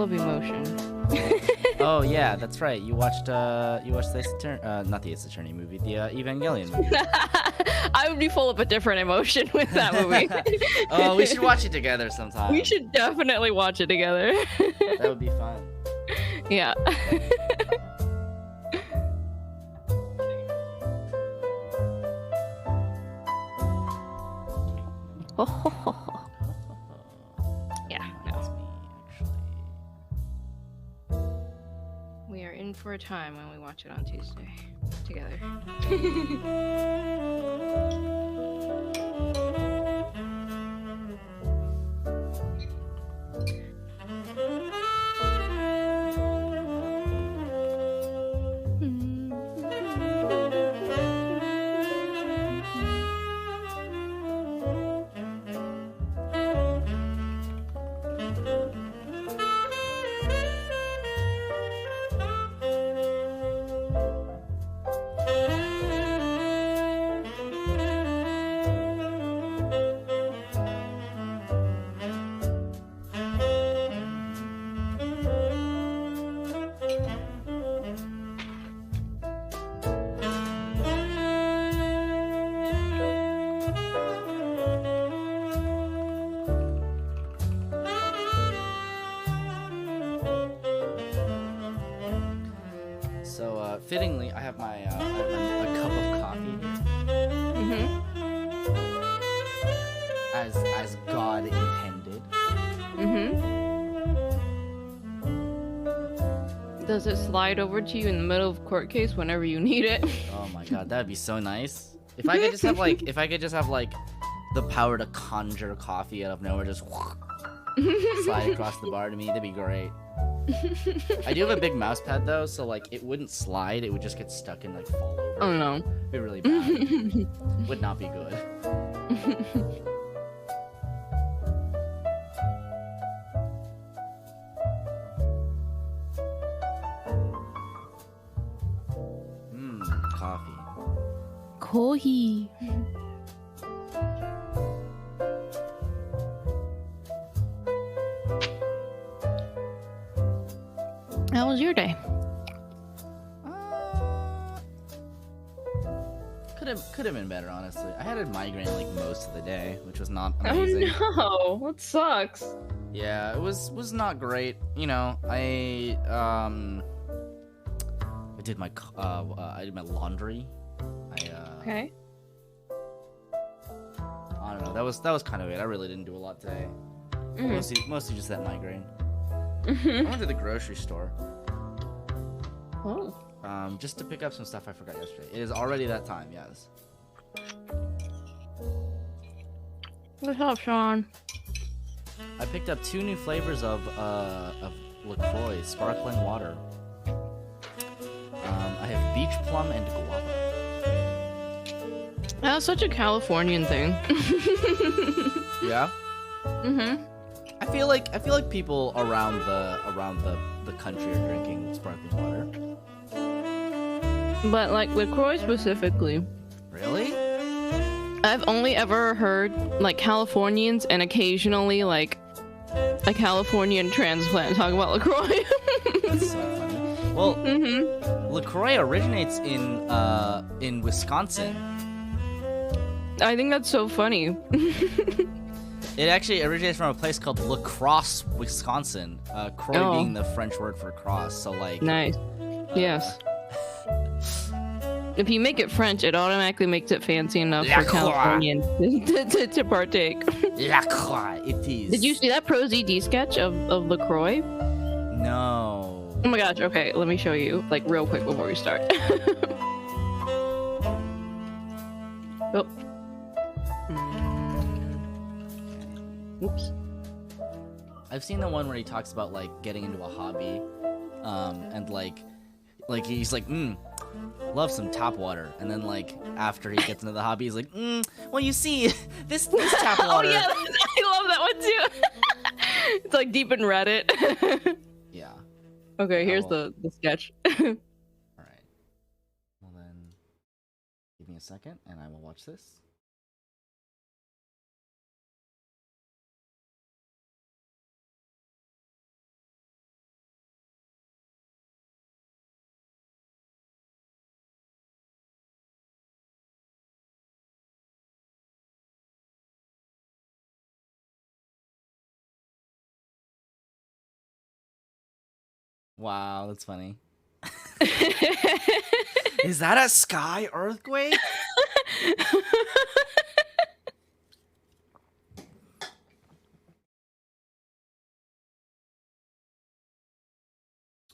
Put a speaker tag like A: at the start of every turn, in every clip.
A: of emotion.
B: Oh yeah, that's right. You watched the Ace Attorney, not the Ace Attorney movie, the Evangelion movie.
A: I would be full of a different emotion with that movie.
B: Oh, we should watch it together sometime.
A: We should definitely watch it together.
B: That would be fun.
A: Yeah. Yeah, no. We are in for a time when we watch it on Tuesday together.
B: Fittingly, I have my a cup of coffee here. As God intended.
A: Does it slide over to you in the middle of a court case whenever you need it?
B: Oh my God, that'd be so nice. If I could just have like the power to conjure coffee out of nowhere, just slide across the bar to me, that'd be great. I do have a big mouse pad though, so like it wouldn't slide, it would just get stuck and like fall over.
A: Oh no.
B: It'd be really bad. Would not be good. Coffee.
A: Coffee. How was your day?
B: Could have been better, honestly. I had a migraine like most of the day, which was not amazing.
A: Oh no, that sucks.
B: Yeah, it was not great. You know, I did my laundry.
A: Okay.
B: I don't know. That was kind of it. I really didn't do a lot today. Mostly just that migraine. I went to the grocery store.
A: Oh.
B: Just to pick up some stuff I forgot yesterday. It is already that time, yes.
A: What's up, Sean?
B: I picked up 2 new flavors of LaCroix sparkling water. I have beach plum and guava.
A: That's such a Californian thing.
B: Yeah. I feel like people around the country are drinking sparkling water.
A: But like LaCroix specifically.
B: Really?
A: I've only ever heard like Californians and occasionally like a Californian transplant talk about LaCroix.
B: That's so funny. Well, LaCroix originates in Wisconsin.
A: I think that's so funny.
B: It actually originates from a place called La Crosse, Wisconsin. Croix being the French word for cross. So like.
A: Nice. Yes. If you make it French, it automatically makes it fancy enough for Californians to partake.
B: LaCroix, it is.
A: Did you see that Pro ZD sketch of LaCroix?
B: No.
A: Oh my gosh, okay, let me show you, like, real quick before we start. Oh. Oops.
B: I've seen the one where he talks about, like, getting into a hobby, and, like he's like, love some tap water, and then like after he gets into the hobby he's like, well, you see, this tap water.
A: Oh yeah, I love that one too. It's like deep in Reddit.
B: Yeah.
A: Okay, here's the sketch.
B: All right, well then give me a second and I will watch this. Wow, that's funny. Is that a sky earthquake?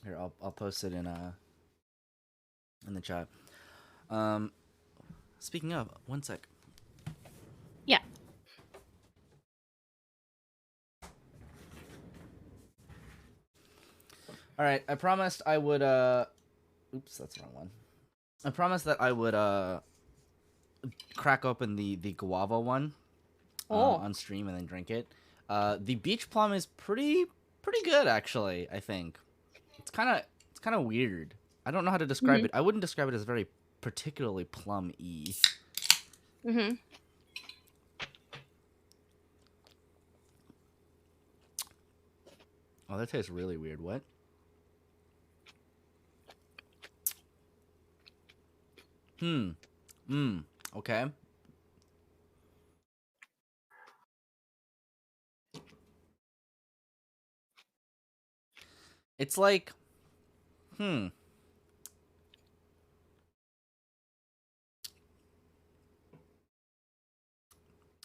B: Here, I'll post it in the chat. Speaking of, one sec.
A: Yeah.
B: All right, I promised I would oops, that's the wrong one. I promised that I would crack open the guava one on stream and then drink it. The beach plum is pretty good actually, I think. It's kind of weird. I don't know how to describe it. I wouldn't describe it as very particularly plum-y.
A: Mm-hmm.
B: Oh, that tastes really weird. What? Okay. It's like,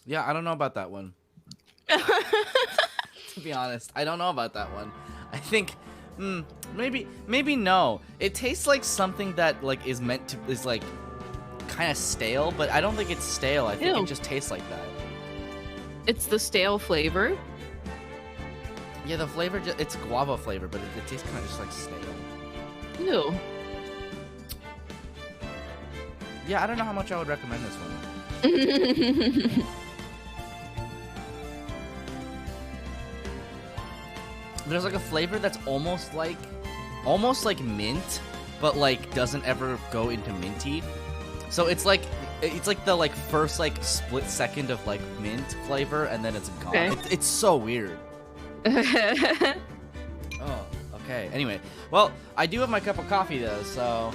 B: yeah, I don't know about that one. To be honest, I don't know about that one. I think, maybe no. It tastes like something that like is like kind of stale, but I don't think it's stale. I think it just tastes like that.
A: It's the stale flavor.
B: Yeah, the flavor, it's guava flavor, but it tastes kind of just like stale.
A: Ew.
B: Yeah, I don't know how much I would recommend this one. There's like a flavor that's almost like mint, but like doesn't ever go into minty. So it's like the like first like split second of like mint flavor, and then it's gone.
A: Okay.
B: It's so weird. Oh, okay. Anyway, well, I do have my cup of coffee though, so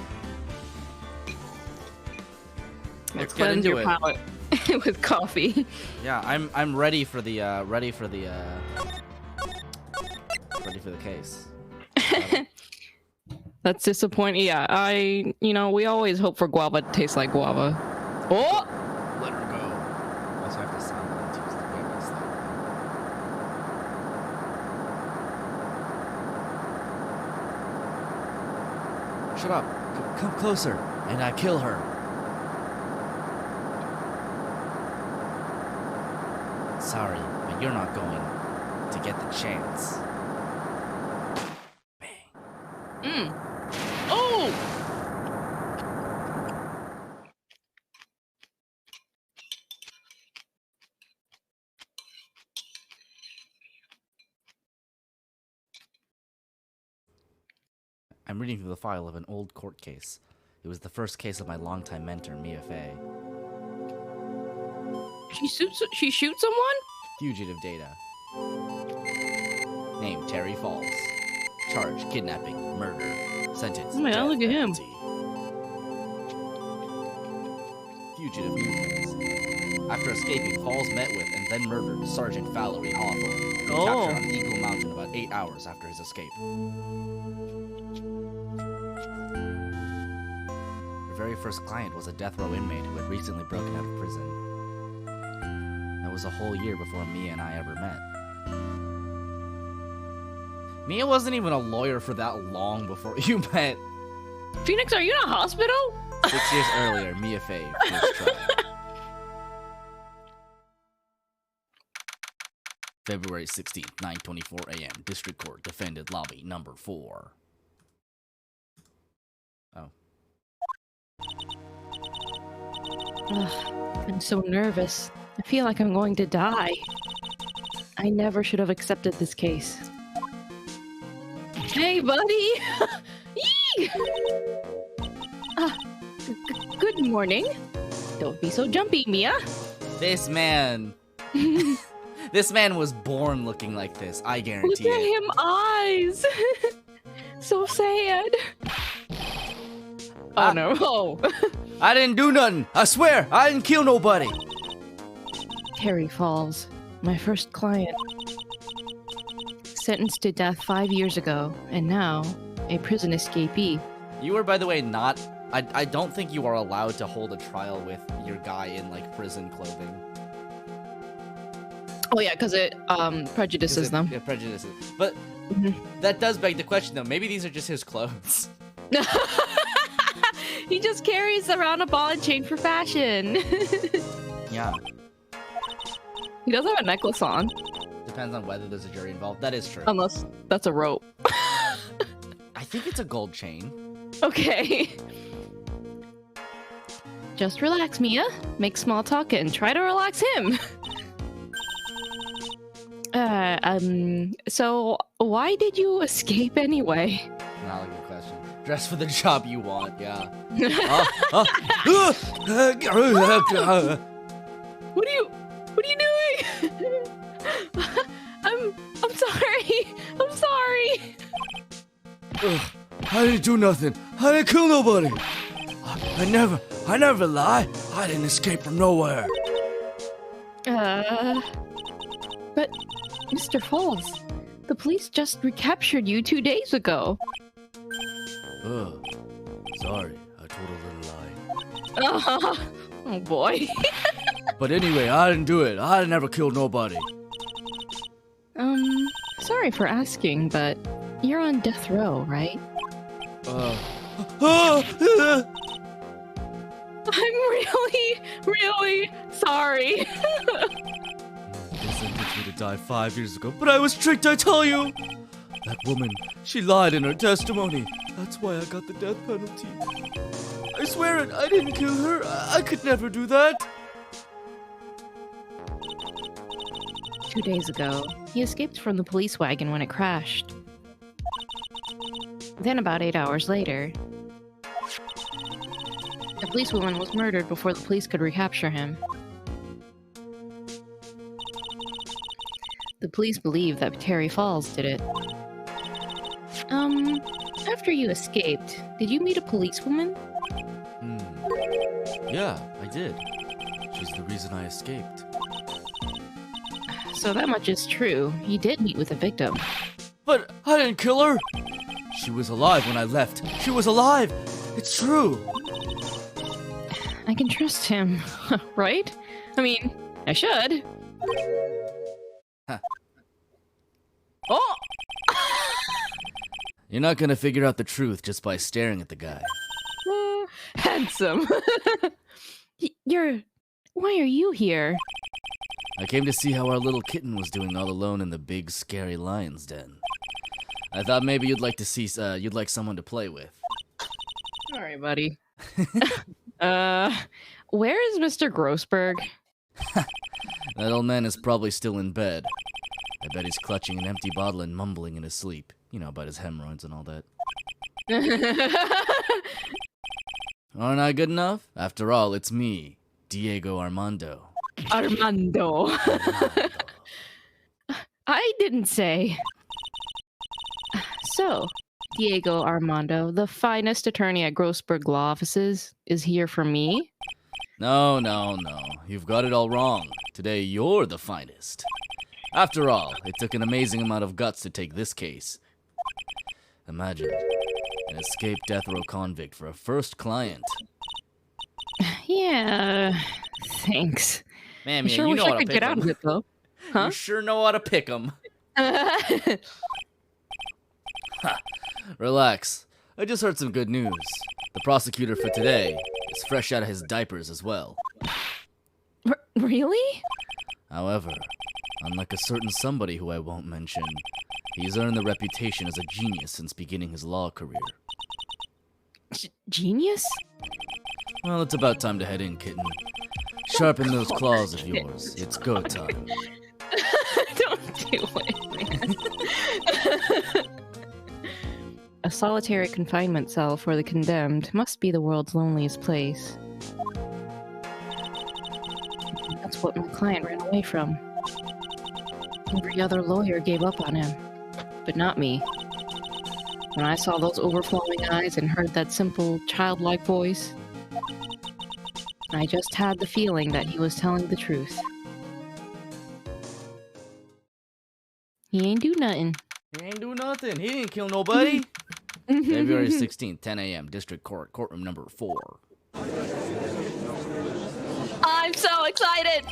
B: let's get into it.
A: Palate with coffee.
B: Yeah, I'm ready for the case.
A: That's disappointing. Yeah, we always hope for guava to taste like guava. Oh!
B: Let her go. Also have to sound like use the witness thing. Shut up. Come closer, and I kill her. Sorry, but you're not going to get the chance. Bang.
A: Oh!
B: I'm reading through the file of an old court case. It was the first case of my longtime mentor, Mia Fey.
A: She shoots someone?
B: Fugitive data. Name, Terry Fawles. Charge, kidnapping, murder. Sentence,
A: Oh my God, look at him.
B: penalty. Fugitive movements. After escaping, Fawles met with and then murdered Sergeant Valerie Hawthorne. Captured on Eagle Mountain about 8 hours after his escape. Her very first client was a death row inmate who had recently broken out of prison. That was a whole year before Mia and I ever met. Mia wasn't even a lawyer for that long before you met.
A: Phoenix, are you in a hospital?
B: 6 years earlier, Mia Fey first trial. February 16th, 9:24 a.m. District Court, defendant lobby, number 4. Oh.
A: Ugh, I'm so nervous. I feel like I'm going to die. I never should have accepted this case. Hey, buddy! Yee! Good morning. Don't be so jumpy, Mia.
B: This man... This man was born looking like this, I guarantee
A: Look at
B: it.
A: him eyes. So sad. Oh no. Oh.
B: I didn't do nothing. I swear, I didn't kill nobody.
A: Terry Fawles, my first client. Sentenced to death 5 years ago, and now a prison escapee.
B: You are, by the way, not... I don't think you are allowed to hold a trial with your guy in, like, prison clothing.
A: Oh yeah, because it prejudices them.
B: It prejudices. But that does beg the question, though. Maybe these are just his clothes.
A: He just carries around a ball and chain for fashion.
B: Yeah.
A: He does have a necklace on.
B: Depends on whether there's a jury involved. That is true.
A: Unless that's a rope.
B: I think it's a gold chain.
A: Okay. Just relax, Mia. Make small talk and try to relax him. So why did you escape anyway?
B: Not a good question. Dress for the job you want, yeah.
A: What are you doing? I'm sorry. I'm sorry.
C: I didn't do nothing. I didn't kill nobody. I never lie. I didn't escape from nowhere.
A: But Mr. Fawles, the police just recaptured you 2 days ago.
C: Sorry, I told a little lie.
A: Oh boy.
C: But anyway, I didn't do it. I never killed nobody.
A: Sorry for asking, but you're on death row, right? I'm really sorry.
C: They sentenced me to die 5 years ago, but I was tricked, I tell you! That woman, she lied in her testimony. That's why I got the death penalty. I swear it, I didn't kill her. I could never do that.
A: 2 days ago, he escaped from the police wagon when it crashed. Then about 8 hours later, the policewoman was murdered before the police could recapture him. The police believe that Terry Fawles did it. After you escaped, did you meet a policewoman?
C: Yeah, I did. She's the reason I escaped.
A: So that much is true. You did meet with a victim.
C: But I didn't kill her! She was alive when I left. She was alive! It's true!
A: I can trust him, right? I mean, I should.
B: Huh.
A: Oh!
C: You're not gonna figure out the truth just by staring at the guy.
A: Handsome. Why are you here?
C: I came to see how our little kitten was doing all alone in the big, scary lion's den. I thought maybe you'd like to see, you'd like someone to play with.
A: Sorry, buddy. Where is Mr. Grossberg?
C: That old man is probably still in bed. I bet he's clutching an empty bottle and mumbling in his sleep. You know, about his hemorrhoids and all that. Aren't I good enough? After all, it's me, Diego Armando.
A: Armando. I didn't say. So, Diego Armando, the finest attorney at Grossberg Law Offices, is here for me?
C: No. You've got it all wrong. Today, you're the finest. After all, it took an amazing amount of guts to take this case. Imagine, an escaped death row convict for a first client.
A: Yeah, thanks.
B: Man,
A: I sure
B: you
A: wish
B: know
A: I
B: how to
A: could
B: pick
A: get out
B: 'em.
A: of it, though. Huh?
B: You sure know how to pick 'em.
C: Relax. I just heard some good news. The prosecutor for today is fresh out of his diapers as well.
A: Really?
C: However, unlike a certain somebody who I won't mention, he's earned the reputation as a genius since beginning his law career.
A: Genius?
C: Well, it's about time to head in, kitten. Sharpen those claws of yours. It's go time.
A: Don't do it, man. A solitary confinement cell for the condemned must be the world's loneliest place. That's what my client ran away from. Every other lawyer gave up on him, but not me. When I saw those overflowing eyes and heard that simple, childlike voice, I just had the feeling that he was telling the truth. He ain't do nothing.
C: He ain't do nothing. He didn't kill nobody. February 16th, 10 a.m., District Court, courtroom number 4.
A: I'm so excited!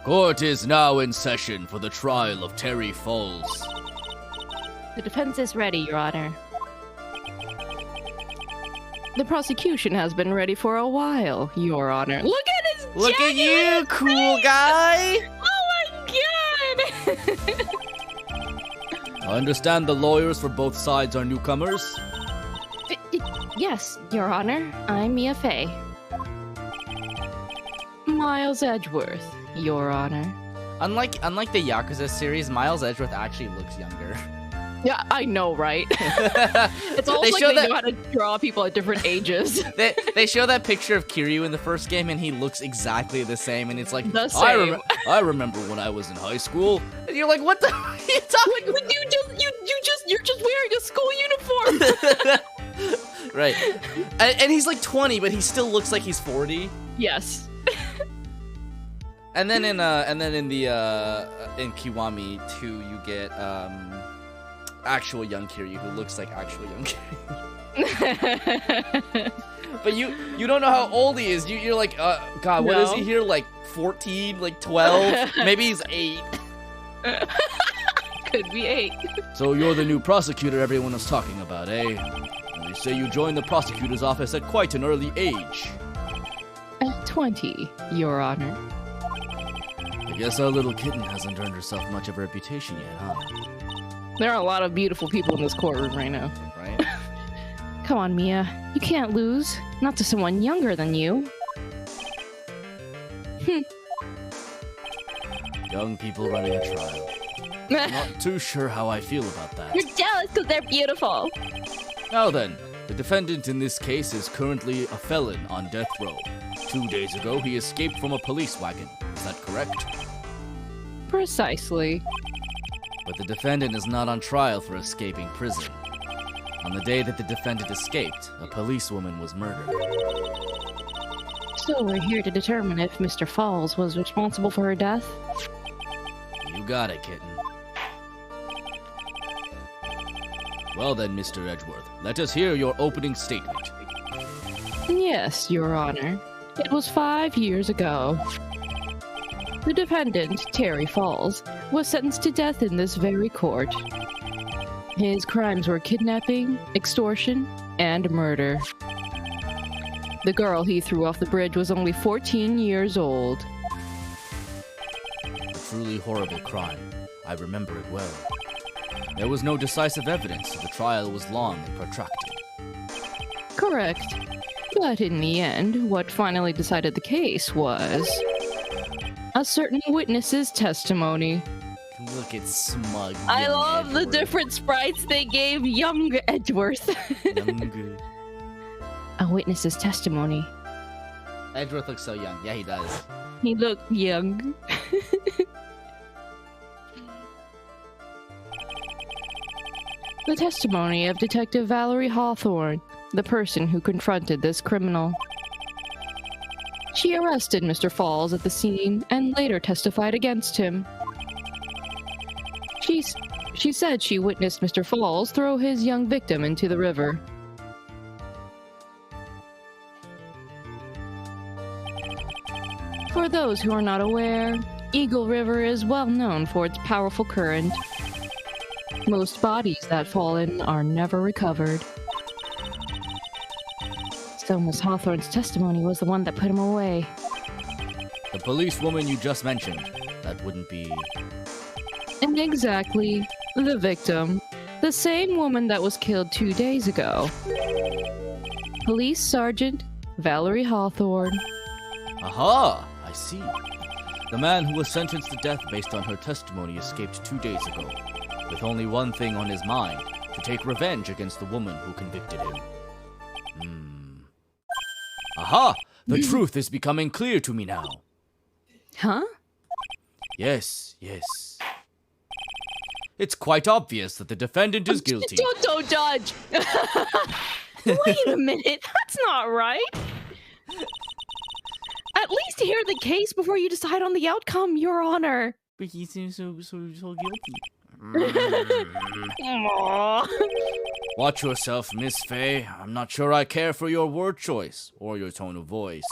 C: Court is now in session for the trial of Terry Fawles.
A: The defense is ready, Your Honor. The prosecution has been ready for a while, Your Honor. Look at his
B: Look at you, cool guy!
A: Oh my god!
C: I understand the lawyers for both sides are newcomers.
A: Yes, Your Honor. I'm Mia Fey. Miles Edgeworth, Your Honor.
B: Unlike the Yakuza series, Miles Edgeworth actually looks younger.
A: Yeah, I know, right? It's almost like they know how to draw people at different ages.
B: They show that picture of Kiryu in the first game, and he looks exactly the same. And it's like,
A: the same.
C: I remember when I was in high school.
B: And you're like, what the? Are you talking?
A: You're just wearing a school uniform.
B: Right. And he's like 20, but he still looks like he's 40.
A: Yes.
B: And then in Kiwami 2, you get actual young Kiryu who looks like actual young Kiryu. But you don't know how old he is. You're like, God, what is he here? Like 14, like 12? Maybe he's 8.
A: Could be 8.
C: So you're the new prosecutor everyone was talking about, eh? They say you joined the prosecutor's office at quite an early age.
A: At 20, Your Honor.
C: I guess our little kitten hasn't earned herself much of a reputation yet, huh?
A: There are a lot of beautiful people in this courtroom right now.
B: Right?
A: Come on, Mia. You can't lose. Not to someone younger than you.
C: Young people running a trial. Not too sure how I feel about that.
A: You're jealous because they're beautiful.
C: Now then, the defendant in this case is currently a felon on death row. 2 days ago, he escaped from a police wagon. Is that correct?
A: Precisely.
C: But the defendant is not on trial for escaping prison. On the day that the defendant escaped, a policewoman was murdered.
A: So we're here to determine if Mr. Fawles was responsible for her death?
C: You got it, kitten. Well then, Mr. Edgeworth, let us hear your opening statement.
A: Yes, Your Honor. It was 5 years ago. The defendant, Terry Fawles, was sentenced to death in this very court. His crimes were kidnapping, extortion, and murder. The girl he threw off the bridge was only 14 years old.
C: A truly horrible crime. I remember it well. There was no decisive evidence, so the trial was long and protracted.
A: Correct. But in the end, what finally decided the case was a certain witness's testimony.
B: Look at smug.
A: I love the
B: Edgeworth.
A: different sprites they gave young Edgeworth.
B: Young.
A: A witness's testimony.
B: Edgeworth looks so young. Yeah, he does.
A: He looked young. The testimony of Detective Valerie Hawthorne, the person who confronted this criminal. She arrested Mr. Fawles at the scene and later testified against him. She said she witnessed Mr. Fawles throw his young victim into the river. For those who are not aware, Eagle River is well known for its powerful current. Most bodies that fall in are never recovered. So Miss Hawthorne's testimony was the one that put him away.
C: The policewoman you just mentioned, that wouldn't be...
A: And exactly, the victim. The same woman that was killed 2 days ago. Police Sergeant Valerie Hawthorne.
C: Aha! I see. The man who was sentenced to death based on her testimony escaped 2 days ago, with only one thing on his mind, to take revenge against the woman who convicted him. Aha! The truth is becoming clear to me now.
A: Huh?
C: Yes. It's quite obvious that the defendant is guilty.
A: Don't judge! Wait a minute, that's not right! At least hear the case before you decide on the outcome, Your Honor.
B: But he seems so guilty.
A: Aww.
C: Watch yourself, Miss Faye. I'm not sure I care for your word choice or your tone of voice.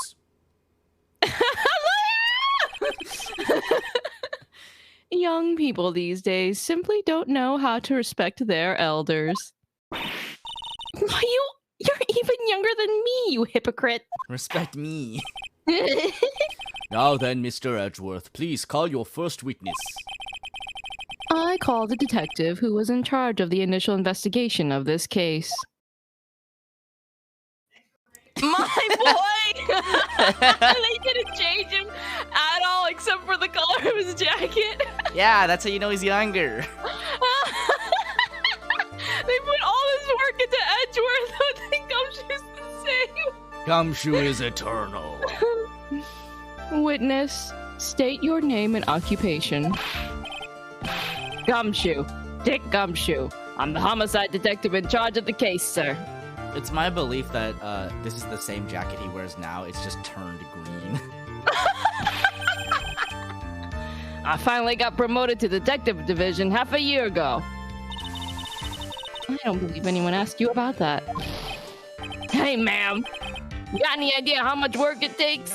A: Young people these days simply don't know how to respect their elders. You're even younger than me, you hypocrite.
C: Respect me. Now then, Mr. Edgeworth, please call your first witness.
A: I called the detective who was in charge of the initial investigation of this case. My boy! They didn't change him at all except for the color of his jacket.
B: Yeah, that's how you know he's younger.
A: They put all this work into Edgeworth, but the Gumshoe's the same.
C: Gumshoe is eternal.
A: Witness, state your name and occupation. Gumshoe. Dick Gumshoe. I'm the homicide detective in charge of the case, sir.
B: It's my belief that this is the same jacket he wears now. It's just turned green.
A: I finally got promoted to detective division half a year ago. I don't believe anyone asked you about that. Hey, ma'am. You got any idea how much work it takes?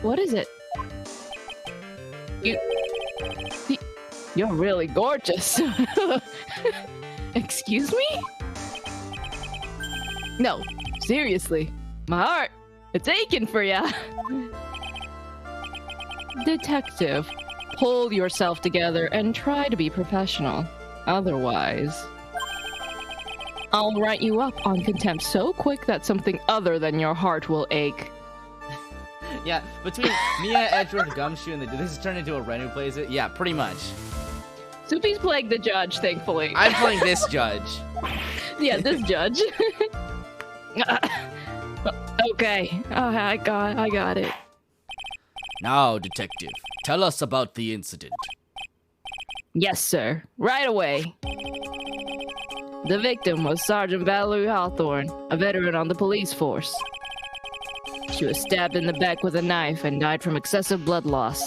A: What is it? You're really gorgeous. Excuse me? No, seriously. My heart, it's aching for ya. Detective, pull yourself together and try to be professional. Otherwise, I'll write you up on contempt so quick that something other than your heart will ache.
B: Yeah, between Mia, Edgeworth, Gumshoe, and this has turned into a Renu plays it. Yeah, pretty much.
A: Soupy's playing the judge, thankfully.
B: I'm playing this judge.
A: Yeah, this judge. Okay, I got it.
C: Now, detective, tell us about the incident.
A: Yes, sir. Right away. The victim was Sergeant Valerie Hawthorne, a veteran on the police force. She was stabbed in the back with a knife and died from excessive blood loss.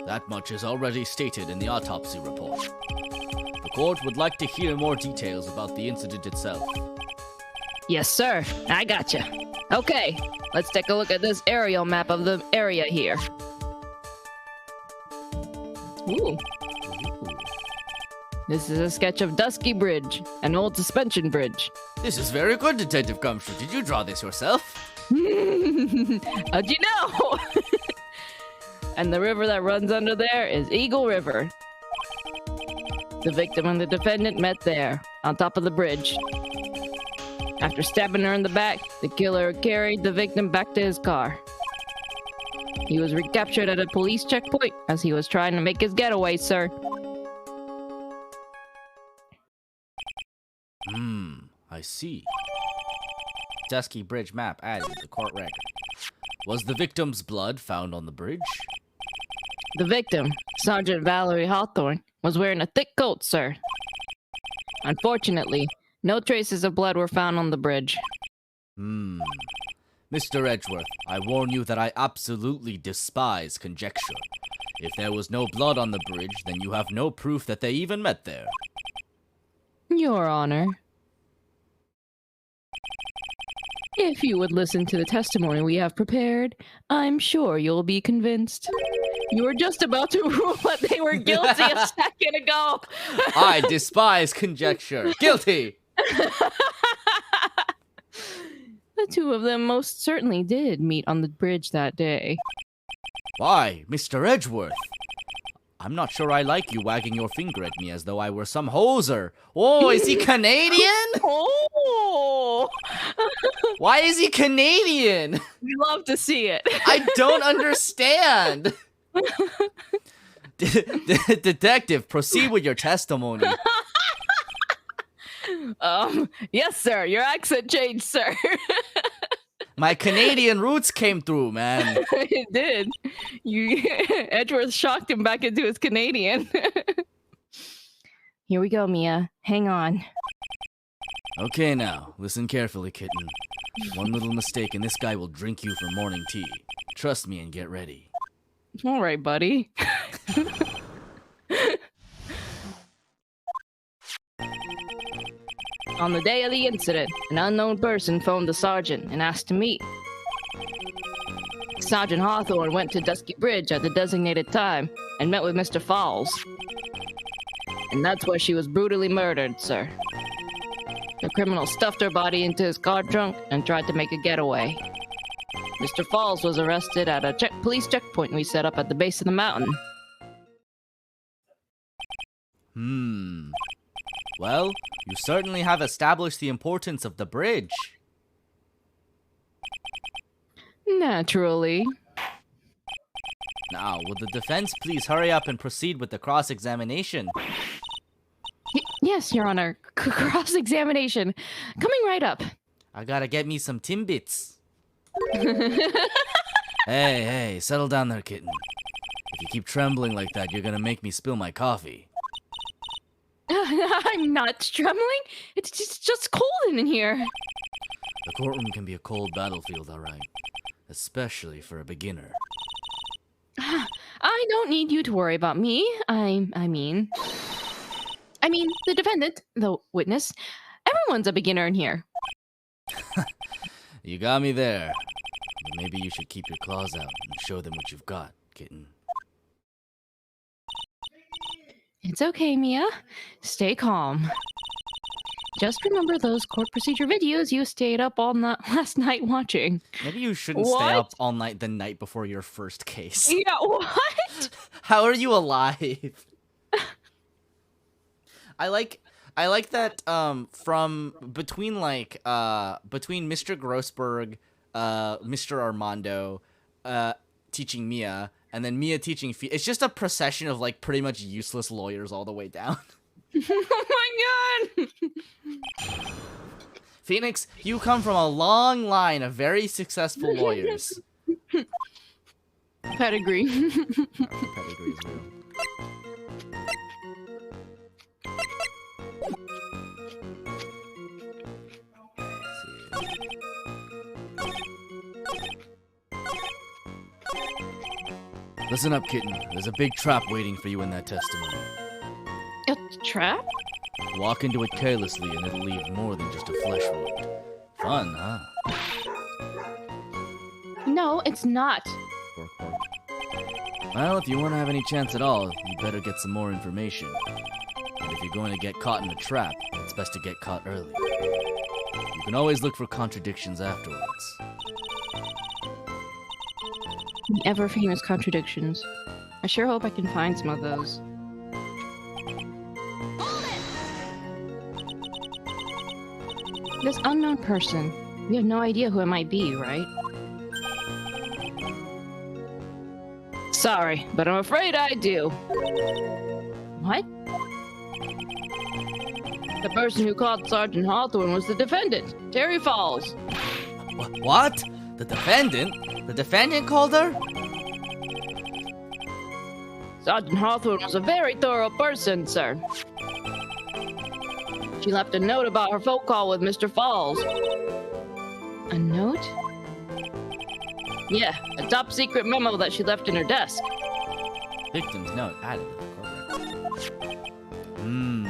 C: That much is already stated in the autopsy report. The court would like to hear more details about the incident itself.
A: Yes, sir. I gotcha. Okay, let's take a look at this aerial map of the area here. Ooh. This is a sketch of Dusky Bridge, an old suspension bridge.
C: This is very good, Detective Gumshoe. Did you draw this yourself?
A: How'd you know? And the river that runs under there is Eagle River. The victim and the defendant met there, on top of the bridge. After stabbing her in the back, the killer carried the victim back to his car. He was recaptured at a police checkpoint as he was trying to make his getaway, sir.
C: I see.
B: Dusky Bridge map added to the court record.
C: Was the victim's blood found on the bridge?
A: The victim, Sergeant Valerie Hawthorne, was wearing a thick coat, sir. Unfortunately, no traces of blood were found on the bridge.
C: Mr. Edgeworth, I warn you that I absolutely despise conjecture. If there was no blood on the bridge, then you have no proof that they even met there.
A: Your Honor. If you would listen to the testimony we have prepared, I'm sure you'll be convinced. You were just about to rule that they were guilty a second ago.
C: I despise conjecture. Guilty!
A: The two of them most certainly did meet on the bridge that day.
C: Why, Mr. Edgeworth? I'm not sure I like you wagging your finger at me as though I were some hoser. Oh, is he Canadian?
A: Oh!
C: Why is he Canadian?
A: We love to see it.
C: I don't understand. Detective, proceed with your testimony.
A: Yes, sir. Your accent changed, sir.
C: My Canadian roots came through, man.
A: It did. Edgeworth shocked him back into his Canadian. Here we go, Mia. Hang on.
C: Okay, now, listen carefully, kitten. One little mistake and this guy will drink you for morning tea. Trust me and get ready.
A: All right, buddy. On the day of the incident, an unknown person phoned the sergeant and asked to meet. Sergeant Hawthorne went to Dusky Bridge at the designated time and met with Mr. Fawles. And that's where she was brutally murdered, sir. The criminal stuffed her body into his car trunk and tried to make a getaway. Mr. Fawles was arrested at a police checkpoint we set up at the base of the mountain.
C: Well, you certainly have established the importance of the bridge.
A: Naturally.
C: Now, will the defense please hurry up and proceed with the cross-examination?
A: Yes, Your Honor. Cross-examination. Coming right up.
C: I gotta get me some Timbits. Hey, settle down there, kitten. If you keep trembling like that, you're gonna make me spill my coffee.
A: I'm not trembling. It's just cold in here.
C: The courtroom can be a cold battlefield, alright. Especially for a beginner.
A: I don't need you to worry about me. I mean, the defendant, the witness. Everyone's a beginner in here.
C: You got me there. But maybe you should keep your claws out and show them what you've got, kitten.
A: It's okay, Mia. Stay calm. Just remember those court procedure videos you stayed up all last night watching.
C: Maybe you shouldn't stay up all night the night before your first case.
A: Yeah, what?
C: How are you alive? I like that from between between Mr. Grossberg, Mr. Armando teaching Mia, and then Mia teaching it's just a procession of like pretty much useless lawyers all the way down.
A: Oh my god!
C: Phoenix, you come from a long line of very successful lawyers.
A: Pedigree.
C: Pedigree is real. Listen up, kitten. There's a big trap waiting for you in that testimony.
A: A trap?
C: Walk into it carelessly and it'll leave more than just a flesh wound. Fun, huh?
A: No, it's not.
C: Pork, pork. Well, if you want to have any chance at all, you better get some more information. And if you're going to get caught in a trap, it's best to get caught early. You can always look for contradictions afterwards.
A: The ever famous contradictions. I sure hope I can find some of those. This unknown person. We have no idea who it might be, right? Sorry, but I'm afraid I do. What? The person who called Sergeant Hawthorne was the defendant, Terry Fawles.
C: What? The defendant? The defendant called her?
A: Sergeant Hawthorne was a very thorough person, sir. She left a note about her phone call with Mr. Fawles. A note? Yeah, a top secret memo that she left in her desk.
C: Victim's note added to the program.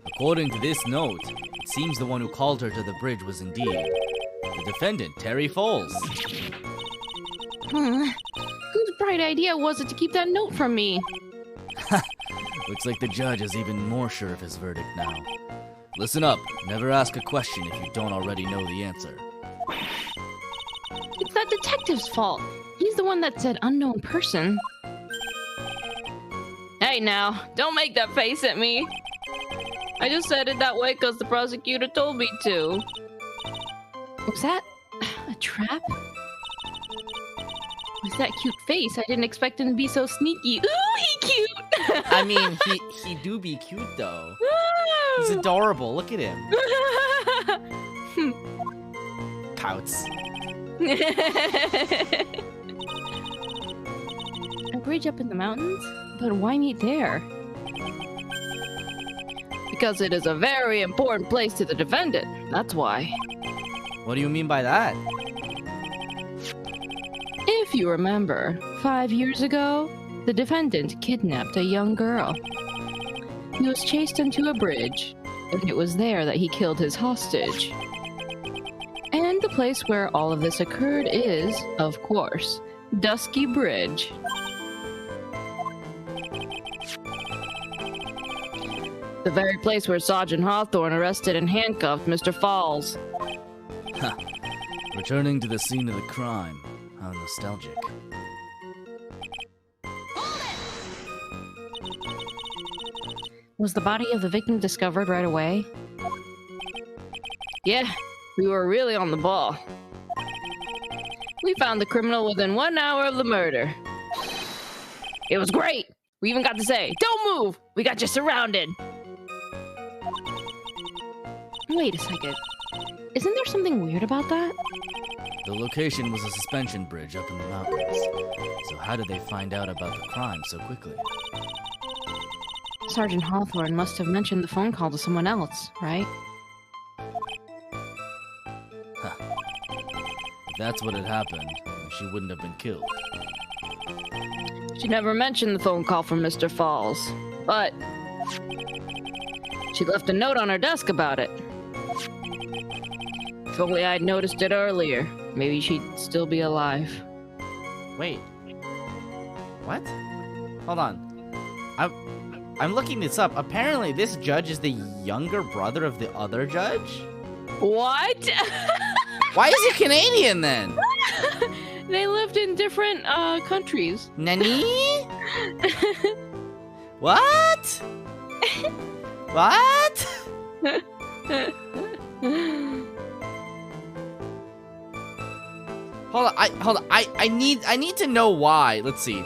C: According to this note, it seems the one who called her to the bridge was indeed the defendant, Terry Fawles.
A: Whose bright idea was it to keep that note from me?
C: Looks like the judge is even more sure of his verdict now. Listen up. Never ask a question if you don't already know the answer.
A: It's that detective's fault. He's the one that said unknown person. Hey now, don't make that face at me. I just said it that way because the prosecutor told me to. Was that a trap? With that cute face, I didn't expect him to be so sneaky. Ooh, he cute!
C: I mean, he do be cute though. He's adorable. Look at him. Pouts.
A: A bridge up in the mountains? But why meet there? Because it is a very important place to the defendant. That's why.
C: What do you mean by that?
A: If you remember, 5 years ago, the defendant kidnapped a young girl. He was chased into a bridge, and it was there that he killed his hostage. And the place where all of this occurred is, of course, Dusky Bridge. The very place where Sergeant Hawthorne arrested and handcuffed Mr. Fawles.
C: Ha! Returning to the scene of the crime. How nostalgic.
A: Was the body of the victim discovered right away? Yeah, we were really on the ball. We found the criminal within 1 hour of the murder. It was great! We even got to say, "Don't move! We got you surrounded!" Wait a second. Isn't there something weird about that?
C: The location was a suspension bridge up in the mountains. So how did they find out about the crime so quickly?
A: Sergeant Hawthorne must have mentioned the phone call to someone else, right?
C: Huh. If that's what had happened, she wouldn't have been killed.
A: She never mentioned the phone call from Mr. Fawles, but she left a note on her desk about it. If only I'd noticed it earlier, maybe she'd still be alive.
B: Wait. What? Hold on. I'm looking this up. Apparently, this judge is the younger brother of the other judge?
A: What?
B: Why is he Canadian then?
A: They lived in different countries.
B: Nani? What? What? Hold on. I need to know why. Let's see.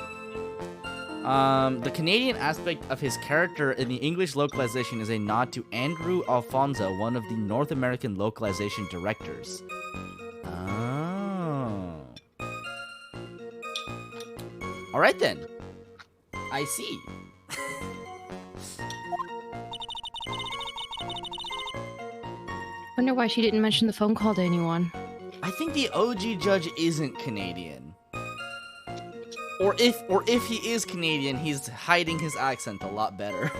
B: The Canadian aspect of his character in the English localization is a nod to Andrew Alfonso, one of the North American localization directors. Oh. All right then. I see.
A: Wonder why she didn't mention the phone call to anyone.
B: I think the OG judge isn't Canadian. Or if he is Canadian, he's hiding his accent a lot better.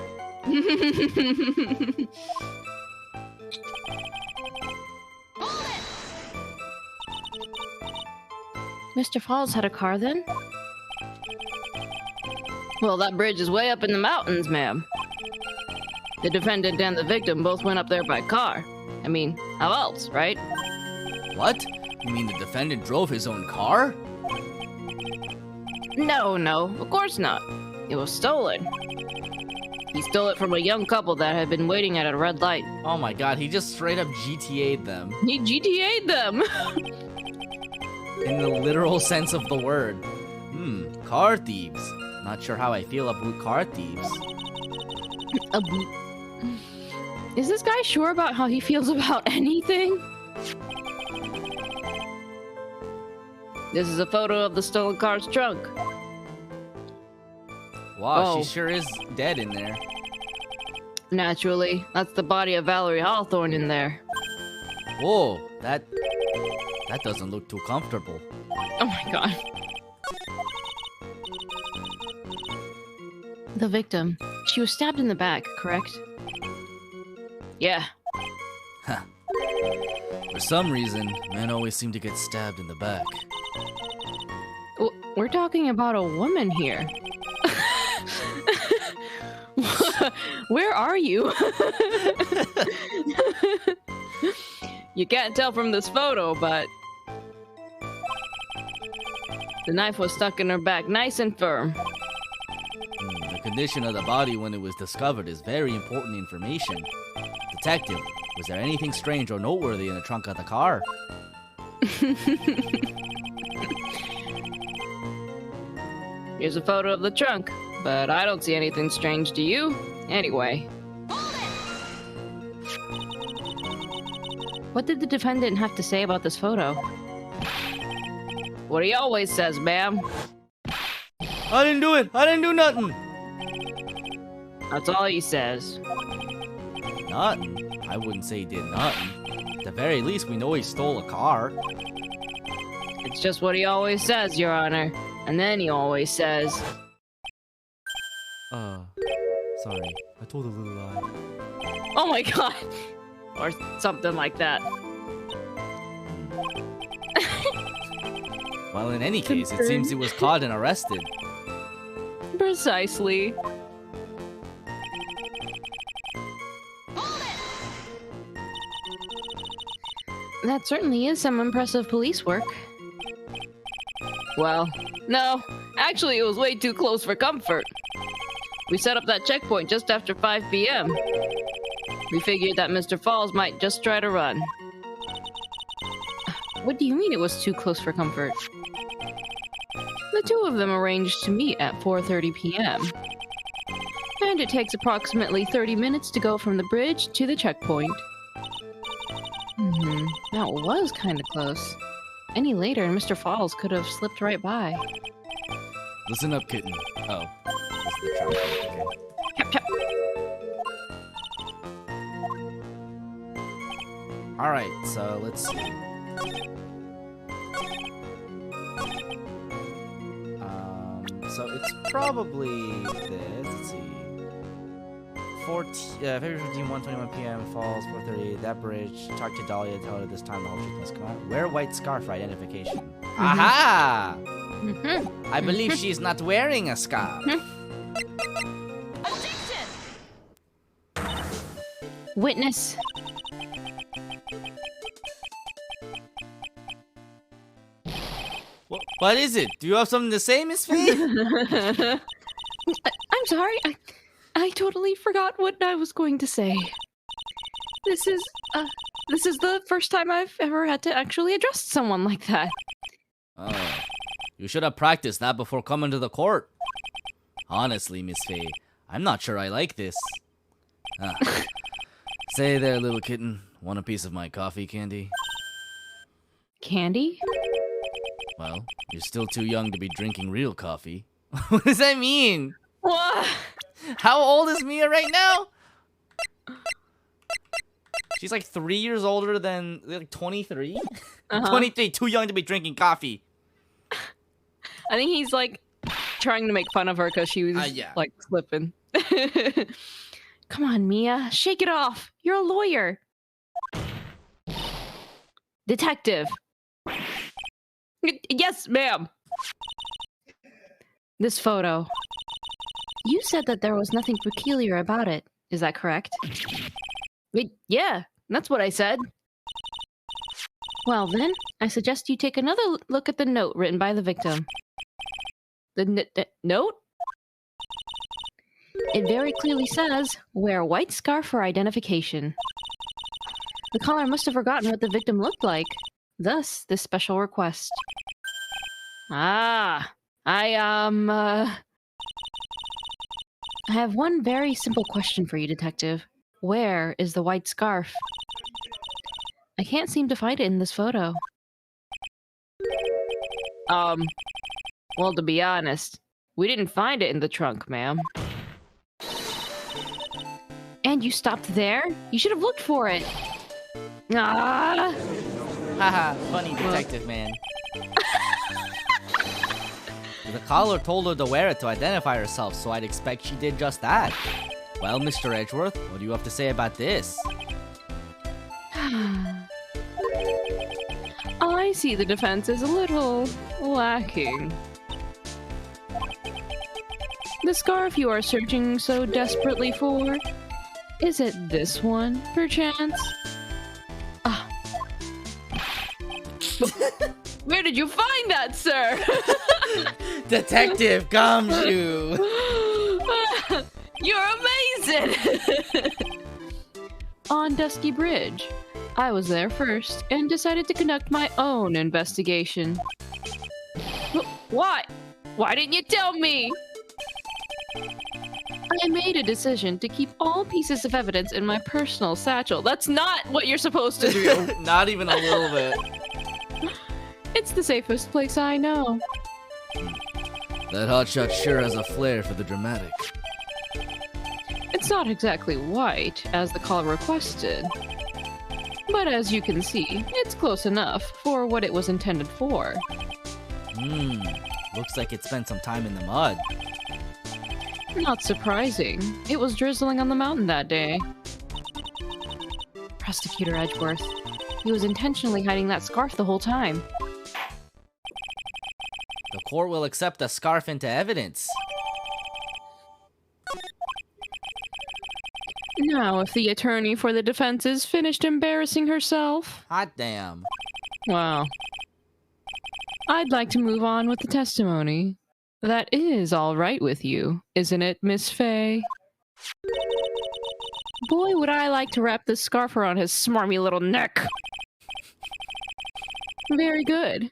A: Mr. Fawles had a car then? Well, that bridge is way up in the mountains, ma'am. The defendant and the victim both went up there by car. I mean, how else, right?
C: What? You mean the defendant drove his own car?
A: No, of course not. It was stolen. He stole it from a young couple that had been waiting at a red light.
B: Oh my god, he just straight up GTA'd them.
A: He GTA'd them!
B: In the literal sense of the word. Car thieves. Not sure how I feel about car thieves.
A: Is this guy sure about how he feels about anything? This is a photo of the stolen car's trunk.
B: Wow,
A: Oh.
B: she sure is dead in there.
A: Naturally, that's the body of Valerie Hawthorne in there.
B: Whoa, that doesn't look too comfortable.
A: Oh my god. The victim. She was stabbed in the back, correct? Yeah.
C: For some reason, men always seem to get stabbed in the back.
A: We're talking about a woman here. Where are you? You can't tell from this photo, but the knife was stuck in her back, nice and firm.
C: The condition of the body when it was discovered is very important information. Detective, was there anything strange or noteworthy in the trunk of the car?
A: Here's a photo of the trunk, but I don't see anything strange to you. Anyway. What did the defendant have to say about this photo? What he always says, ma'am.
B: I didn't do it! I didn't do nothing!
A: That's all he says.
B: Nothing? I wouldn't say he did nothing. At the very least, we know he stole a car.
A: It's just what he always says, Your Honor. And then he always says,
C: Sorry. I told a little lie.
A: oh my god! Or something like that.
C: Well, in any case, it seems he was caught and arrested.
A: Precisely. That certainly is some impressive police work. Well, no. Actually, it was way too close for comfort. We set up that checkpoint just after 5 p.m. We figured that Mr. Fawles might just try to run. What do you mean it was too close for comfort? The two of them arranged to meet at 4:30 p.m. And it takes approximately 30 minutes to go from the bridge to the checkpoint. That was kind of close. Any later, and Mr. Fawles could have slipped right by.
C: Listen up, kitten. Oh. This is the trunk. Okay.
A: Chop, chop.
B: Alright, so let's see. So it's probably this. Let's see. February 15, 1:21 p.m. Falls, 4:30. That bridge. Talk to Dahlia. Tell her this time the whole truth must come out. Wear white scarf for identification. Aha! I believe she's not wearing a scarf.
A: Witness.
B: What is it? Do you have something to say, Miss Fee?
A: I'm sorry. I totally forgot what I was going to say. This is the first time I've ever had to actually address someone like that.
C: Oh. You should have practiced that before coming to the court. Honestly, Miss Fey, I'm not sure I like this. Say there, little kitten. Want a piece of my coffee candy?
A: Candy?
C: Well, you're still too young to be drinking real coffee.
B: What does that mean?
A: What?
B: How old is Mia right now? She's like 3 years older than, like, 23? 23, too young to be drinking coffee.
A: I think he's, like, trying to make fun of her because she was, like, slipping. Come on, Mia. Shake it off. You're a lawyer. Detective. Yes, ma'am. This photo. You said that there was nothing peculiar about it. Is that correct? Yeah, that's what I said. Well then, I suggest you take another look at the note written by the victim. The note? It very clearly says, wear a white scarf for identification. The caller must have forgotten what the victim looked like. Thus, this special request. I have one very simple question for you, Detective. Where is the white scarf? I can't seem to find it in this photo. Well, to be honest, we didn't find it in the trunk, ma'am. And you stopped there? You should have looked for it. Ah!
B: Haha, funny detective man. The caller told her to wear it to identify herself, so I'd expect she did just that. Well, Mr. Edgeworth, what do you have to say about this?
A: I see the defense is a little lacking. The scarf you are searching so desperately for, is it this one, perchance? Where did you find that, sir?
B: Detective Gumshoe!
A: You're amazing! On Dusky Bridge. I was there first and decided to conduct my own investigation. Why? Why didn't you tell me? I made a decision to keep all pieces of evidence in my personal satchel. That's not what you're supposed to do.
B: Not even a little bit.
A: It's the safest place I know.
C: That hotshot sure has a flair for the dramatic.
A: It's not exactly white, as the caller requested. But as you can see, it's close enough for what it was intended for.
B: Looks like it spent some time in the mud.
A: Not surprising. It was drizzling on the mountain that day. Prosecutor Edgeworth. He was intentionally hiding that scarf the whole time.
B: The court will accept the scarf into evidence.
A: Now, if the attorney for the defense is finished embarrassing herself...
B: Hot damn.
A: Wow. I'd like to move on with the testimony. That is all right with you, isn't it, Miss Fay? Boy, would I like to wrap this scarf around his smarmy little neck. Very good.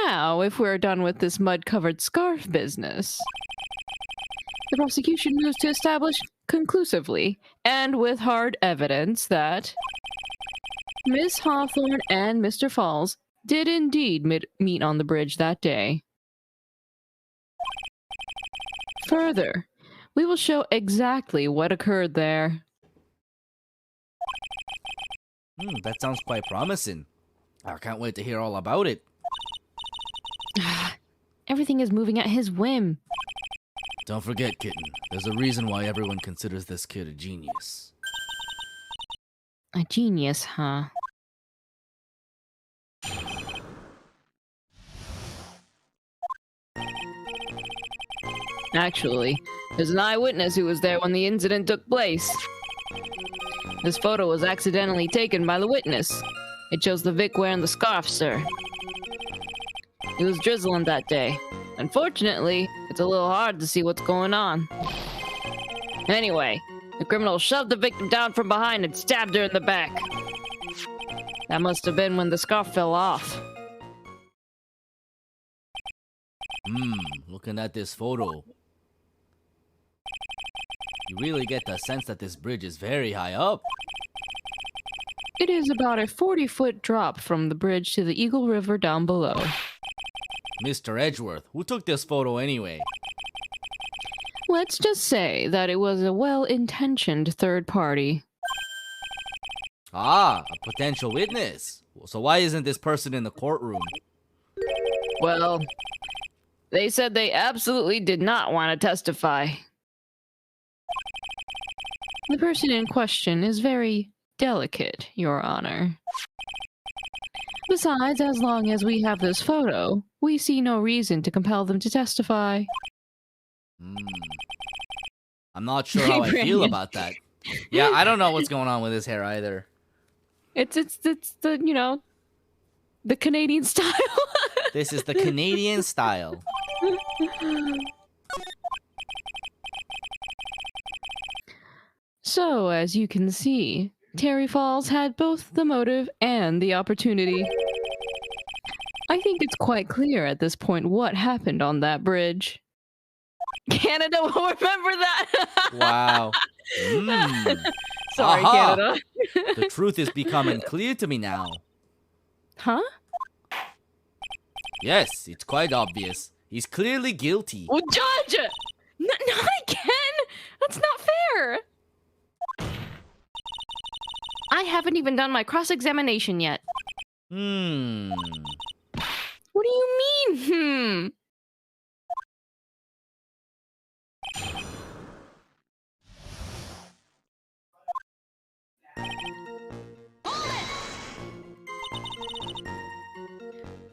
A: Now, if we're done with this mud-covered scarf business, the prosecution moves to establish conclusively, and with hard evidence, that Miss Hawthorne and Mr. Fawles did indeed meet on the bridge that day. Further, we will show exactly what occurred there.
B: That sounds quite promising. I can't wait to hear all about it.
A: Everything is moving at his whim.
C: Don't forget, Kitten, there's a reason why everyone considers this kid a genius.
A: A genius, huh? Actually, there's an eyewitness who was there when the incident took place. This photo was accidentally taken by the witness. It shows the Vic wearing the scarf, sir. It was drizzling that day. Unfortunately, it's a little hard to see what's going on. Anyway, the criminal shoved the victim down from behind and stabbed her in the back. That must have been when the scarf fell off.
C: Looking at this photo, you really get the sense that this bridge is very high up.
A: It is about a 40-foot drop from the bridge to the Eagle River down below.
C: Mr. Edgeworth, who took this photo anyway?
A: Let's just say that it was a well-intentioned third party.
C: Ah, a potential witness. So why isn't this person in the courtroom?
A: Well, they said they absolutely did not want to testify. The person in question is very delicate, Your Honor. Besides, as long as we have this photo, we see no reason to compel them to testify.
C: I'm not sure how I feel about that.
B: Yeah, I don't know what's going on with his hair either.
A: It's the, you know, the Canadian style.
B: This is the Canadian style.
A: So, as you can see, Terry Fawles had both the motive and the opportunity. I think it's quite clear at this point what happened on that bridge. Canada will remember that!
B: Wow.
A: Sorry,
C: Aha!
A: Canada.
C: The truth is becoming clear to me now.
A: Huh?
C: Yes, it's quite obvious. He's clearly guilty.
A: Well, Judge! Not again! That's not fair! I haven't even done my cross-examination yet. What do you mean,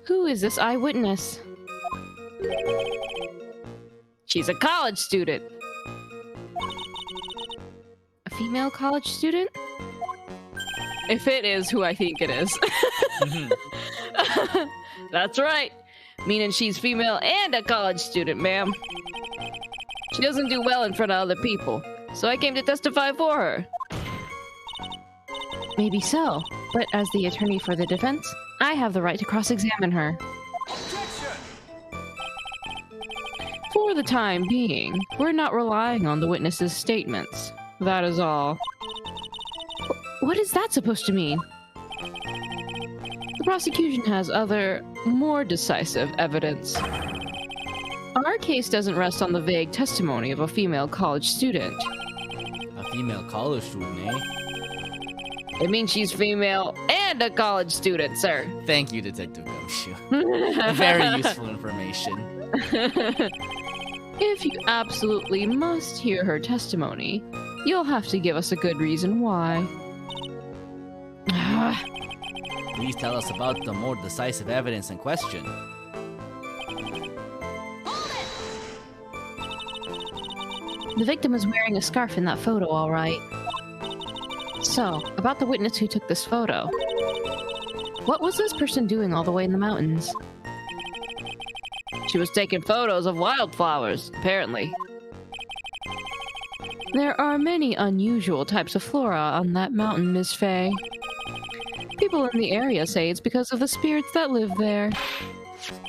A: Who is this eyewitness? She's a college student. A female college student? If it is who I think it is. That's right. Meaning she's female and a college student, ma'am. She doesn't do well in front of other people, so I came to testify for her. Maybe so, but as the attorney for the defense, I have the right to cross-examine her. For the time being, we're not relying on the witness's statements. That is all. What is that supposed to mean? The prosecution has other, more decisive evidence. Our case doesn't rest on the vague testimony of a female college student.
C: A female college student, eh?
A: It means she's female and a college student, sir.
B: Thank you, Detective Gumshoe. Very useful information.
A: If you absolutely must hear her testimony, you'll have to give us a good reason why.
B: Please tell us about the more decisive evidence in question.
A: The victim is wearing a scarf in that photo, all right. So, about the witness who took this photo. What was this person doing all the way in the mountains? She was taking photos of wildflowers, apparently. There are many unusual types of flora on that mountain, Miss Faye. People in the area say it's because of the spirits that live there.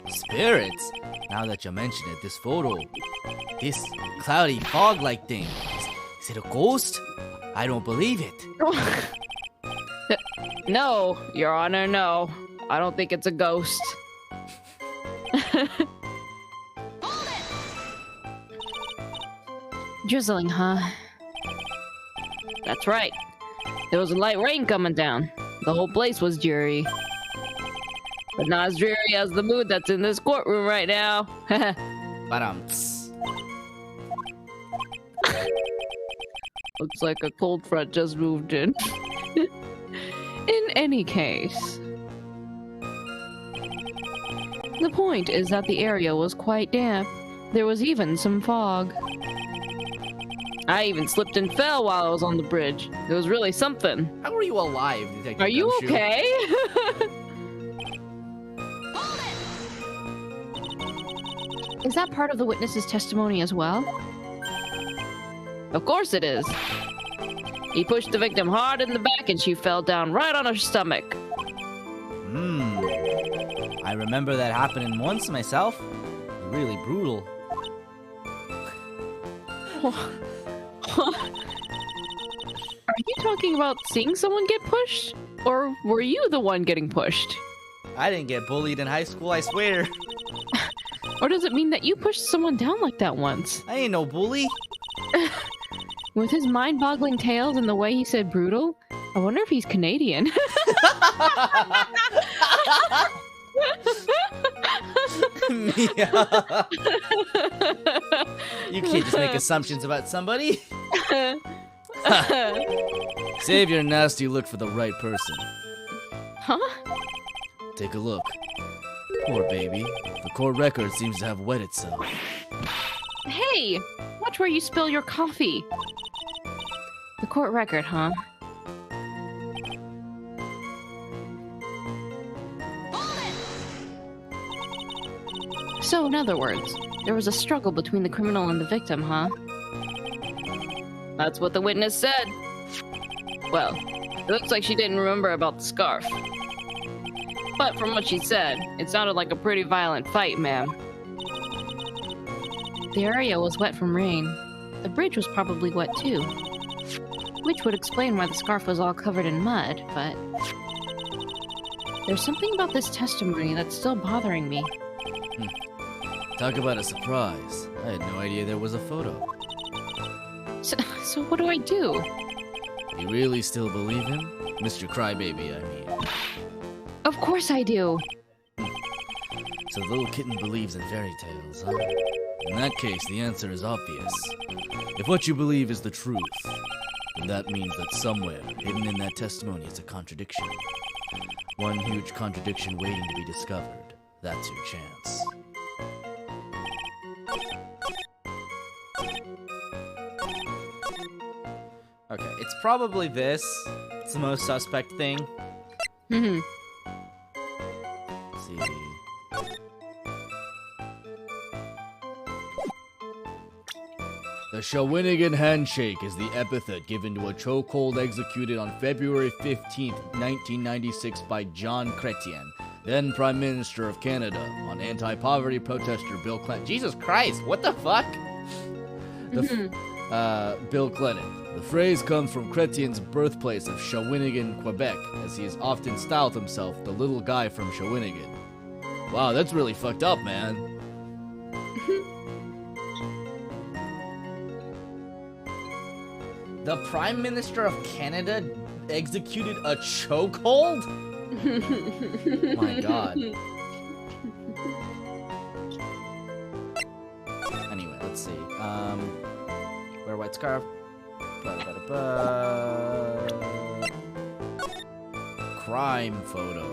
B: Spirits? Now that you mention it, this photo, this cloudy fog-like thing, is it a ghost? I don't believe it.
A: No, Your Honor, no. I don't think it's a ghost. Drizzling, huh? That's right. There was a light rain coming down. The whole place was dreary. But not as dreary as the mood that's in this courtroom right now. Looks like a cold front just moved in. In any case, the point is that the area was quite damp. There was even some fog. I even slipped and fell while I was on the bridge. It was really something.
B: How are you alive, Detective
A: Are you
B: Gumshoe?
A: okay? Is that part of the witness's testimony as well? Of course it is. He pushed the victim hard in the back and she fell down right on her stomach.
B: I remember that happening once myself. Really brutal.
A: Are you talking about seeing someone get pushed? Or were you the one getting pushed?
B: I didn't get bullied in high school, I swear.
A: Or does it mean that you pushed someone down like that once?
B: I ain't no bully.
A: With his mind-boggling tales and the way he said brutal, I wonder if he's Canadian.
B: Yeah. You can't just make assumptions about somebody.
C: Save your nasty look for the right person.
A: Huh?
C: Take a look. Poor baby. The court record seems to have wet itself.
A: Hey! Watch where you spill your coffee. The court record, huh? So, in other words, there was a struggle between the criminal and the victim, huh? That's what the witness said. Well, it looks like she didn't remember about the scarf. But from what she said, it sounded like a pretty violent fight, ma'am. The area was wet from rain. The bridge was probably wet too. Which would explain why the scarf was all covered in mud, but... there's something about this testimony that's still bothering me.
C: Talk about a surprise. I had no idea there was a photo.
A: So what do I do?
C: You really still believe him? Mr. Crybaby, I mean.
A: Of course I do!
C: So the little kitten believes in fairy tales, huh? In that case, the answer is obvious. If what you believe is the truth, then that means that somewhere, hidden in that testimony, is a contradiction. One huge contradiction waiting to be discovered. That's your chance.
B: Okay, it's probably this. It's the most suspect thing.
A: Mm-hmm.
B: Let's see.
C: The Shawinigan Handshake is the epithet given to a chokehold executed on February 15th, 1996 by John Chrétien, then Prime Minister of Canada, on anti-poverty protester Bill Clinton.
B: Jesus Christ, what the fuck?
C: Bill Clinton. The phrase comes from Chrétien's birthplace of Shawinigan, Quebec, as he has often styled himself the little guy from Shawinigan. Wow, that's really fucked up, man.
B: The Prime Minister of Canada executed a chokehold? My god. Anyway, let's see. Wear a white scarf. Crime photo.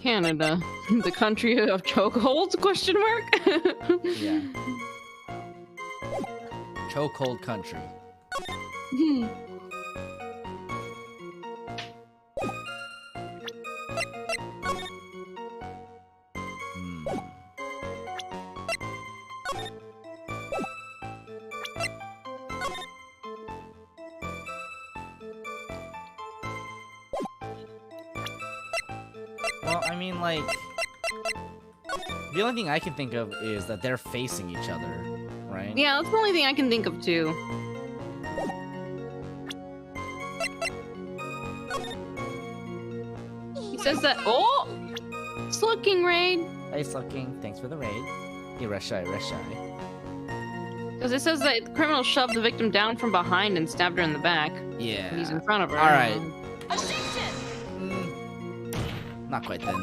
A: Canada, the country of chokeholds? Question mark.
B: Yeah. Chokehold country. Well, I mean, like, the only thing I can think of is that they're facing each other, right?
A: Yeah, that's the only thing I can think of too. He says that. Oh, it's looking raid.
B: Hey, Slucking, thanks for the raid. Irashai.
A: Because it says that the criminal shoved the victim down from behind and stabbed her in the back.
B: Yeah.
A: He's in front of her.
B: All right.
D: Objection!
B: Not quite then.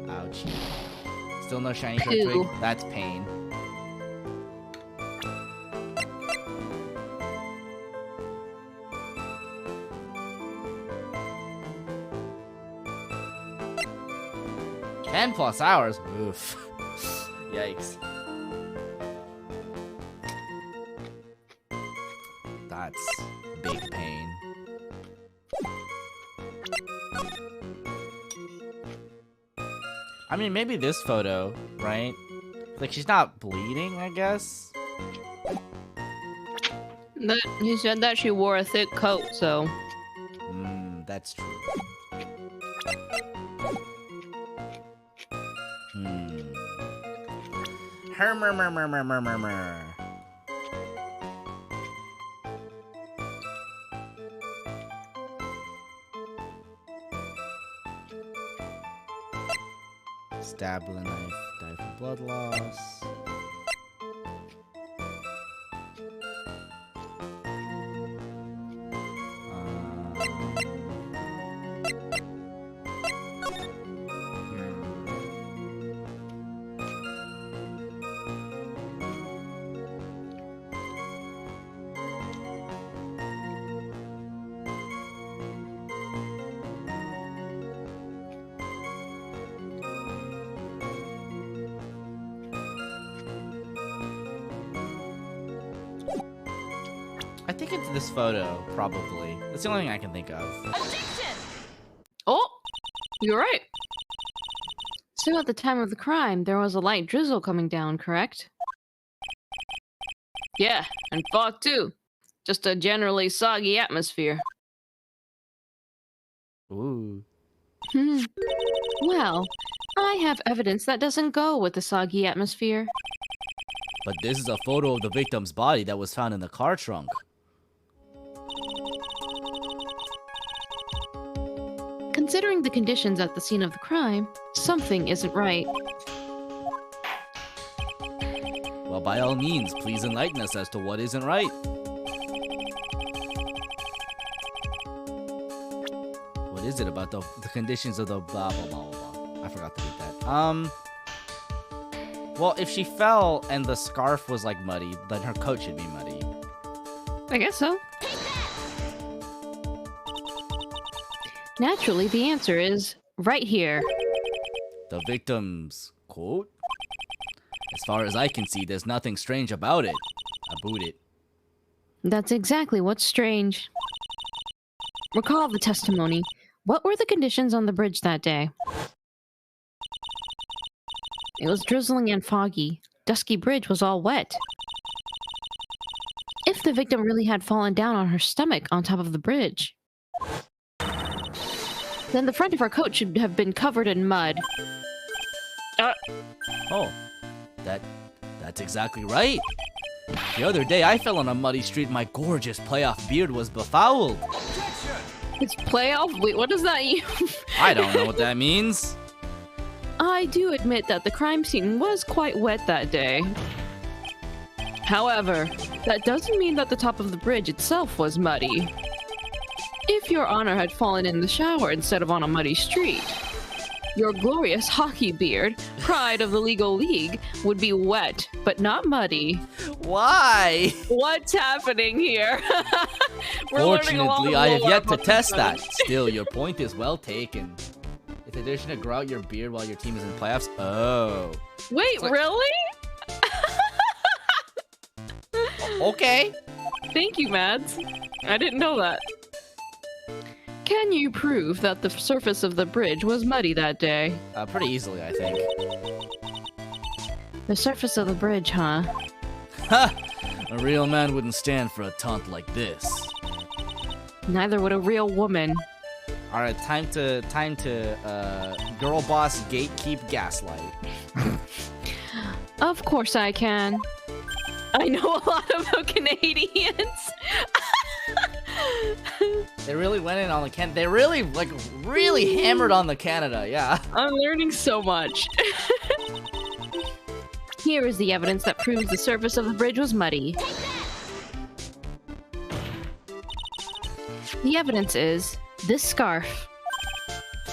B: Ouch. Still no shiny short twig?
A: Poo.
B: That's pain. +10 hours? Oof. Yikes. That's big pain. I mean, maybe this photo, right? Like, she's not bleeding, I guess?
A: He said that she wore a thick coat, so.
B: That's true. Hermer. Stab with a knife, die for blood loss. I think it's this photo, probably. That's the only thing I can think of.
D: Objection!
A: Oh, you're right. So at the time of the crime, there was a light drizzle coming down, correct? Yeah, and fog too. Just a generally soggy atmosphere.
B: Ooh.
A: Well, I have evidence that doesn't go with the soggy atmosphere.
B: But this is a photo of the victim's body that was found in the car trunk.
A: Considering the conditions at the scene of the crime, something isn't right.
B: Well, by all means, please enlighten us as to what isn't right. What is it about the conditions of the blah blah blah blah? I forgot to read that. Well, if she fell and the scarf was like muddy, then her coat should be muddy.
A: I guess so. Naturally, the answer is right here.
B: The victim's quote? As far as I can see, there's nothing strange about it. I boot it.
A: That's exactly what's strange. Recall the testimony. What were the conditions on the bridge that day? It was drizzling and foggy. Dusky bridge was all wet. If the victim really had fallen down on her stomach on top of the bridge, then the front of her coat should have been covered in mud.
B: Oh, that's exactly right.
C: The other day, I fell on a muddy street. My gorgeous playoff beard was befouled.
A: It's playoff? Wait, what does that mean?
C: I don't know what that means.
A: I do admit that the crime scene was quite wet that day. However, that doesn't mean that the top of the bridge itself was muddy. If Your Honor had fallen in the shower instead of on a muddy street, your glorious hockey beard, pride of the legal league, would be wet, but not muddy.
C: Why?
A: What's happening here? We're learning a lot
C: Fortunately,
A: of
C: I have
A: lore
C: yet to
A: about
C: test
A: this
C: that.
A: guy.
C: Still, your point is well taken. It's a tradition to grow out your beard while your team is in playoffs. Oh.
A: Wait,
C: like-
A: really?
C: Okay.
A: Thank you, Mads. I didn't know that. Can you prove that the surface of the bridge was muddy that day?
C: Pretty easily, I think.
A: The surface of the bridge, huh?
C: Ha! A real man wouldn't stand for a taunt like this.
A: Neither would a real woman.
C: All right, time to girl boss gatekeep gaslight.
A: Of course I can. I know a lot about Canadians.
C: They really went in on the They really hammered on the Canada. Yeah.
A: I'm learning so much. Here is the evidence that proves the surface of the bridge was muddy. The evidence is this scarf.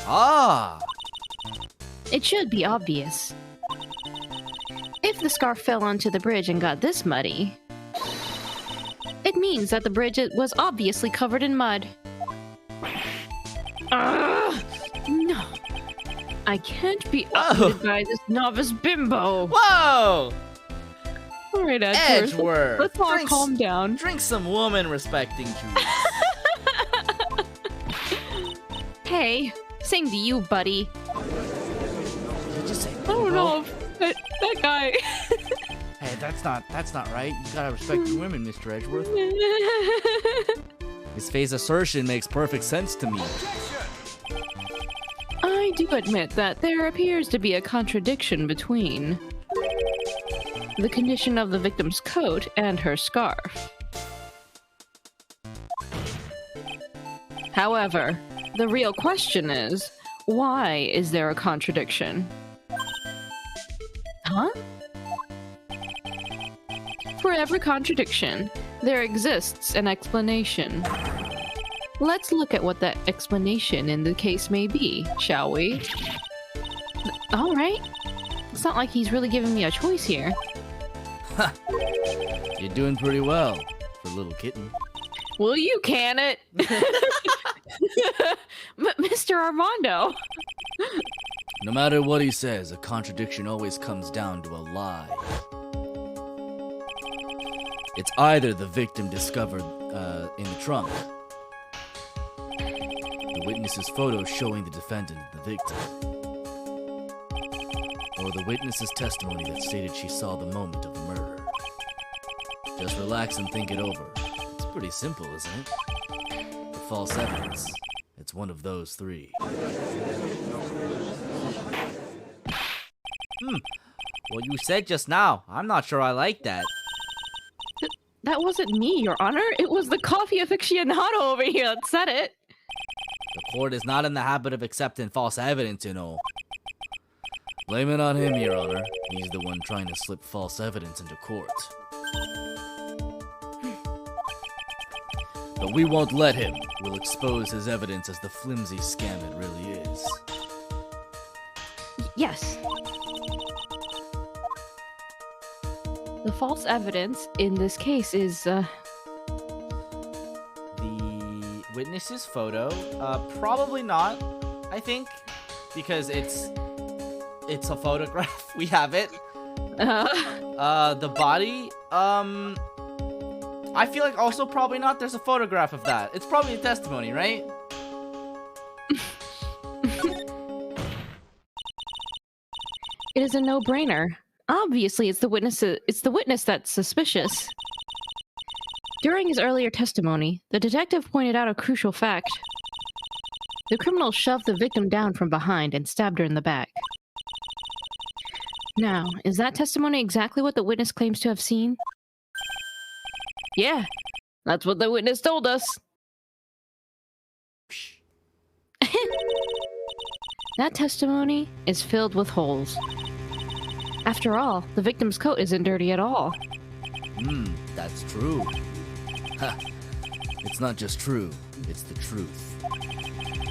C: Ah.
A: It should be obvious. If the scarf fell onto the bridge and got this muddy, it means that the bridge was obviously covered in mud. No. I can't be outwitted by this novice bimbo.
C: Whoa!
A: Alright, Edgeworth.
C: Edgeworth.
A: Let's all calm down.
C: Drink some woman-respecting juice.
A: Hey, same to you, buddy.
C: Did you just say
A: I don't know if that guy...
C: Hey, that's not right. You gotta respect the women, Mr. Edgeworth. His phase assertion makes perfect sense to me.
A: I do admit that there appears to be a contradiction between the condition of the victim's coat and her scarf. However, the real question is, why is there a contradiction? Huh? For every contradiction, there exists an explanation. Let's look at what that explanation in the case may be, shall we? Alright. It's not like he's really giving me a choice here.
C: You're doing pretty well for a little kitten.
A: Will you can it? Mr. Armando!
C: No matter what he says, a contradiction always comes down to a lie. It's either the victim discovered in the trunk, the witness's photo showing the defendant the victim, or the witness's testimony that stated she saw the moment of the murder. Just relax and think it over. It's pretty simple, isn't it? The false evidence. It's one of those three. Well, you said just now. I'm not sure I like that.
A: That wasn't me, Your Honor. It was the coffee aficionado over here that said it.
C: The court is not in the habit of accepting false evidence, you know. Blame it on him, Your Honor. He's the one trying to slip false evidence into court. But we won't let him. We'll expose his evidence as the flimsy scam it really is.
A: Yes. The false evidence in this case is,
B: The witness's photo? Probably not, I think. Because it's a photograph. We have it. The body, I feel like also probably not. There's a photograph of that. It's probably a testimony, right?
A: It is a no-brainer. Obviously, it's the witness that's suspicious. During his earlier testimony, the detective pointed out a crucial fact. The criminal shoved the victim down from behind and stabbed her in the back. Now, is that testimony exactly what the witness claims to have seen? Yeah, that's what the witness told us.
B: Psh.
A: That testimony is filled with holes. After all, the victim's coat isn't dirty at all.
C: That's true. Ha! It's not just true, it's the truth.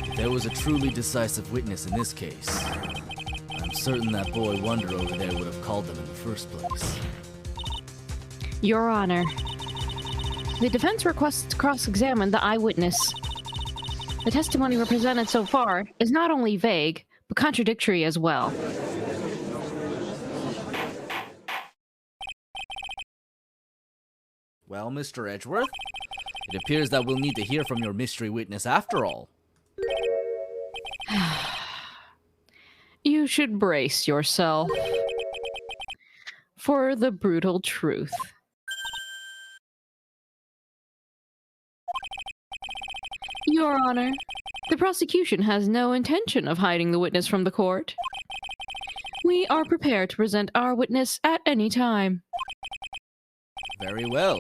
C: If there was a truly decisive witness in this case, I'm certain that boy Wonder over there would have called them in the first place.
A: Your Honor, the defense requests to cross-examine the eyewitness. The testimony represented so far is not only vague, but contradictory as well.
C: Well, Mr. Edgeworth, it appears that we'll need to hear from your mystery witness after all.
A: You should brace yourself for the brutal truth. Your Honor, the prosecution has no intention of hiding the witness from the court. We are prepared to present our witness at any time.
C: Very well.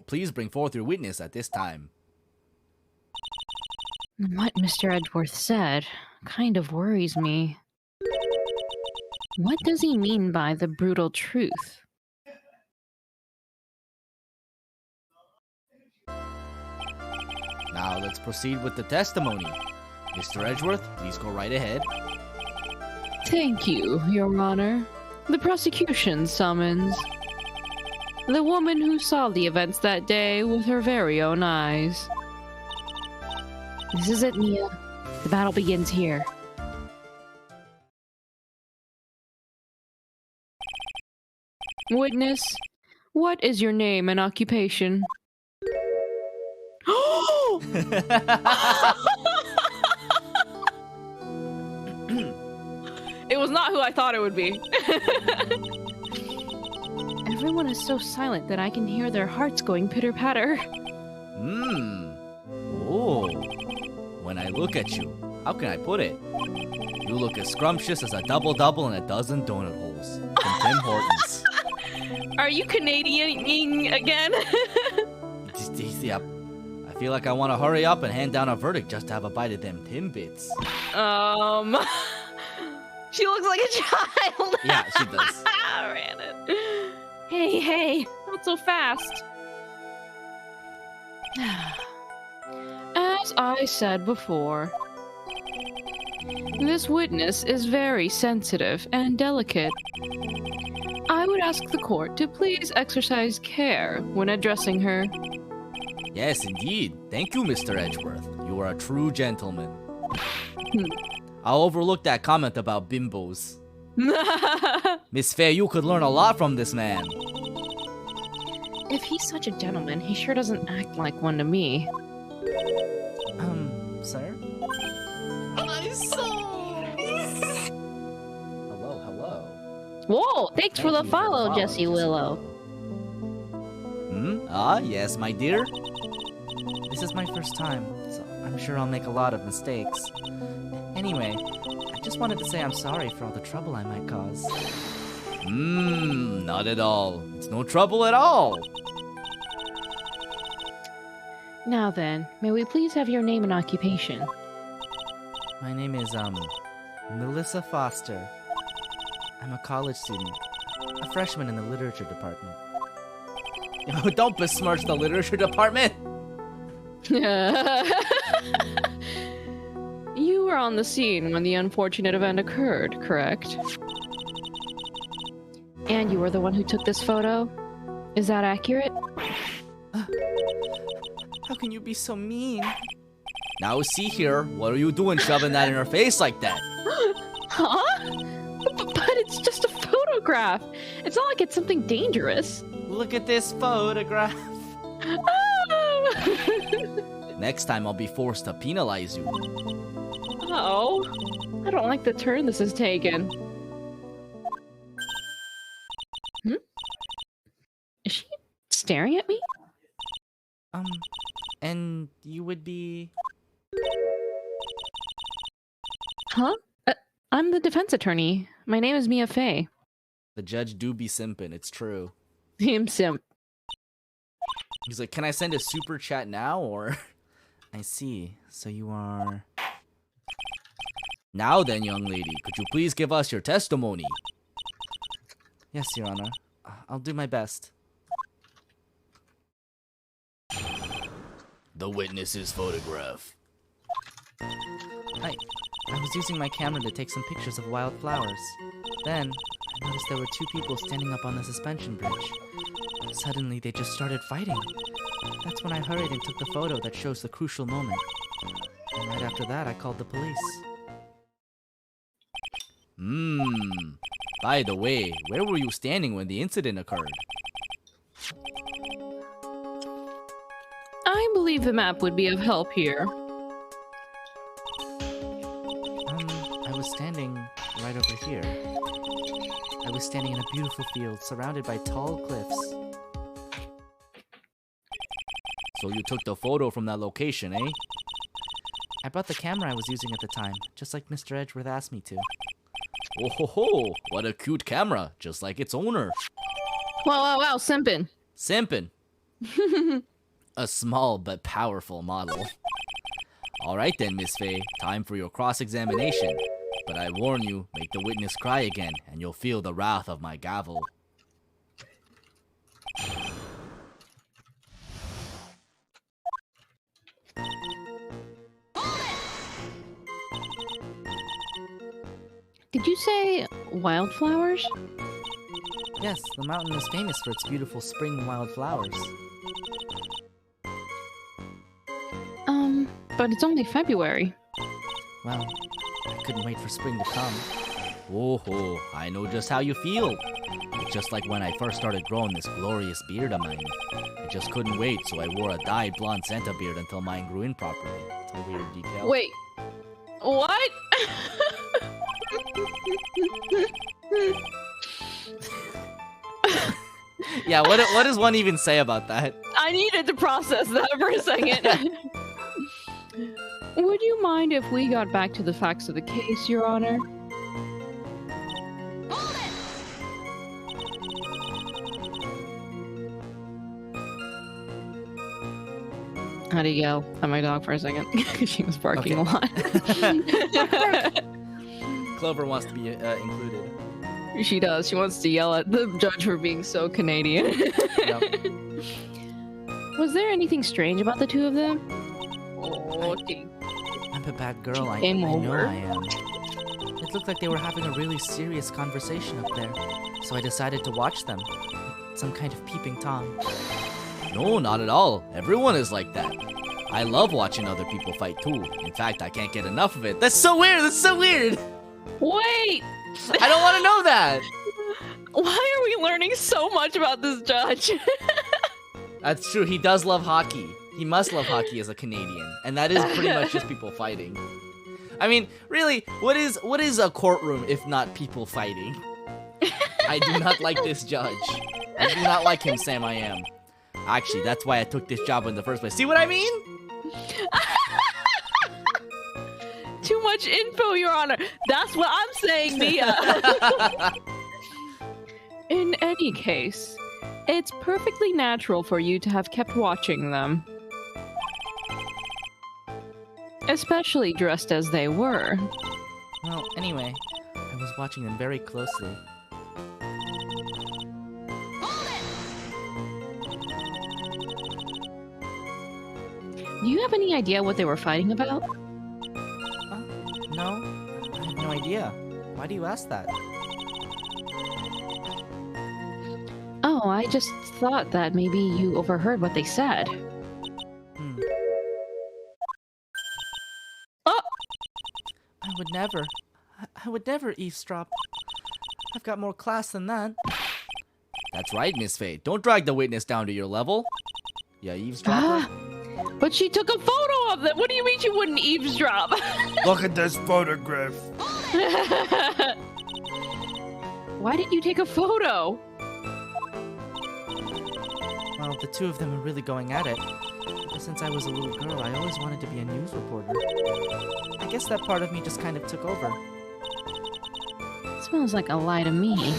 C: Please bring forth your witness at this time.
A: What Mr. Edgeworth said kind of worries me. What does he mean by the brutal truth?
C: Now let's proceed with the testimony. Mr. Edgeworth, please go right ahead.
A: Thank you, Your Honor. The prosecution summons the woman who saw the events that day with her very own eyes. This is it, Mia. The battle begins here. Witness, what is your name and occupation? It was not who I thought it would be. Everyone is so silent that I can hear their hearts going pitter-patter.
C: Oh. When I look at you, how can I put it? You look as scrumptious as a double-double and a dozen donut holes from Tim Hortons.
A: Are you Canadian again?
C: Yep. I feel like I want to hurry up and hand down a verdict just to have a bite of them Timbits.
A: She looks like a child.
C: Yeah, she does.
A: Ran it. Hey, not so fast. As I said before, this witness is very sensitive and delicate. I would ask the court to please exercise care when addressing her.
C: Yes, indeed. Thank you, Mr. Edgeworth. You are a true gentleman. I'll overlook that comment about bimbos. Miss Faye, you could learn a lot from this man.
A: If he's such a gentleman, he sure doesn't act like one to me.
C: Sir? Hello.
A: Whoa, thanks for the
C: Thank you
A: follow, Jessie Willow.
C: Yes, my dear? This is my first time, so I'm sure I'll make a lot of mistakes. Anyway, I just wanted to say I'm sorry for all the trouble I might cause. Not at all. It's no trouble at all.
A: Now then, may we please have your name and occupation?
B: My name is, Melissa Foster. I'm a college student. A freshman in the literature department.
C: Don't besmirch the literature department.
A: You were on the scene when the unfortunate event occurred, correct? And you were the one who took this photo? Is that accurate?
B: How can you be so mean?
C: Now see here, what are you doing shoving that in her face like that?
A: Huh? But it's just a photograph. It's not like it's something dangerous.
B: Look at this photograph.
A: Oh!
C: Next time I'll be forced to penalize you.
A: Oh, I don't like the turn this has taken. Is she staring at me?
B: And you would be...
A: Huh? I'm the defense attorney. My name is Mia Fey.
C: The judge do be simping, it's true.
A: Him simp.
B: He's like, can I send a super chat now or? I see. So you are.
C: Now then, young lady, could you please give us your testimony?
B: Yes, Your Honor. I'll do my best.
C: The witness's photograph.
B: I was using my camera to take some pictures of wild flowers. Then, I noticed there were two people standing up on the suspension bridge. Suddenly, they just started fighting. That's when I hurried and took the photo that shows the crucial moment. And right after that, I called the police.
C: By the way, where were you standing when the incident occurred?
A: I believe the map would be of help here.
B: I was standing right over here. I was standing in a beautiful field surrounded by tall cliffs.
C: So you took the photo from that location, eh?
B: I brought the camera I was using at the time, just like Mr. Edgeworth asked me to.
C: Oh ho ho! What a cute camera, just like its owner.
A: Wow, simpin'.
C: Simpin'. A small but powerful model. Alright then, Miss Faye, time for your cross-examination. But I warn you, make the witness cry again, and you'll feel the wrath of my gavel.
A: Did you say wildflowers?
B: Yes, the mountain is famous for its beautiful spring wildflowers.
A: But it's only February.
B: Well, I couldn't wait for spring to come.
C: Oh ho, I know just how you feel. It's just like when I first started growing this glorious beard of mine. I just couldn't wait, so I wore a dyed blonde Santa beard until mine grew in properly.
B: It's a weird detail.
A: Wait. What?
B: Yeah, what does one even say about that?
A: I needed to process that for a second. Would you mind if we got back to the facts of the case, Your Honor? I had to yell at my dog for a second because she was barking a lot.
B: Clover wants to be included.
A: She does. She wants to yell at the judge for being so Canadian.
B: Yep.
A: Was there anything strange about the two of them? Oh,
B: I'm a bad girl. I
A: Game
B: know
A: over.
B: I am. It looked like they were having a really serious conversation up there, so I decided to watch them. Some kind of peeping Tom.
C: No, not at all. Everyone is like that. I love watching other people fight too. In fact, I can't get enough of it.
B: That's so weird! That's so weird!
A: Wait!
B: I don't want to know that!
A: Why are we learning so much about this judge?
B: That's true, he does love hockey. He must love hockey as a Canadian. And that is pretty much just people fighting. I mean, really, what is a courtroom if not people fighting? I do not like this judge. I do not like him, Sam I am. Actually, that's why I took this job in the first place. See what I mean?
A: Too much info, Your Honor. That's what I'm saying, Mia. In any case, it's perfectly natural for you to have kept watching them. Especially dressed as they were.
B: Well, anyway, I was watching them very closely.
A: Do you have any idea what they were fighting about?
B: No, I have no idea. Why do you ask that?
A: Oh, I just thought that maybe you overheard what they said. Oh!
B: I would never eavesdrop. I've got more class than that.
C: That's right, Miss Faye. Don't drag the witness down to your level. Yeah, eavesdropper.
A: But she took a photo of them! What do you mean she wouldn't eavesdrop?
E: Look at this photograph.
A: Why did you take a photo?
B: Well, the two of them are really going at it. Ever since I was a little girl, I always wanted to be a news reporter. I guess that part of me just kind of took over.
A: Smells like a lie to me.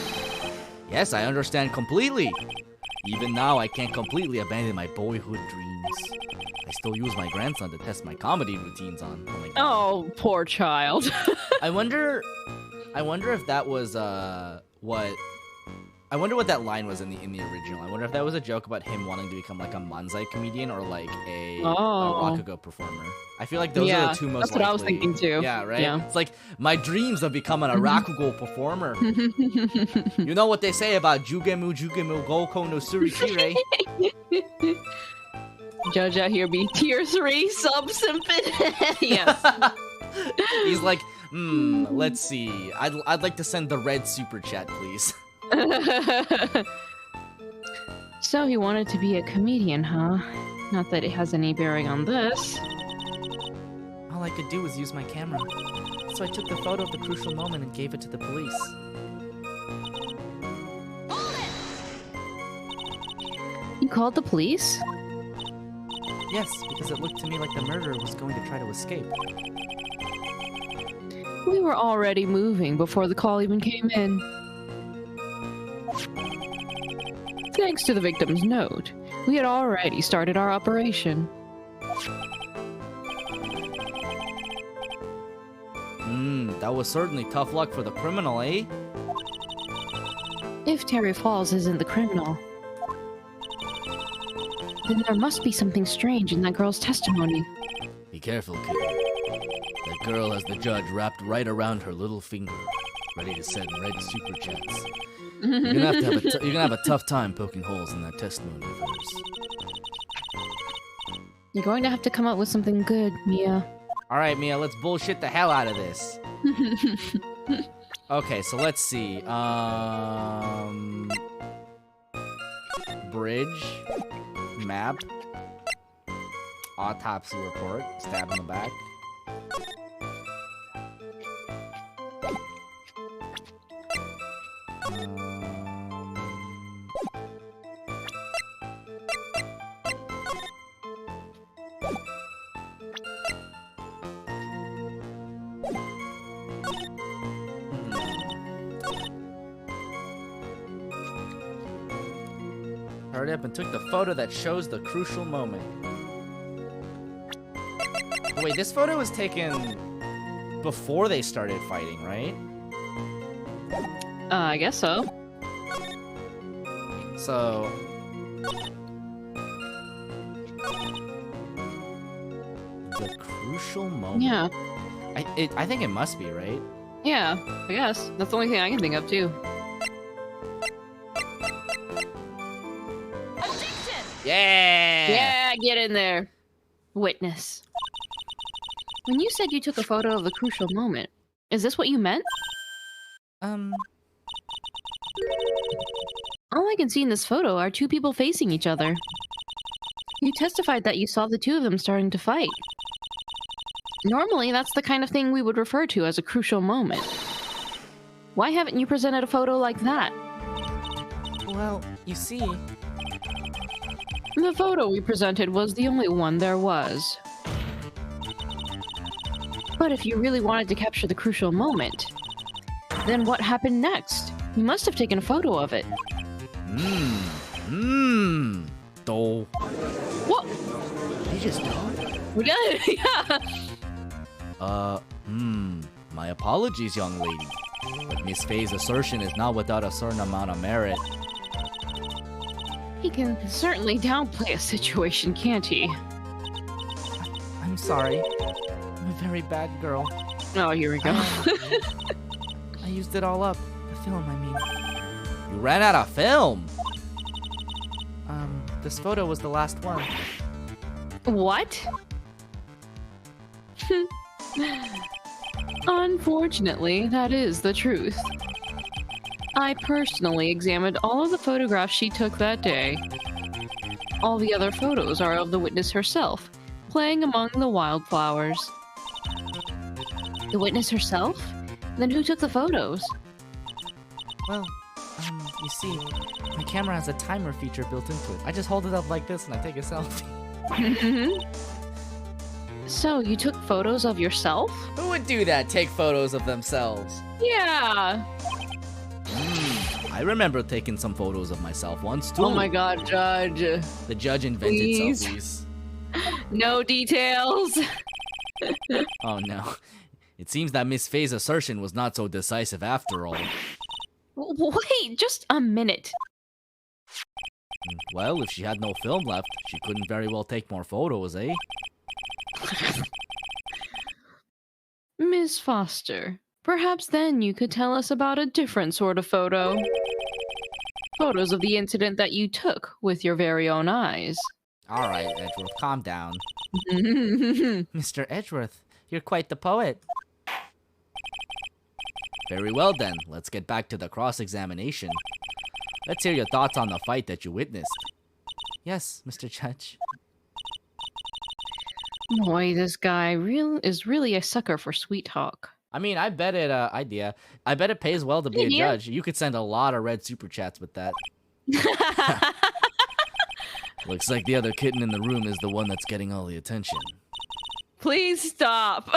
C: Yes, I understand completely. Even now, I can't completely abandon my boyhood dreams. I still use my grandson to test my comedy routines on. Oh my god.
A: Oh, poor child.
B: I wonder if that was what. I wonder what that line was in the original. I wonder if that was a joke about him wanting to become like a manzai comedian or like a rakugo performer. I feel like those are the two most
A: that's what I was
B: likely.
A: thinking too.
B: Yeah, right?
A: Yeah.
B: It's like my dreams of becoming a rakugo performer. You know what they say about jugemu goko no surikire?
A: Judge out here be tier 3 sub simping. Yes.
B: He's like, let's see. I'd like to send the red super chat, please.
A: So he wanted to be a comedian, huh? Not that it has any bearing on this.
B: All I could do was use my camera. So I took the photo of the crucial moment and gave it to the police.
A: You called the police?
B: Yes, because it looked to me like the murderer was going to try to escape.
A: We were already moving before the call even came in. Thanks to the victim's note, we had already started our operation.
B: That was certainly tough luck for the criminal, eh?
A: If Terry Fawles isn't the criminal, then there must be something strange in that girl's testimony.
C: Be careful, kid. That girl has the judge wrapped right around her little finger, ready to send red super chats. You're gonna have a tough time poking holes in that testimony of hers.
A: You're going to have to come up with something good, Mia.
B: Alright, Mia, let's bullshit the hell out of this. Okay, so let's see. Bridge. Map. Autopsy report. Stab in the back. Hurried up and took the photo that shows the crucial moment. Wait, this photo was taken before they started fighting, right?
A: I guess so.
B: So... the crucial moment?
A: Yeah.
B: I think it must be, right?
A: Yeah, I guess. That's the only thing I can think of, too.
D: Objection!
B: Yeah!
A: Yeah, get in there. Witness. When you said you took a photo of the crucial moment, is this what you meant? All I can see in this photo are two people facing each other. You testified that you saw the two of them starting to fight. Normally, that's the kind of thing we would refer to as a crucial moment. Why haven't you presented a photo like that?
B: Well, you see...
A: The photo we presented was the only one there was. But if you really wanted to capture the crucial moment, then what happened next? You must have taken a photo of it.
C: Though.
A: What?
C: You just don't.
A: We got it, yeah.
C: My apologies, young lady. But Miss Faye's assertion is not without a certain amount of merit.
A: He can certainly downplay a situation, can't he?
B: I'm sorry. I'm a very bad girl.
A: Oh, here we go.
B: I used it all up. The film, I mean.
C: You ran out of film.
B: This photo was the last one.
A: What? Unfortunately, that is the truth. I personally examined all of the photographs she took that day. All the other photos are of the witness herself, playing among the wildflowers. The witness herself? Then who took the photos?
B: Well, you see, my camera has a timer feature built into it. I just hold it up like this and I take a selfie.
A: So, you took photos of yourself?
B: Who would do that? Take photos of themselves?
A: Yeah.
C: I remember taking some photos of myself once too.
A: Oh my god, Judge.
C: The judge invented
A: Please.
C: selfies.
A: No details.
C: Oh no. It seems that Miss Faye's assertion was not so decisive after all.
A: Wait, just a minute.
C: Well, if she had no film left, she couldn't very well take more photos, eh?
A: Miss Foster, perhaps then you could tell us about a different sort of photo. Photos of the incident that you took with your very own eyes.
B: Alright, Edgeworth, calm down. Mr. Edgeworth, you're quite the poet.
C: Very well then, let's get back to the cross-examination. Let's hear your thoughts on the fight that you witnessed.
B: Yes, Mr. Judge.
A: Boy, this guy is really a sucker for sweet talk.
C: I mean, I bet it pays well to be a
A: Yeah.
C: judge. You could send a lot of red super chats with that. Looks like the other kitten in the room is the one that's getting all the attention.
A: Please stop.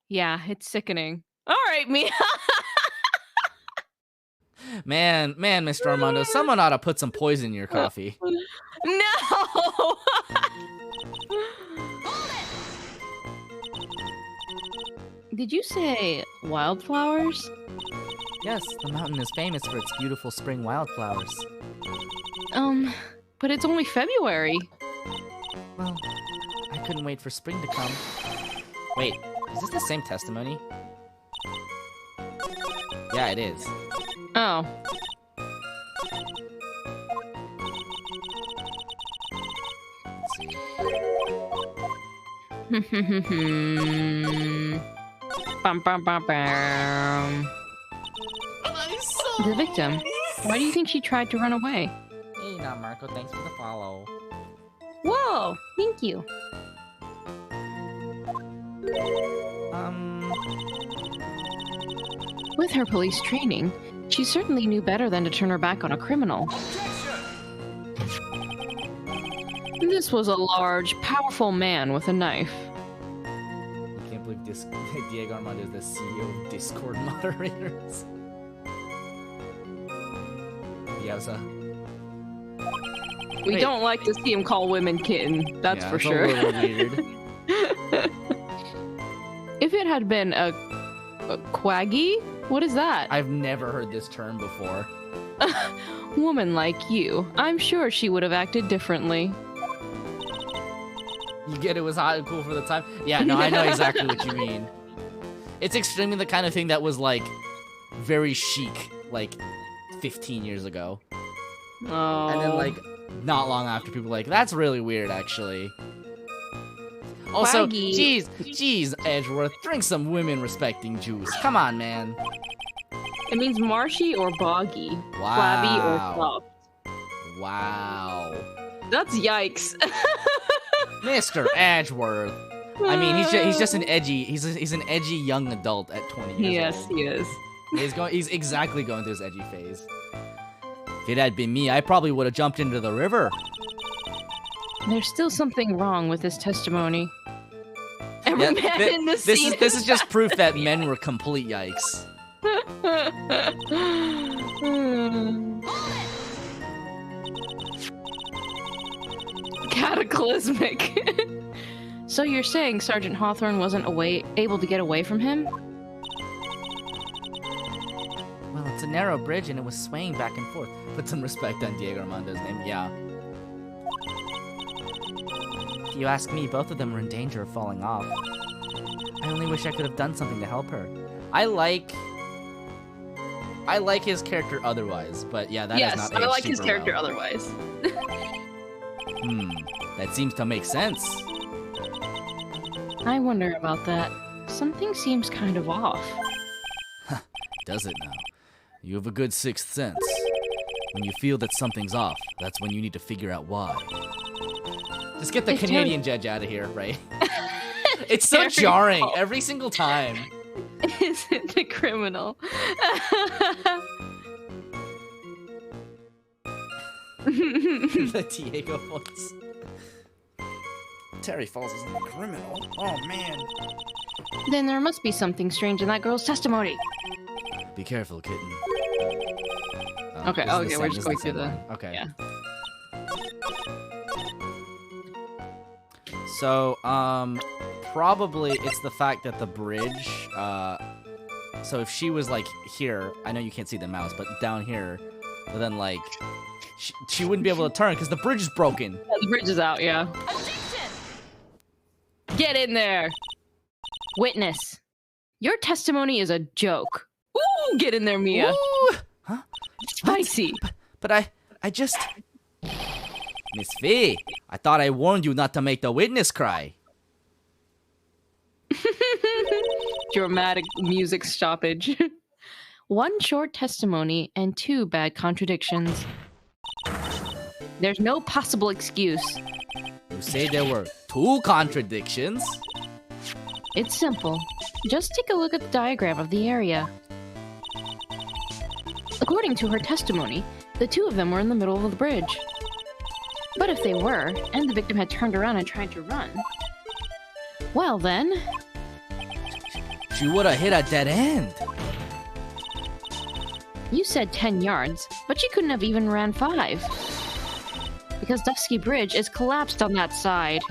A: Yeah, it's sickening. All right, Mia.
C: Man, Mr. Armando, someone ought to put some poison in your coffee.
A: No. Did you say wildflowers?
B: Yes, the mountain is famous for its beautiful spring wildflowers.
A: But it's only February.
B: Well, I couldn't wait for spring to come. Wait, is this the same testimony? Yeah, it is.
A: Oh.
B: Let's see.
A: Bum, bum, bum, bum. The victim. Why do you think she tried to run away?
B: Hey, now Marco, thanks for the follow.
A: Whoa! Thank you. With her police training, she certainly knew better than to turn her back on a criminal. This was a large, powerful man with a knife.
B: I can't believe Diego Armando is the CEO of Discord moderators. Yowza.
A: We
B: Wait.
A: don't like to see him call women kitten, that's
C: Yeah,
A: for
C: it's a
A: sure.
C: little weird.
A: If it had been a quaggy? What is that?
B: I've never heard this term before.
A: Woman like you. I'm sure she would have acted differently.
B: You get it was hot and cool for the time? Yeah, no, I know exactly what you mean.
C: It's extremely the kind of thing that was, like, very chic, like, 15 years ago.
A: Oh.
C: And then, like, not long after, people were like, that's really weird, actually. Also,
A: Quaggy.
C: jeez, Edgeworth, drink some women-respecting juice. Come on, man.
A: It means marshy or boggy.
C: Wow.
A: Flabby or soft.
C: Wow.
A: That's yikes.
C: Mr. Edgeworth. I mean, he's just an edgy, he's an edgy young adult at 20 years
A: Yes,
C: old.
A: he is.
C: He's exactly going through his edgy phase. If it had been me, I probably would have jumped into the river.
A: There's still something wrong with this testimony. Every
C: Yeah,
A: man in the
C: this
A: scene.
C: is just proof that men were complete yikes.
A: Cataclysmic. So you're saying Sergeant Hawthorne wasn't able to get away from him?
B: Well, it's a narrow bridge and it was swaying back and forth.
C: Put some respect on Diego Armando's name. Yeah.
B: If you ask me, both of them were in danger of falling off. I only wish I could have done something to help her.
C: I like his character otherwise, but yeah, that is
A: Yes,
C: not
A: I
C: aged
A: like his
C: super
A: character
C: well.
A: otherwise.
C: That seems to make sense.
A: I wonder about that. Something seems kind of off.
C: Does it now? You have a good sixth sense. When you feel that something's off, that's when you need to figure out why. Just get the
A: It's
C: Canadian judge out of here, right? It's so
A: Terry
C: jarring
A: Fawles.
C: every single time.
A: Isn't the criminal?
C: The Diego voice.
E: Terry Fawles isn't a criminal. Oh man.
A: Then there must be something strange in that girl's testimony.
C: Be careful, kitten.
A: Okay,
B: this is the
A: okay,
B: same-
A: we're
B: this
A: just
B: is
A: going
B: same
A: through the-
B: one. Okay.
A: yeah.
B: So, probably it's the fact that the bridge, so if she was, like, here, I know you can't see the mouse, but down here, but then, like, she wouldn't be able to turn because the bridge is broken.
A: Yeah, the bridge is out, yeah.
D: Objection!
A: Get in there! Witness. Your testimony is a joke. Ooh, get in there, Mia.
B: Ooh! Huh?
A: Spicy.
B: But I just... Miss Fee, I thought I warned you not to make the witness cry.
A: Dramatic music stoppage. One short testimony and two bad contradictions. There's no possible excuse.
B: You say there were 2 contradictions?
A: It's simple. Just take a look at the diagram of the area. According to her testimony, the two of them were in the middle of the bridge. But if they were, and the victim had turned around and tried to run, well then...
B: She would have hit a dead end.
A: You said 10 yards, but she couldn't have even ran 5. Because Dusky Bridge is collapsed on that side.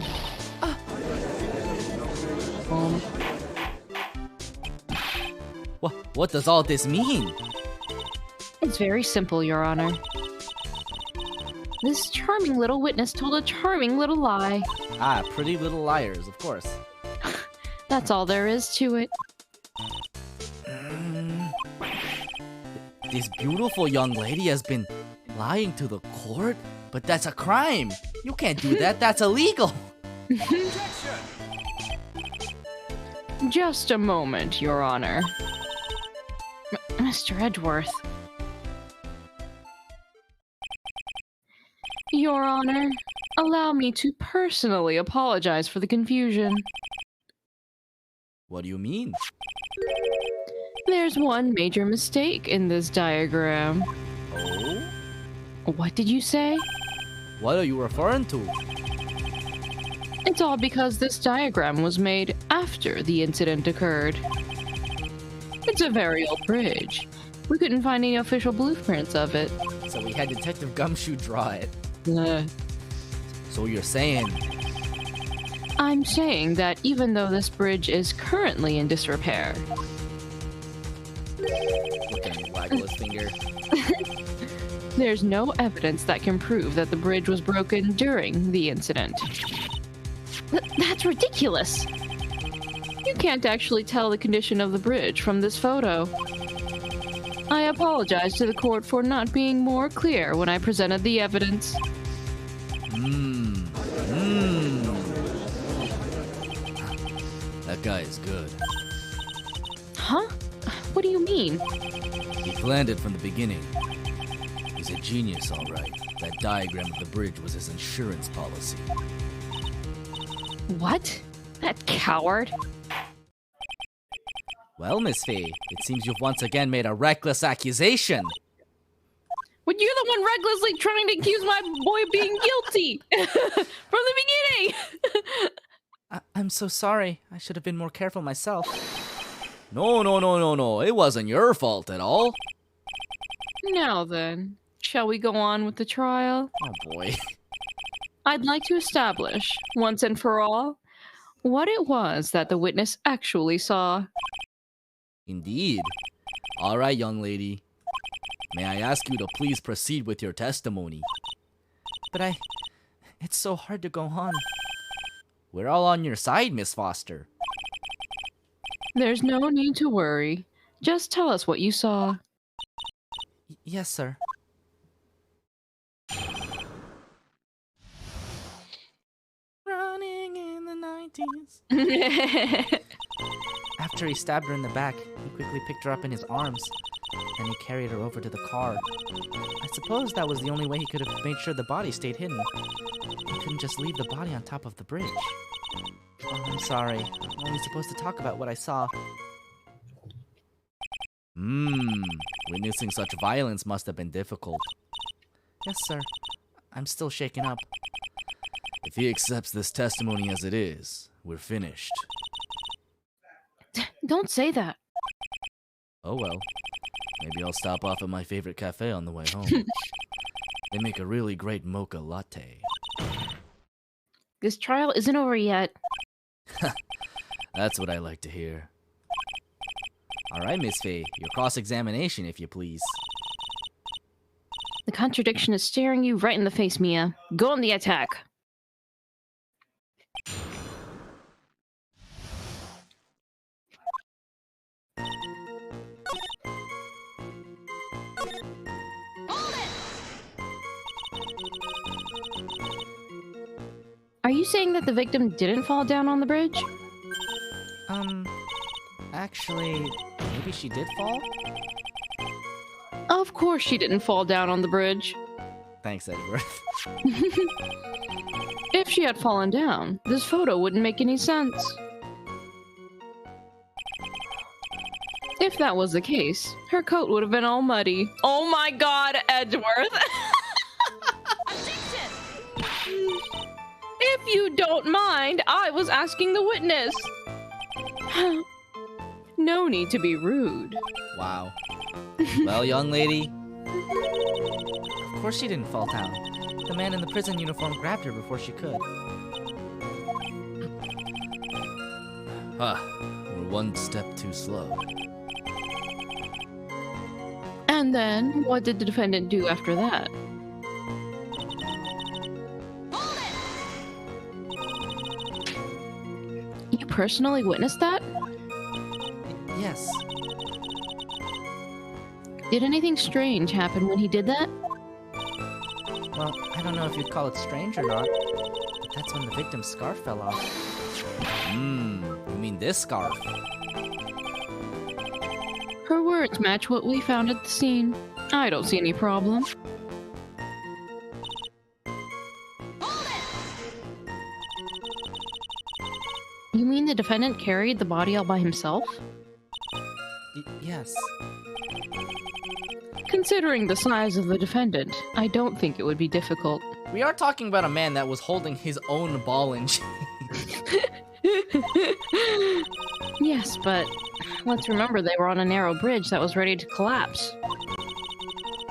B: What does all this mean?
A: It's very simple, Your Honor. This charming little witness told a charming little lie.
B: Ah, Pretty Little Liars, of course.
A: That's all there is to it.
B: This beautiful young lady has been lying to the court, but that's a crime. You can't do that. That's illegal.
A: Just a moment, Your Honor. Mr. Edgeworth. Your Honor, allow me to personally apologize for the confusion.
B: What do you mean?
A: There's one major mistake in this diagram.
B: Oh?
A: What did you say?
B: What are you referring to?
A: It's all because this diagram was made after the incident occurred. It's a very old bridge. We couldn't find any official blueprints of it.
B: So we had Detective Gumshoe draw it.
A: Uh,
B: So you're saying...
A: I'm saying that even though this bridge is currently in disrepair,
B: Look at him waggle his finger.
A: there's no evidence that can prove that the bridge was broken during the incident. That's ridiculous! You can't actually tell the condition of the bridge from this photo. I apologize to the court for not being more clear when I presented the evidence.
C: That guy is good.
A: Huh? What do you mean?
C: He planned it from the beginning. He's a genius, all right. That diagram of the bridge was his insurance policy.
A: What? That coward?
B: Well, Miss Fee, it seems you've once again made a reckless accusation.
A: Well, you're the one recklessly trying to accuse my boy of being guilty from the beginning.
B: I'm so sorry. I should have been more careful myself.
C: No. It wasn't your fault at all.
A: Now then, shall we go on with the trial?
B: Oh boy.
A: I'd like to establish, once and for all, what it was that the witness actually saw.
C: Indeed. All right, young lady. May I ask you to please proceed with your testimony?
B: But it's so hard to go on. We're all on your side, Miss Foster.
A: There's no need to worry. Just tell us what you saw.
B: Yes, sir. Running in the 90s. After he stabbed her in the back, he quickly picked her up in his arms. Then he carried her over to the car. I suppose that was the only way he could have made sure the body stayed hidden. He couldn't just leave the body on top of the bridge. Oh, I'm sorry. I'm only supposed to talk about what I saw.
C: Witnessing such violence must have been difficult.
B: Yes, sir. I'm still shaken up.
C: If he accepts this testimony as it is, we're finished.
A: Don't say that.
C: Oh well. Maybe I'll stop off at my favorite cafe on the way home. They make a really great mocha latte.
A: This trial isn't over yet.
C: That's what I like to hear. Alright, Miss Faye, your cross-examination, if you please.
A: The contradiction is staring you right in the face, Mia. Go on the attack. Are you saying that the victim didn't fall down on the bridge?
B: Actually, maybe she did fall?
A: Of course she didn't fall down on the bridge.
B: Thanks, Edgeworth.
A: If she had fallen down, this photo wouldn't make any sense. If that was the case, her coat would have been all muddy. Oh my god, Edgeworth!
D: Objection!
A: If you don't mind, I was asking the witness. No need to be rude.
B: Wow. Well, young lady. Of course she didn't fall down. The man in the prison uniform grabbed her before she could.
C: We're one step too slow.
A: And then, what did the defendant do after that? You personally witnessed that?
B: Yes.
A: Did anything strange happen when he did that?
B: Well, I don't know if you'd call it strange or not, but that's when the victim's scarf fell off.
C: You mean this scarf?
A: Her words match what we found at the scene. I don't see any problem. You mean the defendant carried the body all by himself?
B: Yes.
A: Considering the size of the defendant, I don't think it would be difficult.
B: We are talking about a man that was holding his own ball and chain.
A: Yes, but let's remember they were on a narrow bridge that was ready to collapse.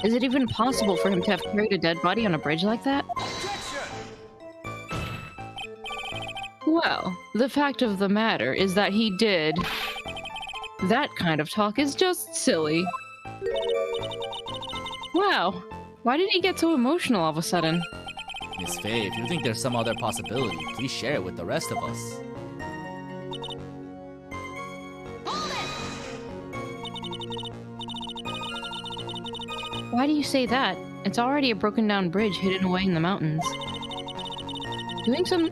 A: Is it even possible for him to have carried a dead body on a bridge like that? Well, the fact of the matter is that he did. That kind of talk is just silly. Wow, why did he get so emotional all of a sudden?
C: Miss Faye, if you think there's some other possibility, please share it with the rest of us.
A: Why do you say that? It's already a broken down bridge hidden away in the mountains.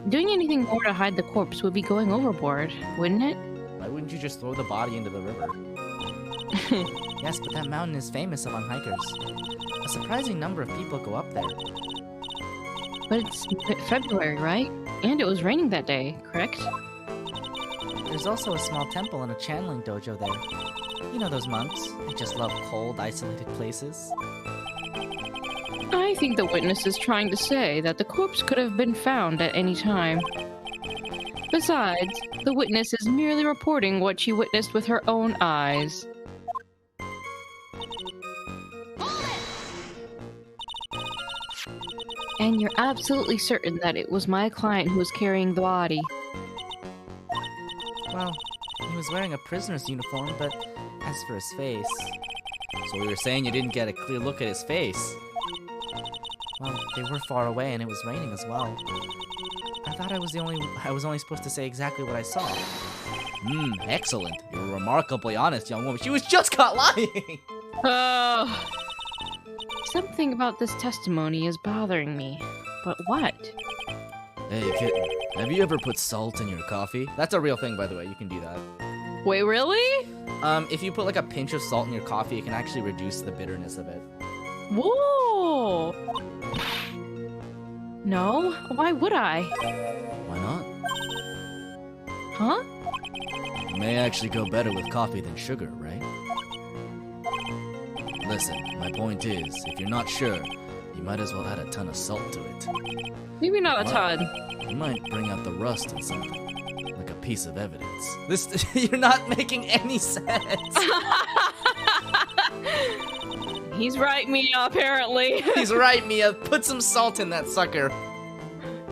A: Doing anything more to hide the corpse would be going overboard, wouldn't it?
B: Why wouldn't you just throw the body into the river? Yes, but that mountain is famous among hikers. A surprising number of people go up there.
A: But it's February, right? And it was raining that day, correct?
B: There's also a small temple and a channeling dojo there. You know those monks. They just love cold, isolated places.
A: I think the witness is trying to say that the corpse could have been found at any time. Besides, the witness is merely reporting what she witnessed with her own eyes. And you're absolutely certain that it was my client who was carrying the body.
B: Well, he was wearing a prisoner's uniform, but as for his face...
C: So we were saying you didn't get a clear look at his face.
B: Well, they were far away and it was raining as well. I thought I was only supposed to say exactly what I saw.
C: Excellent. You're a remarkably honest young woman. She was just caught lying!
A: Oh. Something about this testimony is bothering me. But what?
C: Hey, kitten. Have you ever put salt in your coffee?
B: That's a real thing, by the way. You can do that.
A: Wait, really?
B: If you put like a pinch of salt in your coffee, it can actually reduce the bitterness of it.
A: Whoa! No? Why would I?
C: Why not?
A: Huh?
C: It may actually go better with coffee than sugar, right? Listen, my point is, if you're not sure, you might as well add a ton of salt to it.
A: Maybe not a ton.
C: You might bring out the rust in something, like a piece of evidence.
B: You're not making any sense.
A: He's right, Mia, apparently.
B: He's right, Mia. Put some salt in that sucker.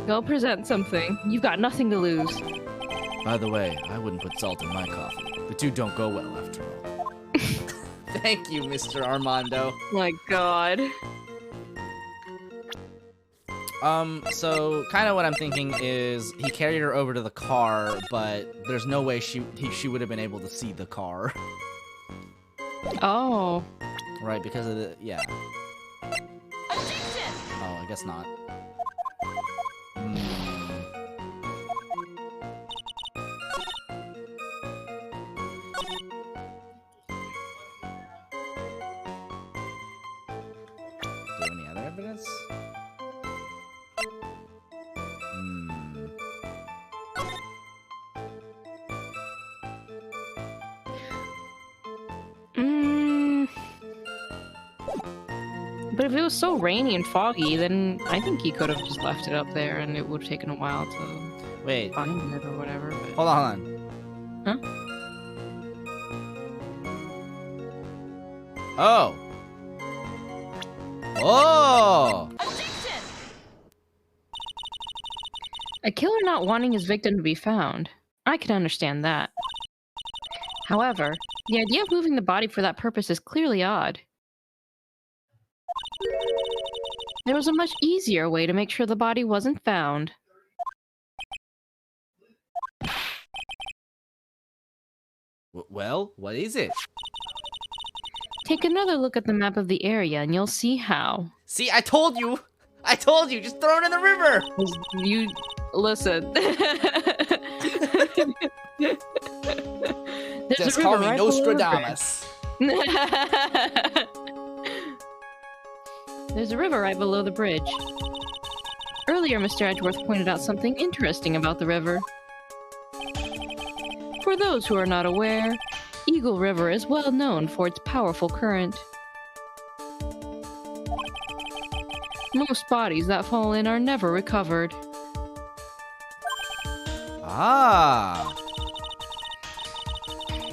A: Go present something. You've got nothing to lose.
C: By the way, I wouldn't put salt in my coffee. The two don't go well after all.
B: Thank you, Mr. Armando.
A: My god.
B: So kind of what I'm thinking is he carried her over to the car, but there's no way she would have been able to see the car.
A: Oh.
B: Right, because of the, yeah.
D: Objection!
B: Oh, I guess not. Do any other evidence?
A: But if it was so rainy and foggy, then I think he could have just left it up there and it would have taken a while to
B: Wait,
A: find it or whatever. But...
B: hold on.
A: Huh?
B: Oh! Oh!
D: Objection!
A: A killer not wanting his victim to be found. I can understand that. However, the idea of moving the body for that purpose is clearly odd. There was a much easier way to make sure the body wasn't found.
B: Well, what is it?
A: Take another look at the map of the area and you'll see how.
B: See, I told you! I told you! Just throw it in the river!
A: You... listen.
E: Just call me Nostradamus.
A: There's a river right below the bridge. Earlier, Mr. Edgeworth pointed out something interesting about the river. For those who are not aware, Eagle River is well known for its powerful current. Most bodies that fall in are never recovered.
B: Ah!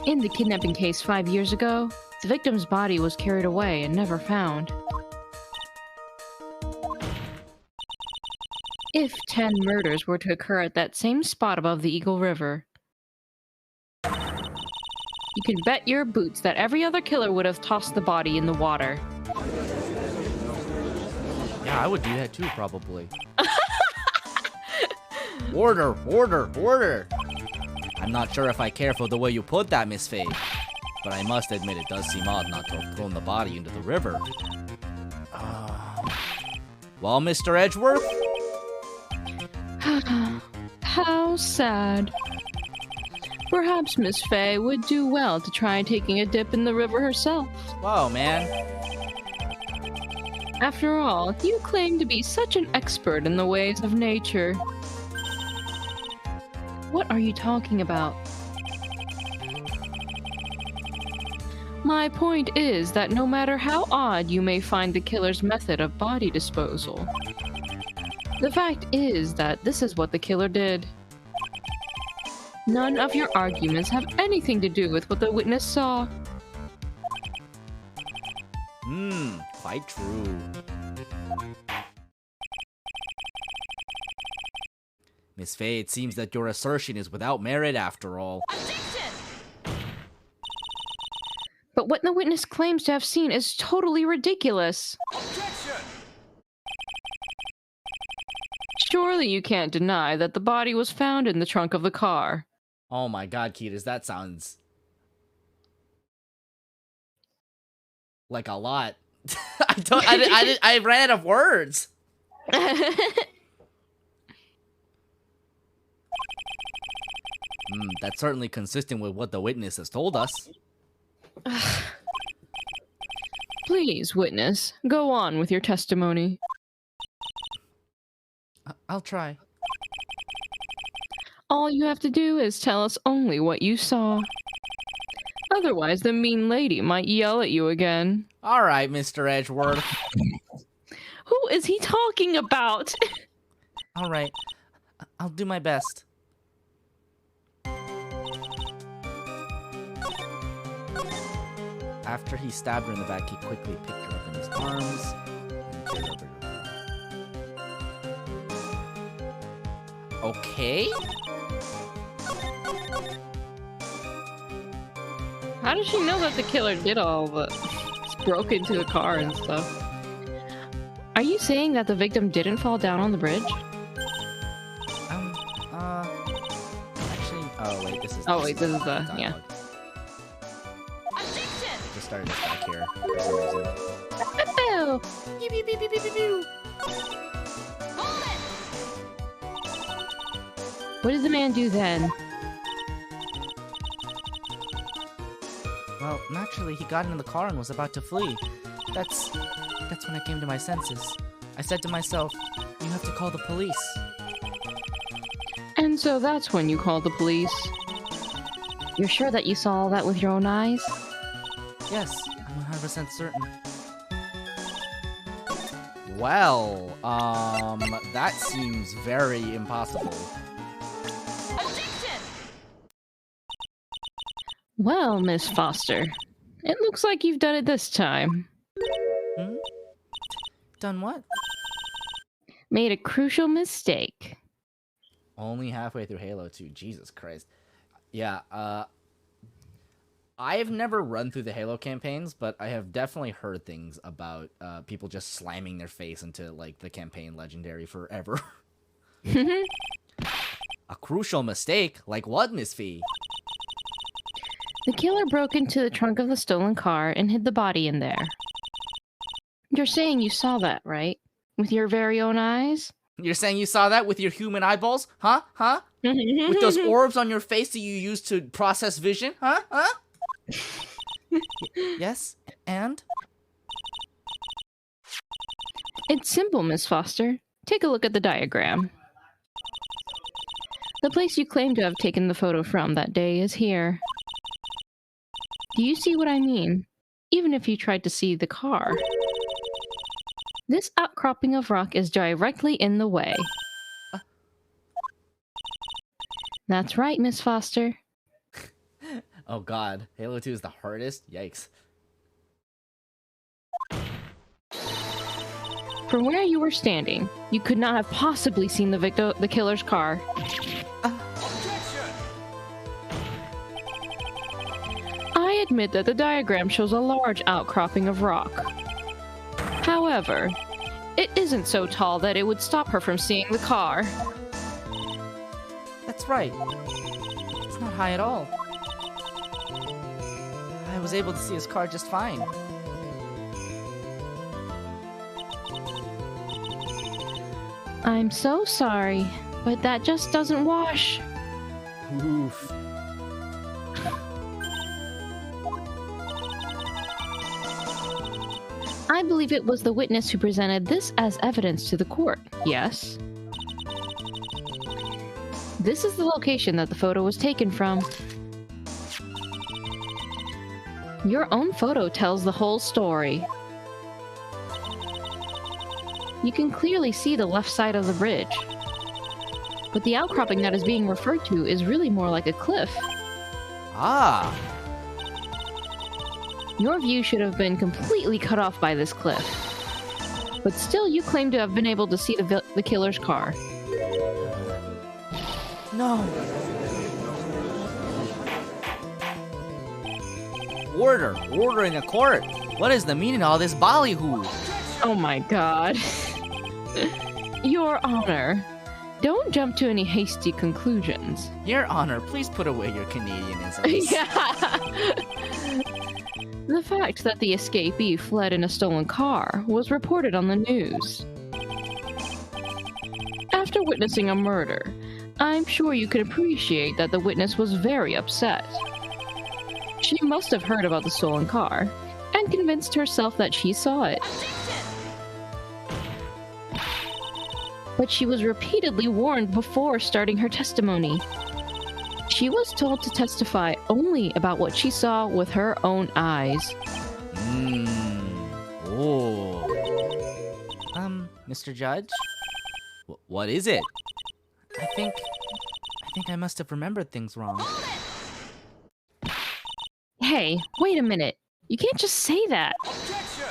A: In the kidnapping case 5 years ago, the victim's body was carried away and never found. If 10 murders were to occur at that same spot above the Eagle River, you can bet your boots that every other killer would have tossed the body in the water.
B: Yeah, I would do that too, probably. Order, order, order! I'm not sure if I care for the way you put that, Miss Faye, but I must admit it does seem odd not to have thrown the body into the river. Well, Mr. Edgeworth?
A: How sad. Perhaps Miss Faye would do well to try taking a dip in the river herself.
B: Whoa, man.
A: After all, you claim to be such an expert in the ways of nature. What are you talking about? My point is that no matter how odd you may find the killer's method of body disposal, the fact is that this is what the killer did. None of your arguments have anything to do with what the witness saw.
B: Quite true. Miss Faye, it seems that your assertion is without merit after all.
D: Objection!
A: But what the witness claims to have seen is totally ridiculous.
E: Objection!
A: Surely you can't deny that the body was found in the trunk of the car.
B: Oh my god, Ketis, that sounds... like a lot. I ran out of words. That's certainly consistent with what the witness has told us.
A: Please, witness, go on with your testimony.
B: I'll try.
A: All you have to do is tell us only what you saw. Otherwise, the mean lady might yell at you again.
B: All right, Mr. Edgeworth.
A: Who is he talking about?
B: All right. I'll do my best. After he stabbed her in the back, he quickly picked her up in his arms and carried her over to the car. Okay?
A: How does she know that the killer did all the broke into a car and stuff? Are you saying that the victim didn't fall down on the bridge?
B: Actually, oh wait, this is
A: Oh wait, this is the
B: dialogue.
A: yeah.
D: Objection!
B: Just started this back here for some reason.
A: Oh,
B: Pew, pew, pew, pew, pew, pew, pew.
D: Hold it!
A: what did the man do then?
B: Well, naturally, he got into the car and was about to flee. That's when I came to my senses. I said to myself, you have to call the police.
A: And so that's when you called the police. You're sure that you saw all that with your own eyes?
B: Yes, I'm 100% certain. Well, that seems very impossible.
D: Objection!
A: Well, Miss Foster, it looks like you've done it this time.
B: Hmm? Done what?
A: Made a crucial mistake.
B: Only halfway through Halo 2. Jesus Christ. Yeah, I have never run through the Halo campaigns, but I have definitely heard things about people just slamming their face into, like, the campaign legendary forever. A crucial mistake? Like what, Miss Fee?
A: The killer broke into the trunk of the stolen car and hid the body in there. You're saying you saw that, right? With your very own eyes?
B: You're saying you saw that with your human eyeballs? Huh? Huh? With those orbs on your face that you use to process vision? Huh? Huh? Yes? And?
A: It's simple, Miss Foster. Take a look at the diagram. The place you claim to have taken the photo from that day is here. Do you see what I mean? Even if you tried to see the car. This outcropping of rock is directly in the way. That's right, Miss Foster.
B: Oh god, Halo 2 is the hardest? Yikes.
A: From where you were standing, you could not have possibly seen the killer's car.
E: Objection!
A: I admit that the diagram shows a large outcropping of rock. However, it isn't so tall that it would stop her from seeing the car.
B: That's right. It's not high at all. I was able to see his car just fine.
A: I'm so sorry, but that just doesn't wash.
B: Oof.
A: I believe it was the witness who presented this as evidence to the court, yes? This is the location that the photo was taken from. Your own photo tells the whole story. You can clearly see the left side of the bridge. But the outcropping that is being referred to is really more like a cliff.
B: Ah,
A: Your view should have been completely cut off by this cliff. But still, you claim to have been able to see the killer's car.
B: no. Order! Order in the court! What is the meaning of all this ballyhoo?
A: Oh my god. Your Honor, don't jump to any hasty conclusions.
B: Your Honor, please put away your Canadianisms.
A: Yeah. The fact that the escapee fled in a stolen car was reported on the news. After witnessing a murder, I'm sure you can appreciate that the witness was very upset. She must have heard about the stolen car and convinced herself that she saw it. But she was repeatedly warned before starting her testimony. She was told to testify only about what she saw with her own eyes.
B: Oh. Mr. Judge? What is it? I think I must have remembered things wrong.
A: Hey, wait a minute. You can't just say that.
E: Objection!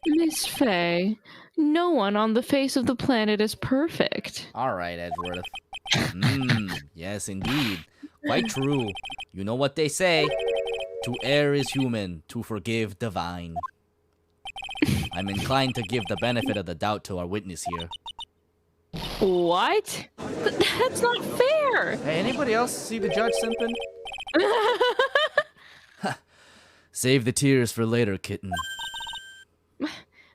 A: Miss Faye, no one on the face of the planet is perfect.
B: All right, Edgeworth.
C: Yes, indeed. Quite true. You know what they say. To err is human, to forgive divine. I'm inclined to give the benefit of the doubt to our witness here.
A: What? That's not fair!
B: Hey, anybody else see the judge simping?
C: Save the tears for later, kitten.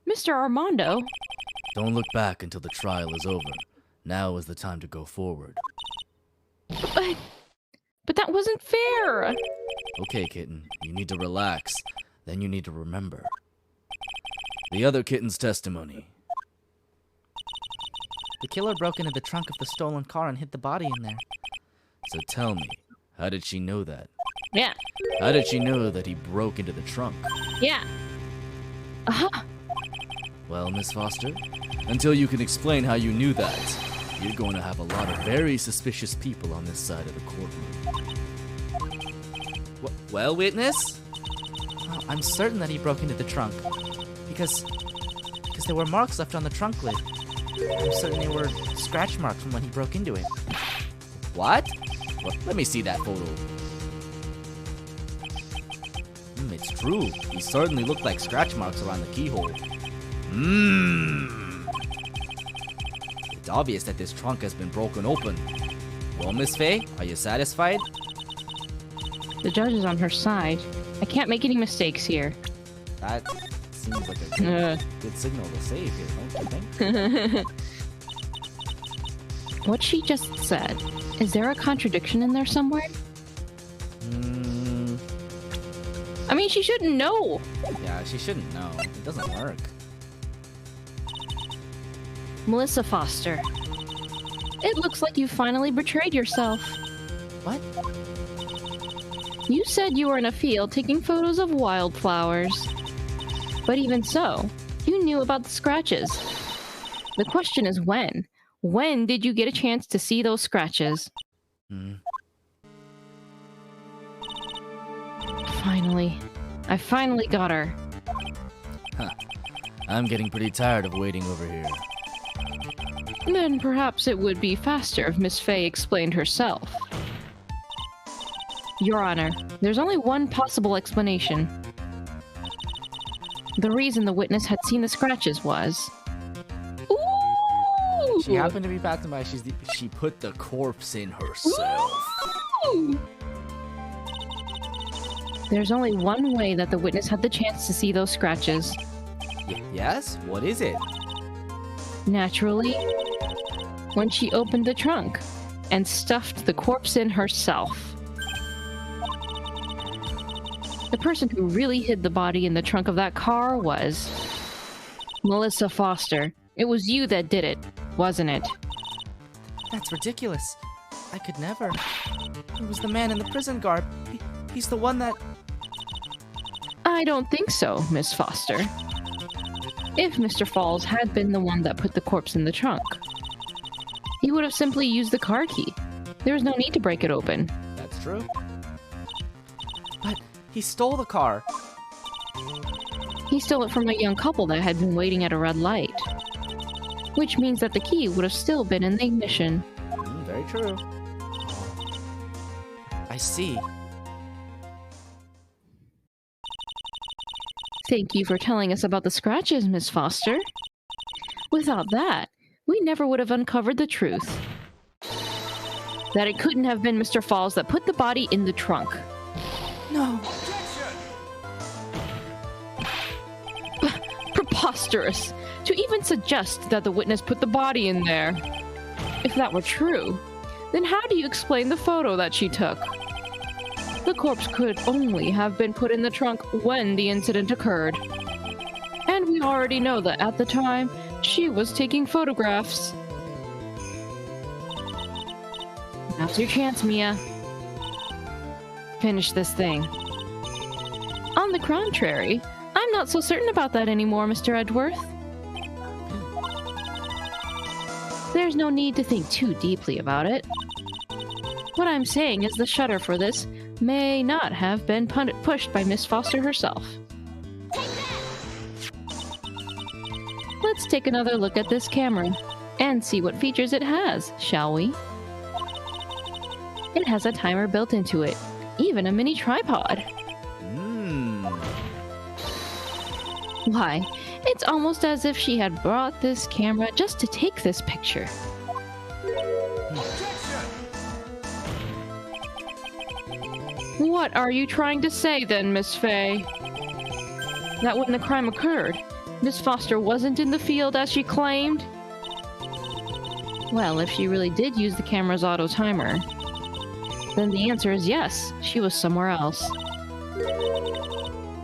A: Mr. Armando,
C: Don't look back until the trial is over. Now is the time to go forward.
A: but that wasn't fair!
C: Okay, kitten, you need to relax. Then you need to remember. The other kitten's testimony.
B: The killer broke into the trunk of the stolen car and hid the body in there.
C: So tell me, how did she know that?
A: Yeah,
C: How did she know that he broke into the trunk?
A: yeah. Uh-huh.
C: Well, Miss Foster, until you can explain how you knew that, you're going to have a lot of very suspicious people on this side of the courtroom.
B: Well, witness? Well, I'm certain that he broke into the trunk. Because there were marks left on the trunk lid. I'm certain they were scratch marks from when he broke into it.
C: What? Well, let me see that photo. It's true. He certainly looked like scratch marks around the keyhole. It's obvious that this trunk has been broken open. Well, Miss Faye, are you satisfied?
A: The judge is on her side. I can't make any mistakes here.
B: That seems like a good signal to save here, don't you think?
A: What she just said, is there a contradiction in there somewhere? I mean, she shouldn't know.
B: Yeah, she shouldn't know. It doesn't work.
A: Melissa Foster, it looks like you finally betrayed yourself.
B: What?
A: You said you were in a field taking photos of wildflowers. But even so, you knew about the scratches. The question is when? When did you get a chance to see those scratches? Finally. I finally got her.
C: I'm getting pretty tired of waiting over here.
A: Then perhaps it would be faster if Miss Faye explained herself. Your Honor, there's only one possible explanation. The reason the witness had seen the scratches was... Ooh!
B: She happened to be passing by. She put the corpse in herself.
A: Ooh! There's only one way that the witness had the chance to see those scratches.
B: Yes? What is it?
A: Naturally, when she opened the trunk and stuffed the corpse in herself. The person who really hid the body in the trunk of that car was... Melissa Foster. It was you that did it, wasn't it?
B: That's ridiculous. I could never. It was the man in the prison garb. He's the one that...
A: I don't think so, Miss Foster. If Mr. Fawles had been the one that put the corpse in the trunk, he would have simply used the car key. There was no need to break it open.
B: That's true. But he stole the car.
A: He stole it from a young couple that had been waiting at a red light. Which means that the key would have still been in the ignition.
B: Very true. I see.
A: Thank you for telling us about the scratches, Miss Foster. Without that, we never would have uncovered the truth. That it couldn't have been Mr. Fawles that put the body in the trunk.
B: No.
A: Preposterous! To even suggest that the witness put the body in there. If that were true, then how do you explain the photo that she took? The corpse could only have been put in the trunk when the incident occurred. And we already know that at the time, she was taking photographs. Now's your chance, Mia. Finish this thing. On the contrary, I'm not so certain about that anymore, Mr. Edgeworth. There's no need to think too deeply about it. What I'm saying is the shutter for this may not have been pushed by Miss Foster herself. Let's take another look at this camera and see what features it has, shall we? It has a timer built into it, even a mini tripod. Why, it's almost as if she had brought this camera just to take this picture. What are you trying to say then, Miss Fay? That when the crime occurred, Miss Foster wasn't in the field as she claimed? Well, if she really did use the camera's auto timer, then the answer is yes, she was somewhere else.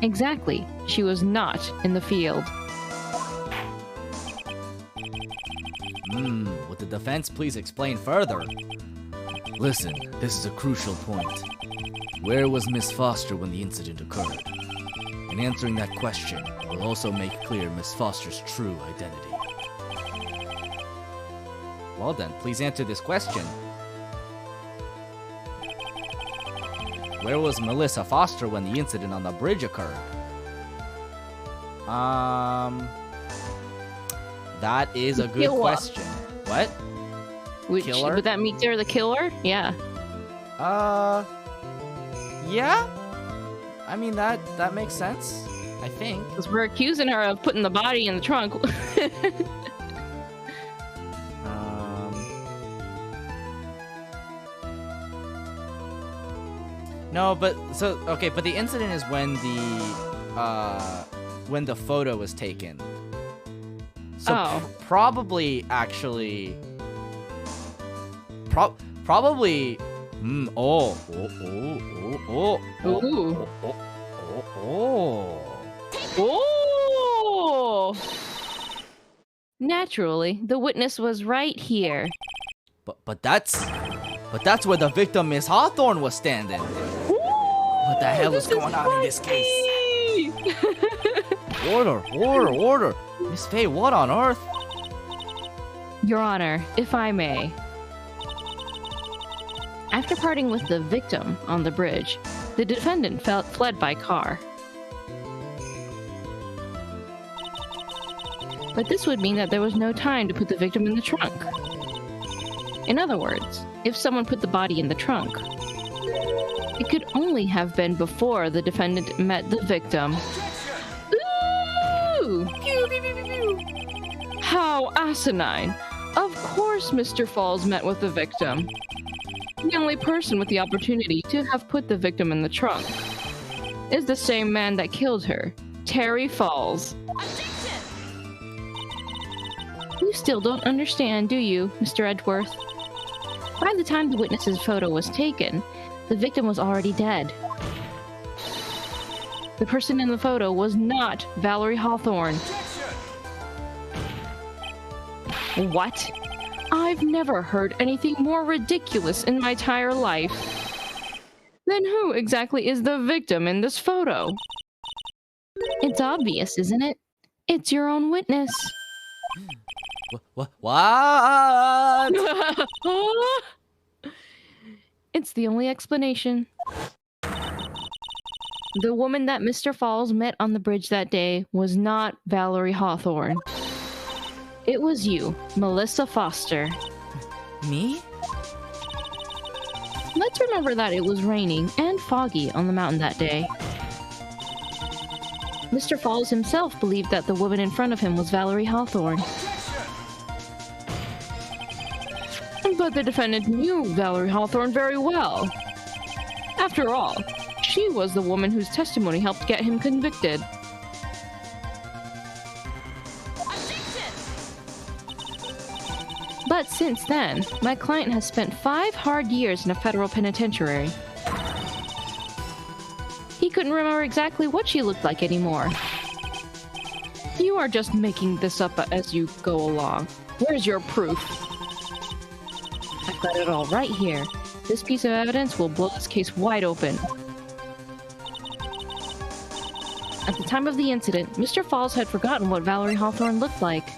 A: Exactly, she was not in the field.
C: Would the defense please explain further? Listen, this is a crucial point. Where was Miss Foster when the incident occurred? And answering that question will also make clear Miss Foster's true identity.
B: Well then, please answer this question.
C: Where was Melissa Foster when the incident on the bridge occurred?
B: That is a good
A: Killer.
B: question. What? Killer?
A: Would that mean they're the killer? Yeah.
B: Yeah? I mean, that makes sense, I think.
A: Because we're accusing her of putting the body in the trunk.
B: No, but, so, okay, but the incident is when the photo was taken. So
A: Oh.
B: probably, actually, probably,
A: Ooh. Oh! Naturally, the witness was right here.
B: But that's where the victim, Miss Hawthorne, was standing. What the hell is going on in this case? Order! Miss Fay, what on earth?
A: Your Honor, if I may. After parting with the victim on the bridge, the defendant fled by car. But this would mean that there was no time to put the victim in the trunk. In other words, if someone put the body in the trunk, it could only have been before the defendant met the victim. Ooh! Pew, pew, pew, pew, pew. How asinine! Of course Mr. Fawles met with the victim. The only person with the opportunity to have put the victim in the trunk is the same man that killed her, Terry Fawles. You still don't understand, do you, Mr. Edgeworth? By the time the witness's photo was taken, the victim was already dead. The person in the photo was not Valerie Hawthorne. What? I've never heard anything more ridiculous in my entire life. Then who exactly is the victim in this photo? It's obvious, isn't it? It's your own witness.
B: What?
A: It's the only explanation. The woman that Mr. Fawles met on the bridge that day was not Valerie Hawthorne. It was you, Melissa Foster.
B: Me?
A: Let's remember that it was raining and foggy on the mountain that day. Mr. Fawles himself believed that the woman in front of him was Valerie Hawthorne. But the defendant knew Valerie Hawthorne very well. After all, she was the woman whose testimony helped get him convicted. But since then, my client has spent 5 hard years in a federal penitentiary. He couldn't remember exactly what she looked like anymore. You are just making this up as you go along. Where's your proof? I've got it all right here. This piece of evidence will blow this case wide open. At the time of the incident, Mr. Fawles had forgotten what Valerie Hawthorne looked like.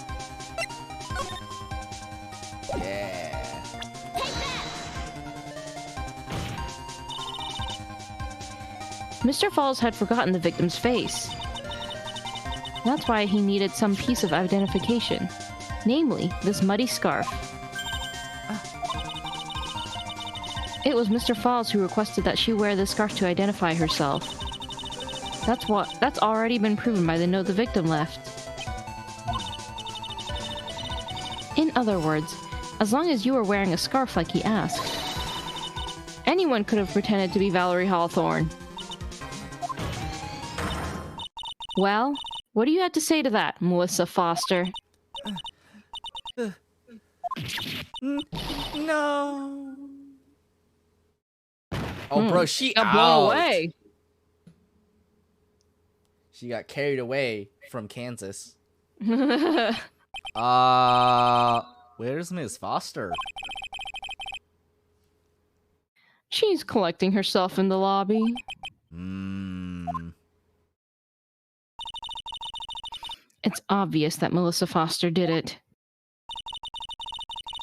A: Mr. Fawles had forgotten the victim's face. That's why he needed some piece of identification, namely this muddy scarf. It was Mr. Fawles who requested that she wear this scarf to identify herself. That's already been proven by the note the victim left. In other words, as long as you were wearing a scarf like he asked, anyone could have pretended to be Valerie Hawthorne. Well, what do you have to say to that, Melissa Foster?
B: No. Oh, bro, she
A: got
B: out.
A: blown away.
B: She got carried away from Kansas.
C: Where's Miss Foster?
A: She's collecting herself in the lobby. It's obvious that Melissa Foster did it.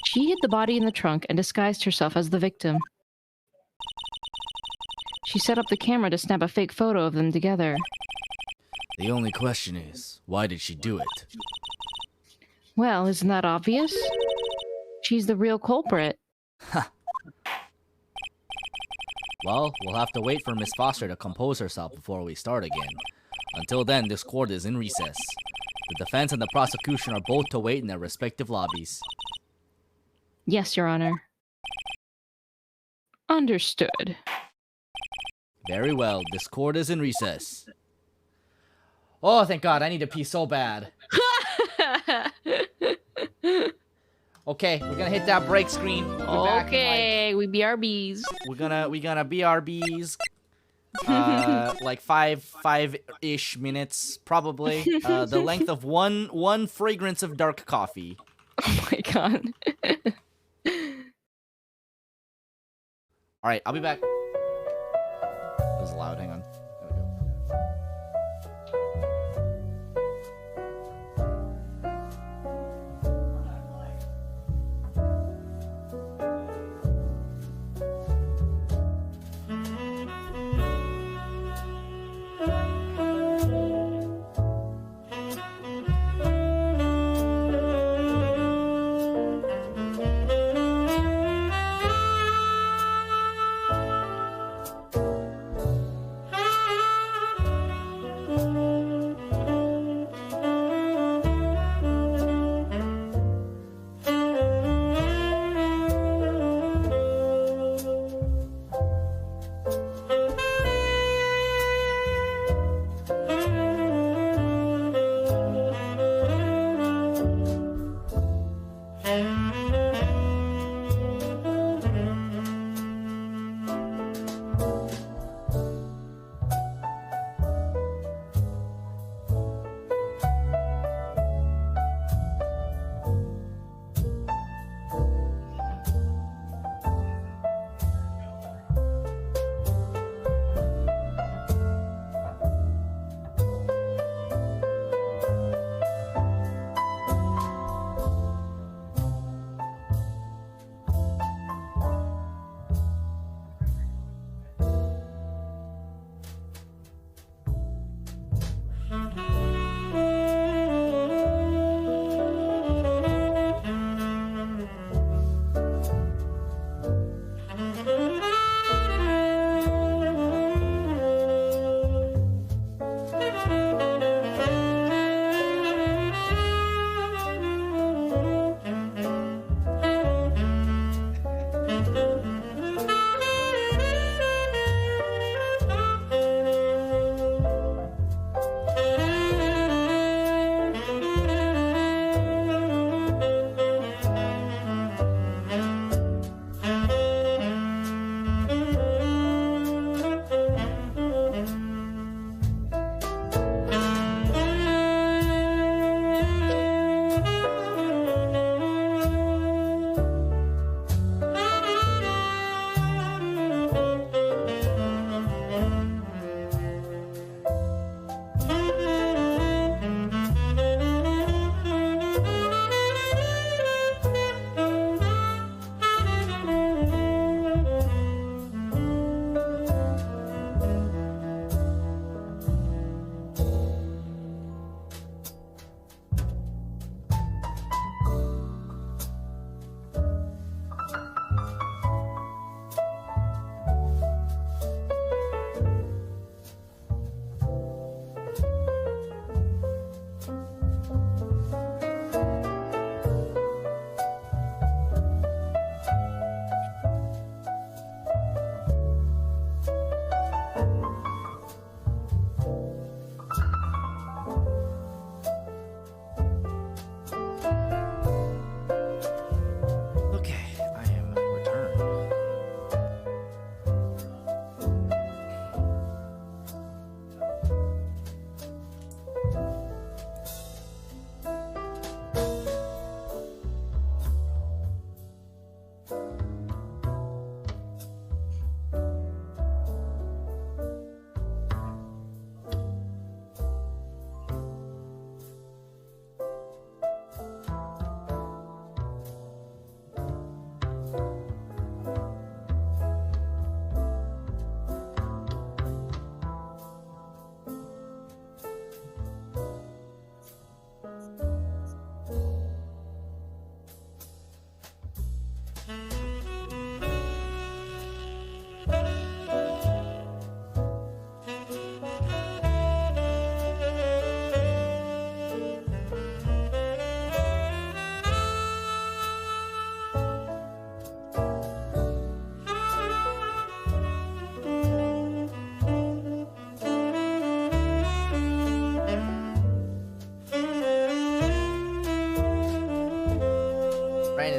A: She hid the body in the trunk and disguised herself as the victim. She set up the camera to snap a fake photo of them together.
C: The only question is, why did she do it?
A: Well, isn't that obvious? She's the real culprit.
C: Well, we'll have to wait for Miss Foster to compose herself before we start again. Until then, this court is in recess. The defense and the prosecution are both to wait in their respective lobbies.
A: Yes, Your Honor. Understood.
B: Very well. This court is in recess. Oh, thank God. I need to pee so bad. Okay, we're gonna hit that break screen. We'll be back in,
A: Okay, we BRBs.
B: we're gonna BRBs. Like five-ish minutes, probably. The length of one fragrance of dark coffee.
A: Oh my god.
B: All right, I'll be back. That was loud. Hang on. There we go.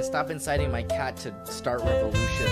B: guys, stop inciting my cat to start revolution.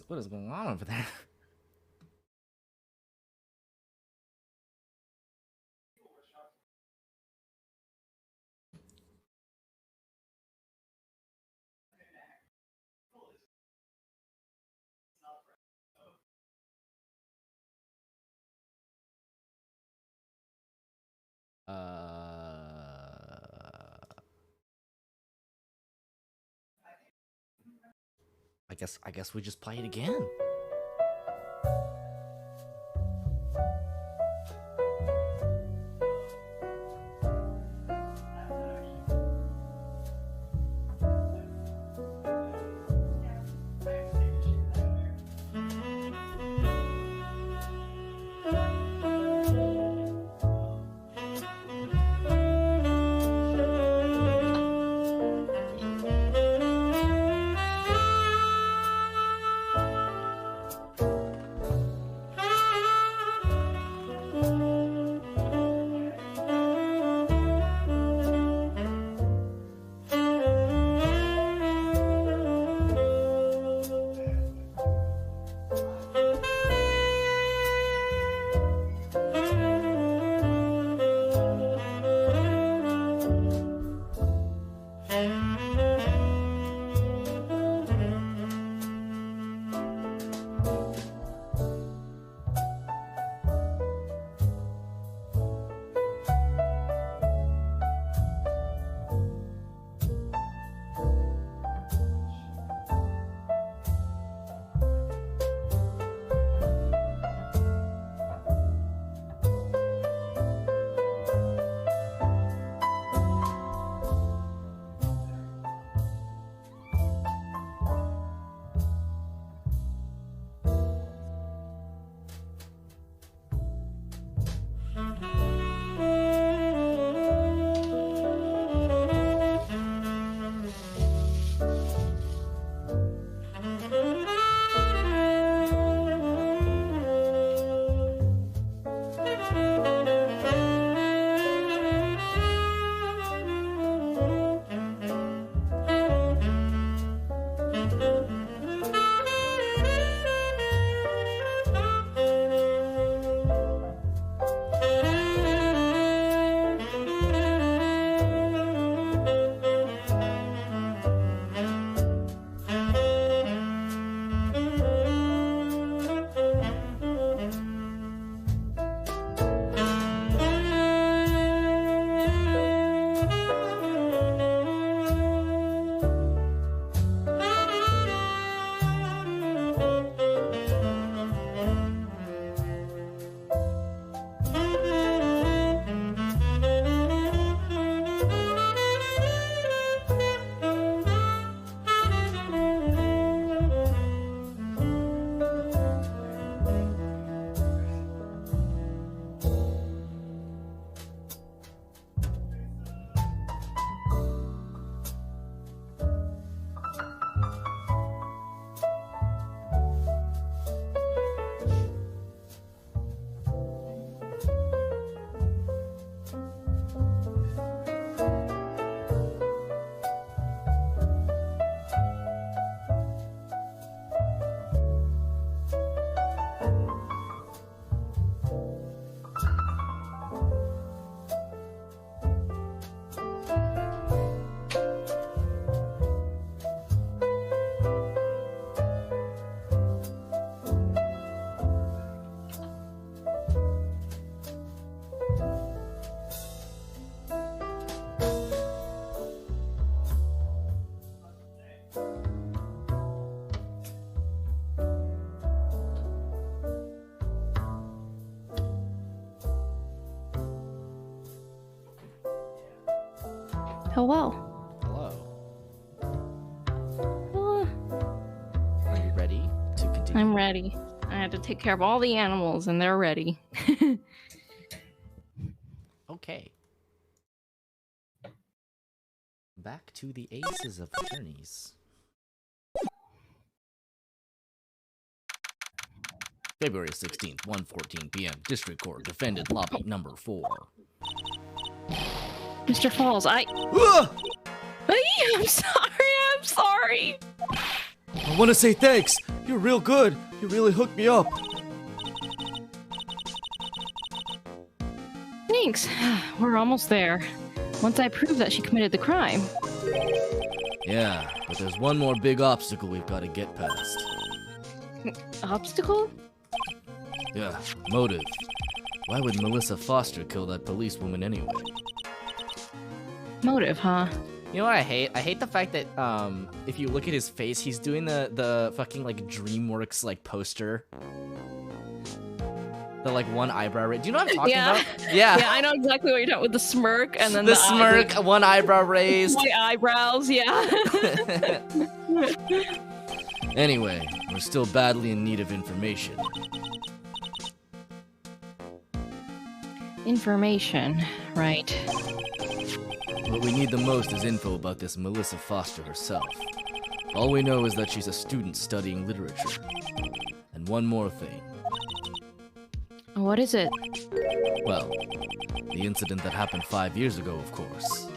B: What is going on over there? I guess we just play it again.
A: Hello.
B: Hello.
A: Uh,
B: Are you ready to continue?
A: I'm ready. I had to take care of all the animals, and they're ready.
B: Okay. Back to the aces of attorneys.
C: February 16th, 1:14 p.m. District Court. Defendant lobby number 4.
A: Mr. Fawles, I'm sorry.
C: I want to say thanks. You're real good. You really hooked me up.
A: Thanks. We're almost there. Once I prove that she committed the crime.
C: Yeah, but there's one more big obstacle we've got to get past.
A: Obstacle?
C: Yeah, motive. Why would Melissa Foster kill that policewoman anyway?
A: Motive, huh?
B: You know what I hate? I hate the fact that if you look at his face, he's doing the fucking like DreamWorks like poster. The like one eyebrow raise. Do you know what I'm talking about?
A: Yeah, I know exactly what you're talking with the smirk and then
B: the smirk, one eyebrow raised.
A: White eyebrows, yeah.
C: Anyway, we're still badly in need of information.
A: Information, right.
C: What we need the most is info about this Melissa Foster herself. All we know is that she's a student studying literature. And one more thing.
A: What is it?
C: Well, the incident that happened 5 years ago, of course.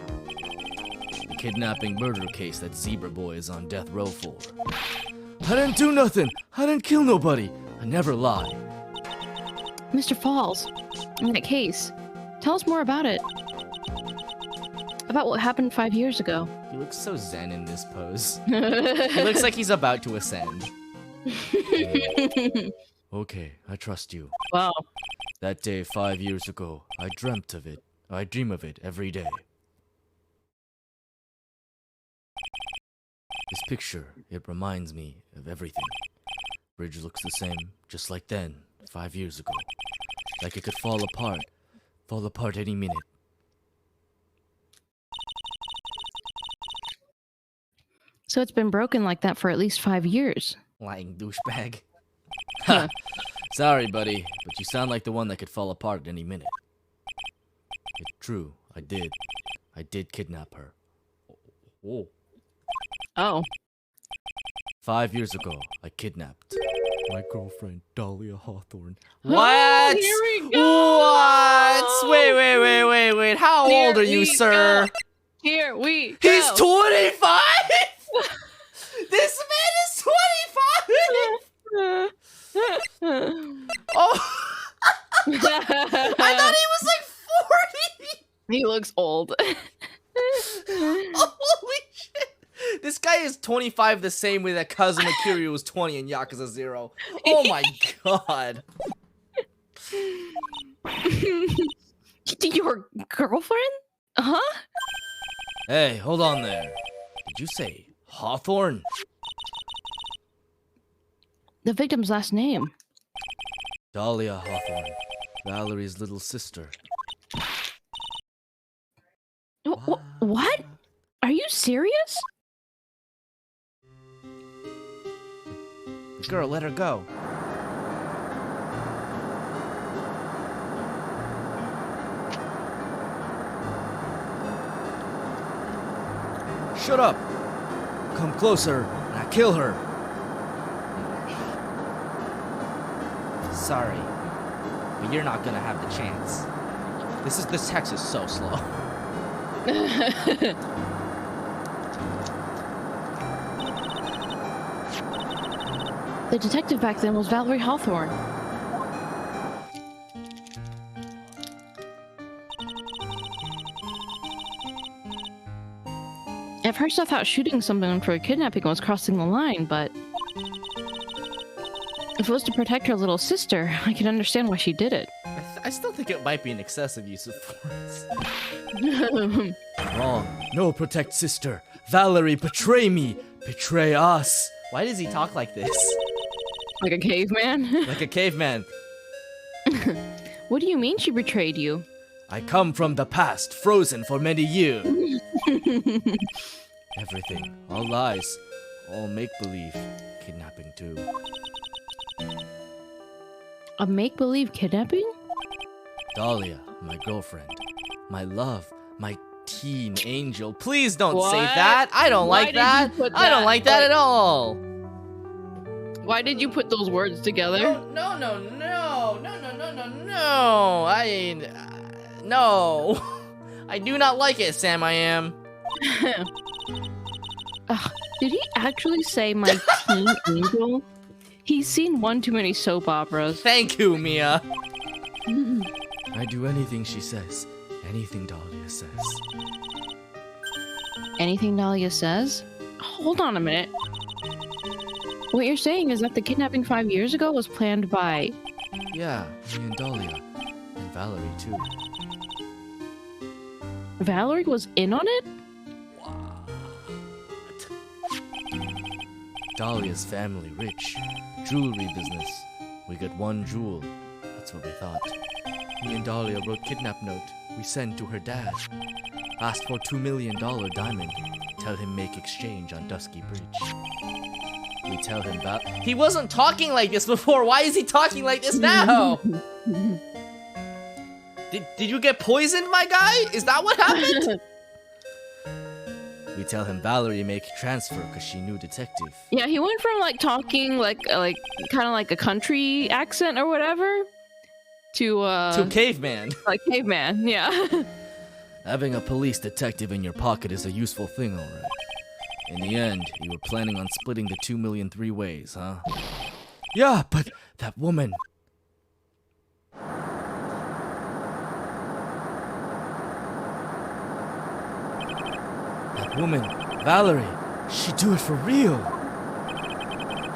C: The kidnapping murder case that Zebra Boy is on death row for. I didn't do nothing! I didn't kill nobody! I never lie.
A: Mr. Fawles, in that case, tell us more about it. About what happened 5 years ago.
B: He looks so zen in this pose. He looks like he's about to ascend.
C: Okay, I trust you.
A: Wow.
C: That day 5 years ago, I dreamt of it. I dream of it every day. This picture, it reminds me of everything. Bridge looks the same, just like then, 5 years ago. Like it could fall apart any minute.
A: So it's been broken like that for at least 5 years.
B: Lying douchebag.
C: Ha! Sorry, buddy, but you sound like the one that could fall apart at any minute. It's true, I did. I did kidnap her.
B: Whoa.
A: Oh.
C: 5 years ago, I kidnapped my girlfriend, Dahlia Hawthorne.
B: What?
A: Here we go.
B: What? Wait. How
A: Here
B: old are you,
A: we
B: sir?
A: go. Here we
B: He's
A: go.
B: 25? This man is 25? Oh. I thought he was like 40.
A: He looks old.
B: Holy shit. This guy is 25 the same way that Kazuma Kiryu was 20 in Yakuza 0. Oh my god.
A: Your girlfriend? Huh?
C: Hey, hold on there. Did you say Hawthorne?
A: The victim's last name.
C: Dahlia Hawthorne, Valerie's little sister.
A: What? Are you serious?
B: Girl, let her go.
C: Shut up! Come closer, and I kill her.
B: Sorry, but you're not gonna have the chance. This text is so slow.
A: The detective back then was Valerie Hawthorne. At first I thought shooting someone for kidnapping was crossing the line, but if it was to protect her little sister, I can understand why she did it.
B: I still think it might be an excessive use of force.
C: Wrong. No, protect sister. Valerie, betray me. Betray us.
B: Why does he talk like this?
A: Like a caveman?
B: Like a caveman.
A: What do you mean she betrayed you?
C: I come from the past, frozen for many years. Everything. All lies. All make-believe. Kidnapping, too.
A: A make-believe kidnapping?
C: Dahlia, my girlfriend. My love. My teen angel. Please don't say
A: What?
C: that. I don't
A: Why
C: like
A: did you
C: that.
A: put
C: I don't
A: that?
C: like that at all.
A: Why did you put those words together?
B: No. No. I do not like it, Sam. I am.
A: Ugh, did he actually say my teen angel? He's seen one too many soap operas.
B: Thank you, Mia.
C: I do anything she says. Anything Dahlia says.
A: Anything Dahlia says? Hold on a minute. What you're saying is that the kidnapping 5 years ago was planned by...
C: Yeah, me and Dahlia. And Valerie, too.
A: Valerie was in on it?
C: Dahlia's family rich. Jewelry business. We got one jewel. That's what we thought. Me and Dahlia wrote kidnap note. We sent to her dad. Asked for $2 million diamond. Tell him make exchange on Dusky Bridge. We tell him about...
B: He wasn't talking like this before. Why is he talking like this now? Did you get poisoned, my guy? Is that what happened?
C: We tell him Valerie make transfer because she knew detective.
A: Yeah, he went from like talking like kind of like a country accent or whatever to
B: caveman.
A: like caveman. Yeah.
C: Having a police detective in your pocket is a useful thing, alright. In the end, you were planning on splitting the 2 million 3 ways, huh? Yeah, but that woman... That woman, Valerie, she do it for real.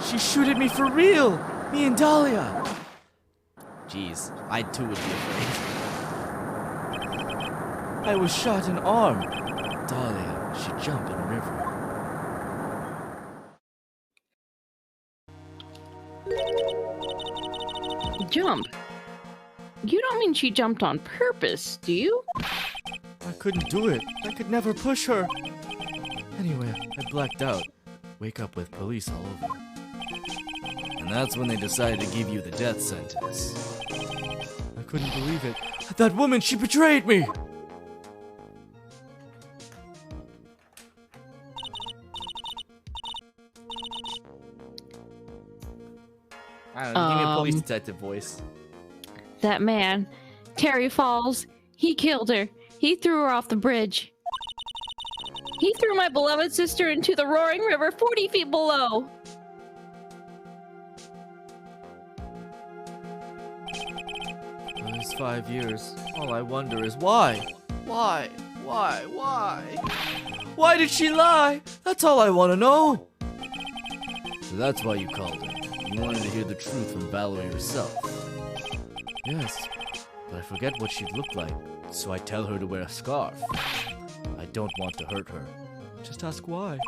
C: She shoot at me for real. Me and Dahlia.
B: Jeez, I too would be afraid.
C: I was shot in arm. Dahlia, she jumped in river.
A: Jump. You don't mean she jumped on purpose, do you?
C: I couldn't do it. I could never push her. Anyway, I blacked out. Wake up with police all over. And that's when they decided to give you the death sentence. I couldn't believe it. That woman, she betrayed me!
B: I don't know, give me a police detective voice.
A: That man, Terry Fawles, he killed her. He threw her off the bridge. He threw my beloved sister into the roaring river 40 feet below.
C: Those 5 years, all I wonder is why? Why? Why did she lie? That's all I want to know. So that's why you called her. You wanted to hear the truth from Valerie herself. Yes, but I forget what she'd look like, so I tell her to wear a scarf. I don't want to hurt her. Just ask why.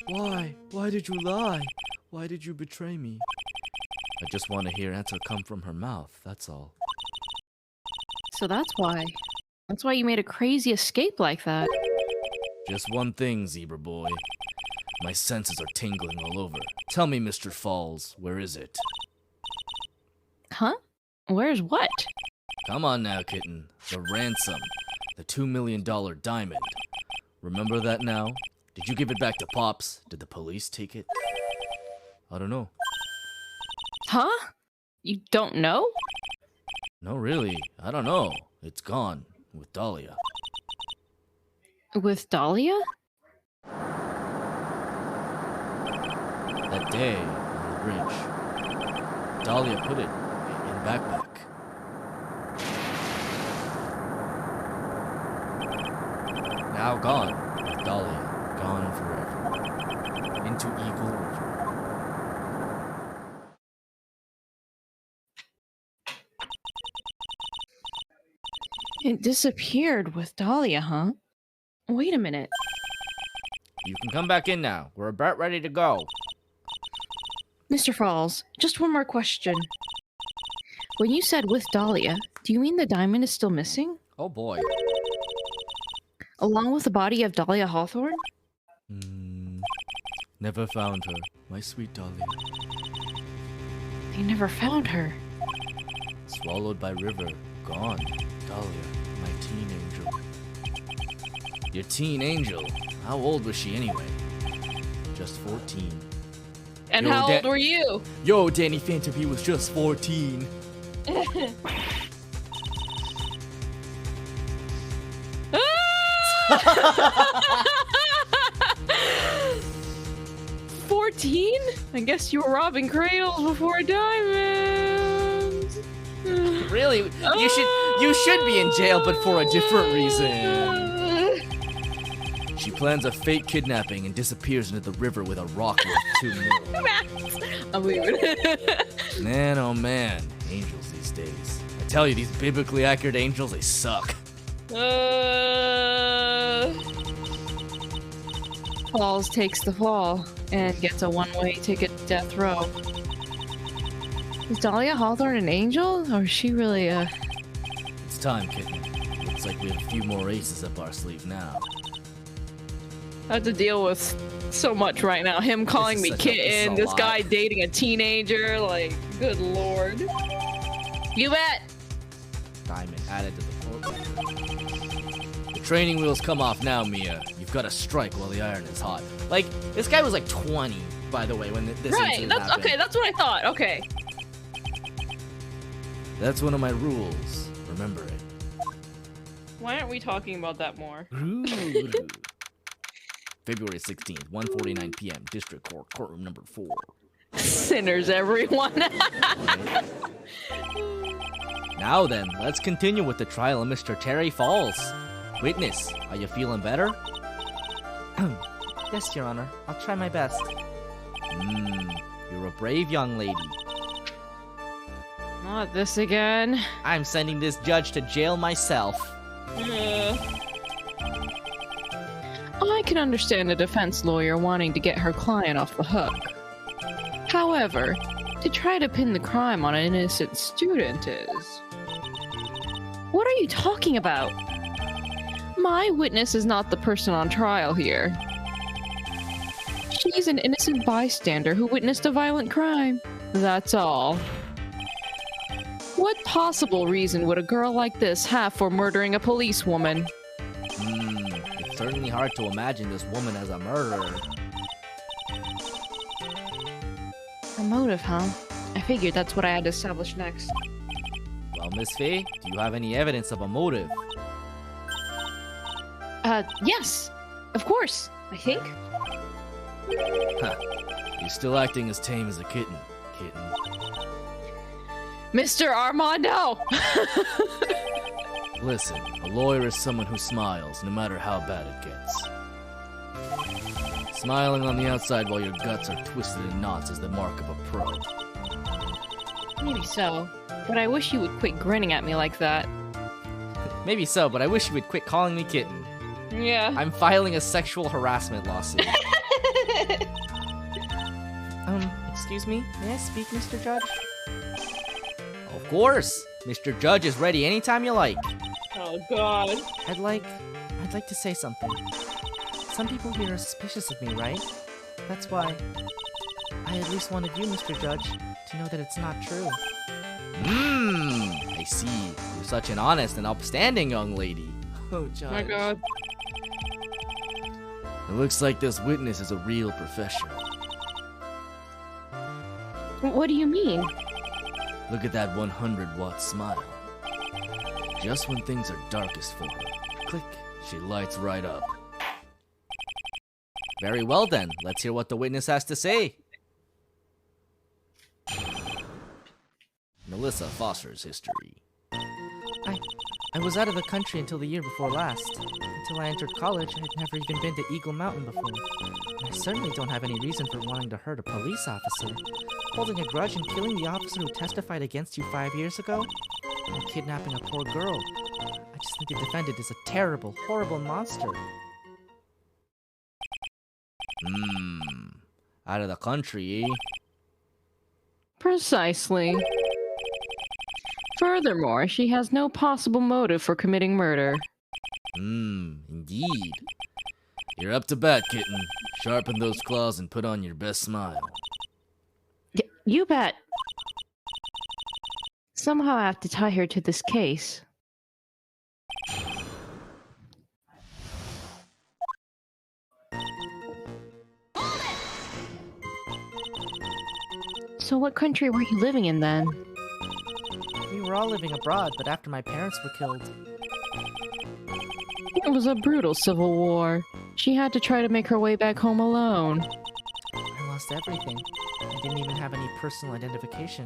C: Why? Why did you lie? Why did you betray me? I just want to hear an answer come from her mouth, that's all.
A: So that's why. That's why you made a crazy escape like that.
C: Just one thing, Zebra Boy. My senses are tingling all over. Tell me, Mr. Fawles, where is it?
A: Huh? Where's what?
C: Come on now, kitten. The ransom. The $2 million diamond. Remember that now? Did you give it back to Pops? Did the police take it? I don't know.
A: Huh? You don't know?
C: No, really. I don't know. It's gone. With Dahlia.
A: With Dahlia?
C: That day, on the bridge. Dahlia put it in backpack. Now gone. With Dahlia. Gone forever. Into Eagle River.
A: It disappeared with Dahlia, huh? Wait a minute.
B: You can come back in now. We're about ready to go.
A: Mr. Fawles, just one more question. When you said with Dahlia, do you mean the diamond is still missing?
B: Oh boy.
A: Along with the body of Dahlia Hawthorne?
C: Never found her, my sweet Dahlia.
A: They never found her.
C: Swallowed by river, gone. Dahlia, my teen angel. Your teen angel? How old was she anyway? Just 14.
A: And
C: Yo,
A: how old were you?
C: Yo, Danny Phantom, he was just 14.
A: 14? I guess you were robbing cradles before diamonds.
B: Really? You should be in jail, but for a different reason.
C: She plans a fake kidnapping and disappears into the river with a rock worth 2 mil.
A: I'm leaving.
C: Man, oh man, angels these days. I tell you, these biblically accurate angels, they suck.
A: Fawles takes the fall and gets a one-way ticket to death row. Is Dahlia Hawthorne an angel, or is she really a...
C: It's time, kitten. Looks like we have a few more aces up our sleeve now.
A: I have to deal with so much right now. Him calling me kitten, this guy dating a teenager, like, good lord. You bet!
B: Diamond added to the courtroom.
C: The training wheels come off now, Mia. You've got to strike while the iron is hot.
B: Like, this guy was like 20, by the way, when this
A: right,
B: incident
A: that's
B: happened.
A: okay, that's what I thought, okay.
C: That's one of my rules. Remember it.
A: Why aren't we talking about that more?
C: February 16th, 1:49 p.m. District Court, courtroom number 4.
A: Sinners, everyone.
B: Now then, let's continue with the trial of Mr. Terry Fawles. Witness, are you feeling better? Yes, Your Honor. I'll try my best. You're a brave young lady.
A: Not this again.
B: I'm sending this judge to jail myself.
A: I can understand a defense lawyer wanting to get her client off the hook. However, to try to pin the crime on an innocent student is... What are you talking about? My witness is not the person on trial here. She's an innocent bystander who witnessed a violent crime. That's all. What possible reason would a girl like this have for murdering a policewoman?
B: It's certainly hard to imagine this woman as a murderer.
A: A motive, huh? I figured that's what I had to establish next.
B: Well, Miss Faye, do you have any evidence of a motive?
A: Yes. Of course, I think.
C: Huh. You're still acting as tame as a kitten,
A: Mr. Armando!
C: Listen, a lawyer is someone who smiles, no matter how bad it gets. Smiling on the outside while your guts are twisted in knots is the mark of a pro.
A: Maybe so, but I wish you would quit grinning at me like that.
B: Maybe so, but I wish you would quit calling me kitten.
A: Yeah.
B: I'm filing a sexual harassment lawsuit. Excuse me? May I speak, Mr. Judge? Of course! Mr. Judge is ready anytime you like.
A: Oh, God.
B: I'd like to say something. Some people here are suspicious of me, right? That's why I at least wanted you, Mr. Judge, to know that it's not true. I see. You're such an honest and upstanding young lady. Oh, Judge.
A: My God.
C: It looks like this witness is a real professional.
A: What do you mean?
C: Look at that 100-watt smile. Just when things are darkest for her, click, she lights right up.
B: Very well then, let's hear what the witness has to say.
C: Melissa Foster's history.
B: I was out of the country until the year before last. Until I entered college, I had never even been to Eagle Mountain before. And I certainly don't have any reason for wanting to hurt a police officer. Holding a grudge and killing the officer who testified against you 5 years ago? And kidnapping a poor girl. I just think the defendant is a terrible, horrible monster.
C: Out of the country, eh?
A: Precisely. Furthermore, she has no possible motive for committing murder.
C: Indeed. You're up to bat, kitten. Sharpen those claws and put on your best smile.
A: You bet. Somehow I have to tie her to this case. So what country were you living in then?
F: We were all living abroad, but after my parents were killed.
A: It was a brutal civil war. She had to try to make her way back home alone.
F: I lost everything. I didn't even have any personal identification.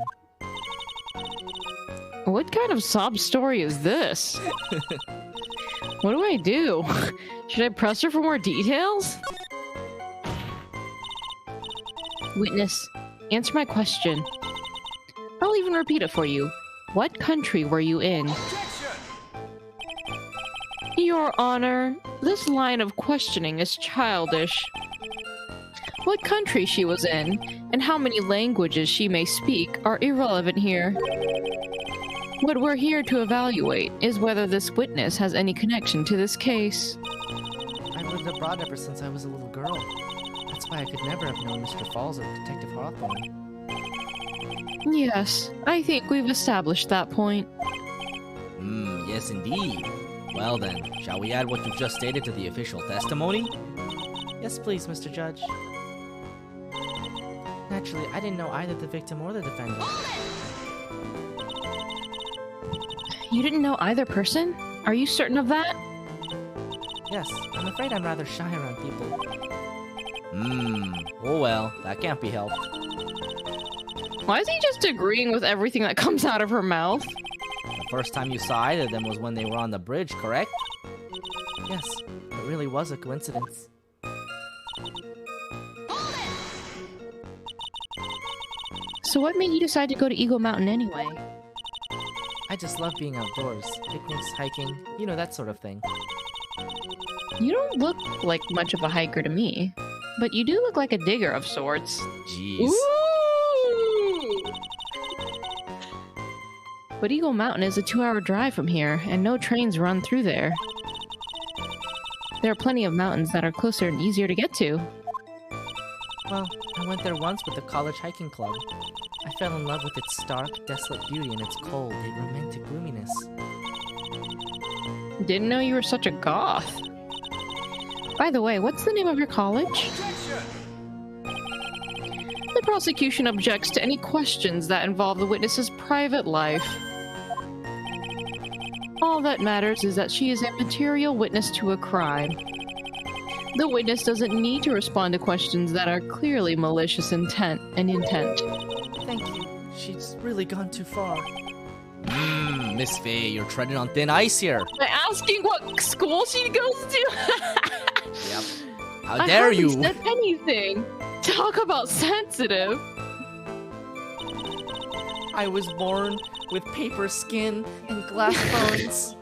A: What kind of sob story is this? What do I do? Should I press her for more details? Witness, answer my question. I'll even repeat it for you. What country were you in?
E: Objection!
A: Your Honor, this line of questioning is childish. What country she was in, and how many languages she may speak are irrelevant here. What we're here to evaluate is whether this witness has any connection to this case.
F: I've lived abroad ever since I was a little girl. That's why I could never have known Mr. Fawles or Detective Hawthorne.
A: Yes, I think we've established that point.
C: Yes indeed. Well then, shall we add what you've just stated to the official testimony?
F: Yes, please, Mr. Judge. Naturally, I didn't know either the victim or the defendant.
A: You didn't know either person? Are you certain of that?
F: Yes, I'm afraid I'm rather shy around people.
C: Oh well, that can't be helped.
A: Why is he just agreeing with everything that comes out of her mouth?
C: The first time you saw either of them was when they were on the bridge, correct?
F: Yes, it really was a coincidence.
A: So what made you decide to go to Eagle Mountain anyway?
F: I just love being outdoors. Picnics, hiking, you know, that sort of thing.
A: You don't look like much of a hiker to me, but you do look like a digger of sorts.
C: Jeez.
A: Ooh! But Eagle Mountain is a 2-hour drive from here, and no trains run through there. There are plenty of mountains that are closer and easier to get to.
F: Well, I went there once with the college hiking club. I fell in love with its stark, desolate beauty and its cold, yet romantic gloominess.
A: Didn't know you were such a goth. By the way, what's the name of your college?
E: Objection!
A: The prosecution objects to any questions that involve the witness's private life. All that matters is that she is a material witness to a crime. The witness doesn't need to respond to questions that are clearly malicious intent.
F: Thank you. She's really gone too far.
C: Miss Faye, you're treading on thin ice here.
A: By asking what school she goes to?
C: Yep. How
A: I
C: dare
A: hardly
C: you?
A: said anything. Talk about sensitive.
F: I was born with paper skin and glass bones.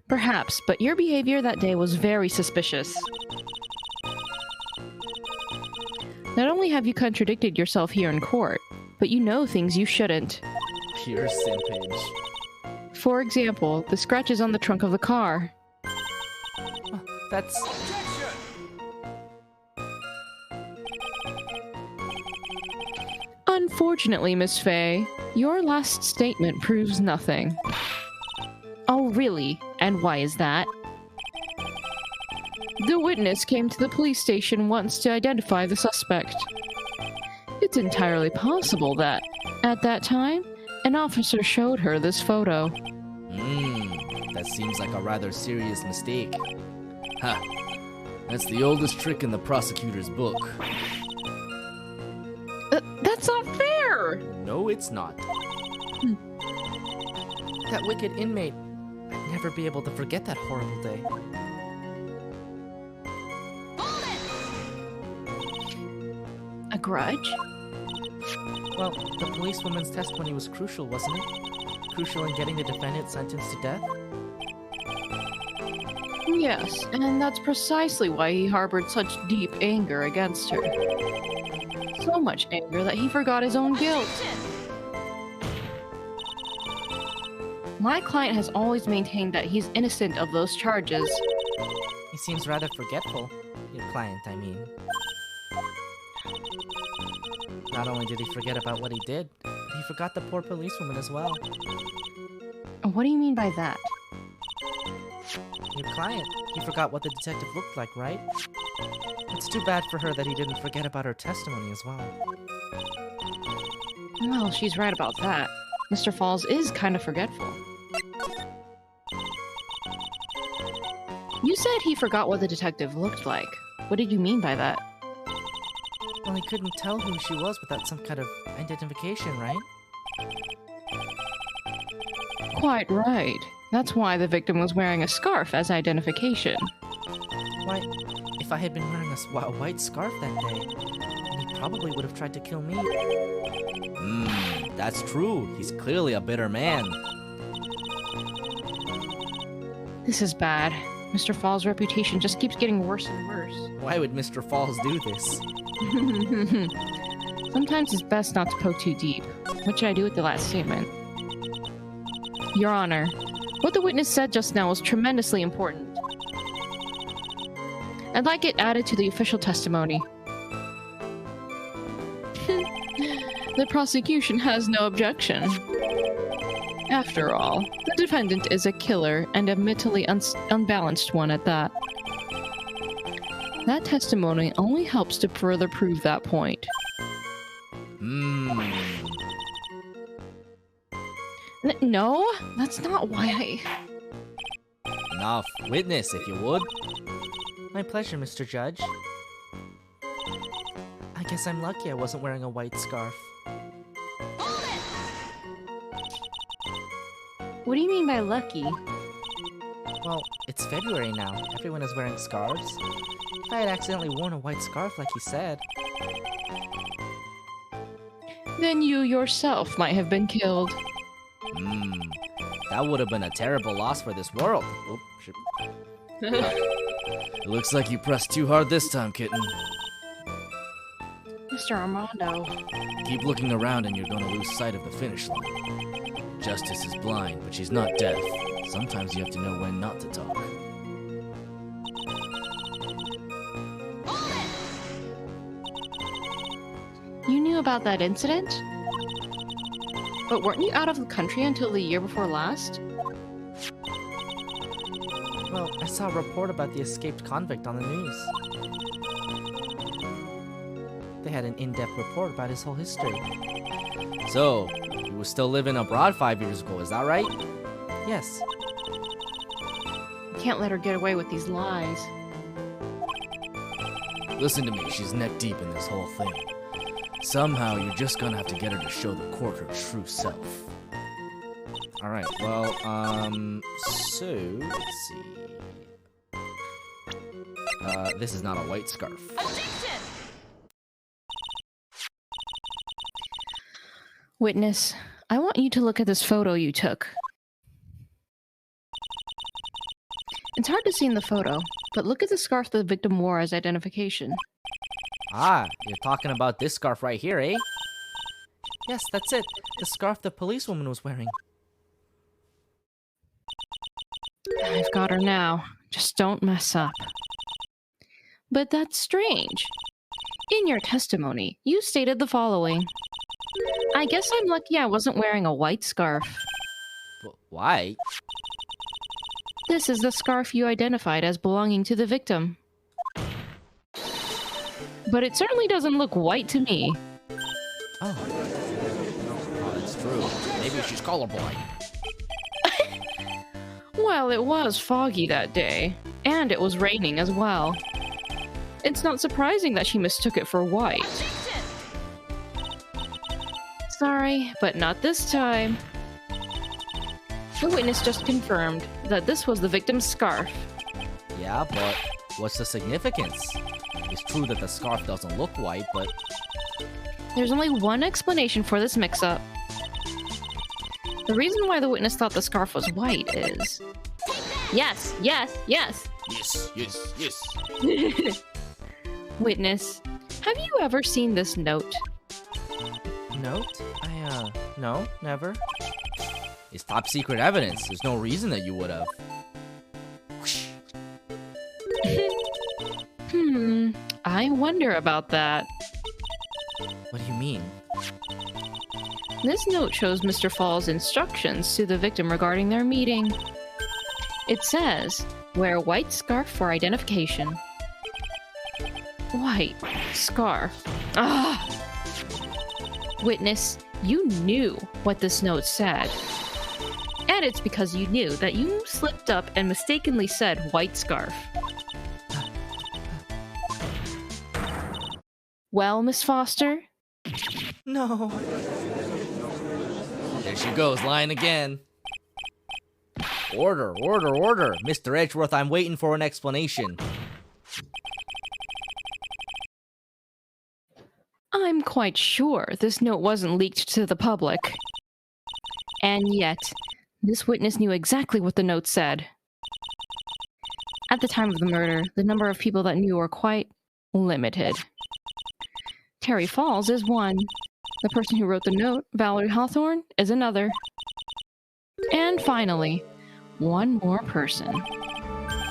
A: Perhaps, but your behavior that day was very suspicious. Not only have you contradicted yourself here in court, but you know things you shouldn't.
F: Pure simpage.
A: For example, the scratches on the trunk of the car.
F: That's...
E: Objection!
A: Unfortunately, Miss Faye, your last statement proves nothing. Oh, really? And why is that? The witness came to the police station once to identify the suspect. It's entirely possible that, at that time, an officer showed her this photo.
C: That seems like a rather serious mistake. Ha! That's the oldest trick in the prosecutor's book.
A: That's not fair!
F: No, it's not. That wicked inmate. I'd never be able to forget that horrible day.
A: A grudge?
F: Well, the policewoman's testimony was crucial, wasn't it? Crucial in getting the defendant sentenced to death?
A: Yes, and that's precisely why he harbored such deep anger against her. So much anger that he forgot his own guilt. My client has always maintained that he's innocent of those charges.
F: He seems rather forgetful. Your client, I mean. Not only did he forget about what he did, but he forgot the poor policewoman as well.
A: What do you mean by that?
F: Your client. He forgot what the detective looked like, right? It's too bad for her that he didn't forget about her testimony as well.
A: Well, she's right about that. Mr. Fawles is kind of forgetful. You said he forgot what the detective looked like. What did you mean by that?
F: Well, he couldn't tell who she was without some kind of identification, right?
A: Quite right. That's why the victim was wearing a scarf as identification.
F: Why, if I had been wearing a white scarf that day, then he probably would have tried to kill me.
B: That's true. He's clearly a bitter man.
A: This is bad. Mr. Fawles' reputation just keeps getting worse and worse.
F: Why would Mr. Fawles do this?
A: Sometimes it's best not to poke too deep. What should I do with the last statement? Your Honor, what the witness said just now was tremendously important. I'd like it added to the official testimony. The prosecution has no objection. After all, the defendant is a killer, and a mentally unbalanced one at that. That testimony only helps to further prove that point. No, that's not why I...
B: Enough. Witness, if you would.
F: My pleasure, Mr. Judge. I guess I'm lucky I wasn't wearing a white scarf.
A: What do you mean by lucky?
F: Well, it's February now. Everyone is wearing scarves. If I had accidentally worn a white scarf like he said...
A: Then you yourself might have been killed.
B: That would have been a terrible loss for this world. Oop, shit.
C: It looks like you pressed too hard this time, kitten.
A: Mr. Armando.
C: Keep looking around and you're gonna lose sight of the finish line. Justice is blind, but she's not deaf. Sometimes you have to know when not to talk.
A: You knew about that incident? But weren't you out of the country until the year before last?
F: Well, I saw a report about the escaped convict on the news. They had an in-depth report about his whole history.
B: So, you were still living abroad 5 years ago, is that right?
F: Yes.
A: You can't let her get away with these lies.
C: Listen to me, she's neck deep in this whole thing. Somehow, you're just gonna have to get her to show the court her true self.
B: Alright, well, so, let's see. This is not a white scarf.
D: Objection!
A: Witness, I want you to look at this photo you took. It's hard to see in the photo, but look at the scarf the victim wore as identification.
B: Ah, you're talking about this scarf right here, eh?
F: Yes, that's it. The scarf the policewoman was wearing.
A: I've got her now. Just don't mess up. But that's strange. In your testimony, you stated the following. I guess I'm lucky I wasn't wearing a white scarf.
B: But why?
A: This is the scarf you identified as belonging to the victim. But it certainly doesn't look white to me.
F: Oh,
B: Oh, that's true. Maybe she's colorblind.
A: Well, it was foggy that day, and it was raining as well. It's not surprising that she mistook it for white.
D: Objection!
A: Sorry, but not this time. The witness just confirmed that this was the victim's scarf.
B: Yeah, but what's the significance? It's true that the scarf doesn't look white, but
A: There's only one explanation for this mix-up. The reason why the witness thought the scarf was white is... Yes, yes, yes!
C: Yes, yes, yes.
A: Witness, have you ever seen this note?
F: note? No, never.
B: It's top secret evidence. There's no reason that you would have.
A: I wonder about that.
B: What do you mean?
A: This note shows Mr. Fawles' instructions to the victim regarding their meeting. It says, wear white scarf for identification. White scarf. Ah! Witness, you knew what this note said. And it's because you knew that you slipped up and mistakenly said white scarf. Well, Miss Foster?
F: No.
B: There she goes, lying again. Order, order, order. Mr. Edgeworth, I'm waiting for an explanation.
A: I'm quite sure this note wasn't leaked to the public. And yet, this witness knew exactly what the note said. At the time of the murder, the number of people that knew were quite limited. Terry Fawles is one. The person who wrote the note, Valerie Hawthorne, is another. And finally, one more person.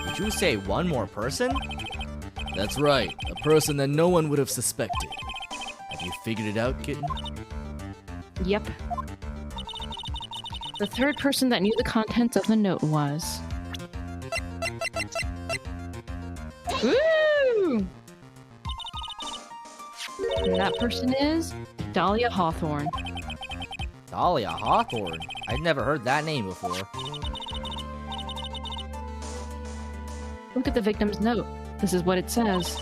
B: Did you say one more person?
C: That's right, a person that no one would have suspected. Have you figured it out, kitten?
A: Yep. The third person that knew the contents of the note was... Woo! And that person is Dahlia Hawthorne.
B: Dahlia Hawthorne? I'd never heard that name before.
A: Look at the victim's note. This is what it says.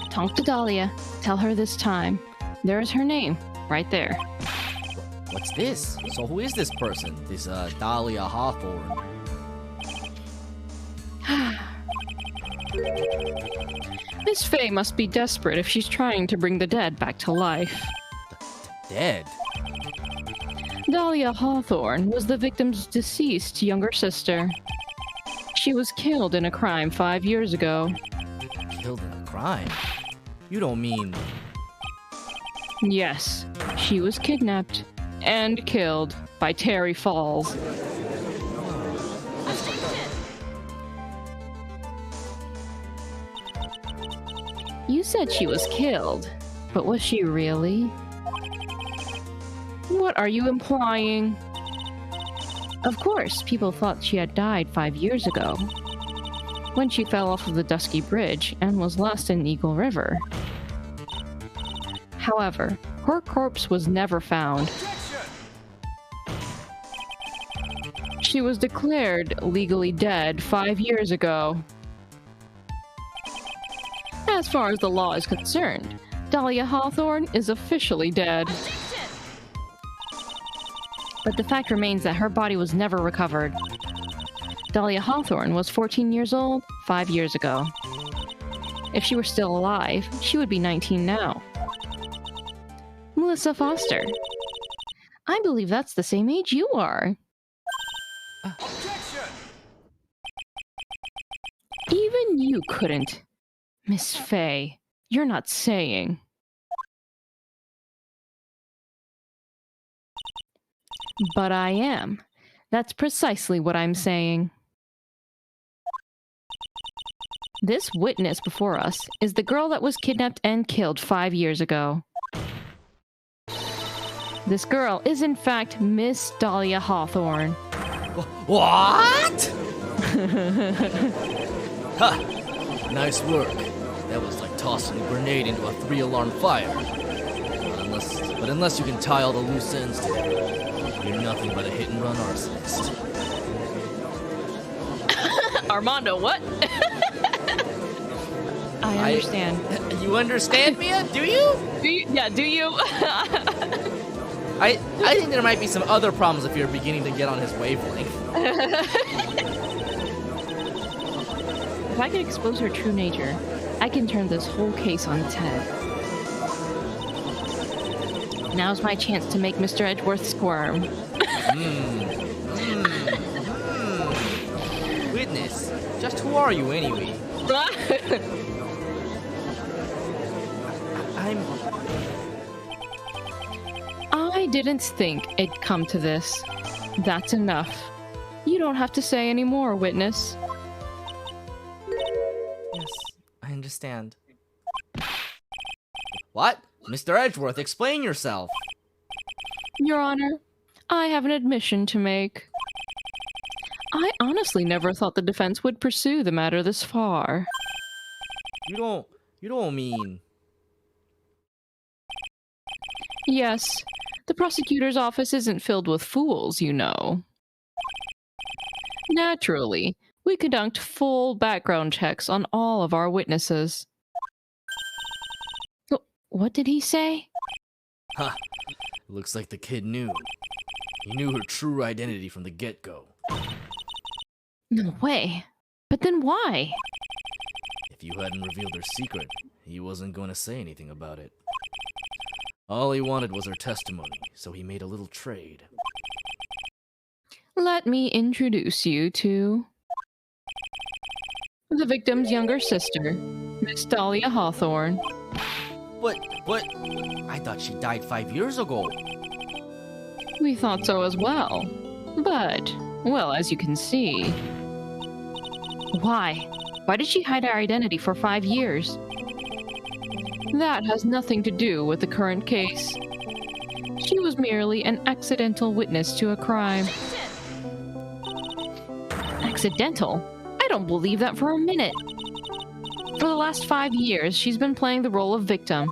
A: Talk to Dahlia. Tell her this time. There's her name, right there.
B: What's this? So who is this person? This, Dahlia Hawthorne.
A: Miss Fay must be desperate if she's trying to bring the dead back to life.
B: Dead?
A: Dahlia Hawthorne was the victim's deceased younger sister. She was killed in a crime 5 years ago.
B: Killed in a crime? You don't mean...
A: Yes, she was kidnapped and killed by Terry Fawles. You said she was killed, but was she really? What are you implying? Of course, people thought she had died 5 years ago, when she fell off of the Dusky Bridge and was lost in Eagle River. However, her corpse was never found. She was declared legally dead 5 years ago. As far as the law is concerned, Dahlia Hawthorne is officially dead. But the fact remains that her body was never recovered. Dahlia Hawthorne was 14 years old 5 years ago. If she were still alive, she would be 19 now. Melissa Foster. I believe that's the same age you are.
E: Objection!
A: Even you couldn't. Miss Fay, you're not saying. But I am. That's precisely what I'm saying. This witness before us is the girl that was kidnapped and killed 5 years ago. This girl is in fact Miss Dahlia Hawthorne.
B: What?
C: Ha! Nice work. That was like tossing a grenade into a 3-alarm fire. But unless you can tie all the loose ends together, you're nothing but a hit-and-run arsonist.
A: Armando, what? I understand.
B: You understand, Mia? Do you?
A: Do you? Yeah, do you?
B: I think there might be some other problems if you're beginning to get on his wavelength.
A: If I can expose her true nature, I can turn this whole case on its head. Now's my chance to make Mr. Edgeworth squirm.
B: Witness, just who are you anyway?
A: I I didn't think it'd come to this. That's enough. You don't have to say any more, witness.
F: Yes, I understand.
B: What? Mr. Edgeworth, explain yourself.
A: Your Honor, I have an admission to make. I honestly never thought the defense would pursue the matter this far.
B: You don't mean...
A: Yes, the prosecutor's office isn't filled with fools, you know. Naturally, we conduct full background checks on all of our witnesses. What did he say?
C: Ha! Looks like the kid knew. He knew her true identity from the get-go.
A: No way. But then why?
C: If you hadn't revealed her secret, he wasn't going to say anything about it. All he wanted was her testimony, so he made a little trade.
A: Let me introduce you to the victim's younger sister, Miss Dahlia Hawthorne.
B: But... I thought she died 5 years ago.
A: We thought so as well. But, well, as you can see... Why? Why did she hide her identity for 5 years? That has nothing to do with the current case. She was merely an accidental witness to a crime. Accidental? I don't believe that for a minute. For the last 5 years, she's been playing the role of victim.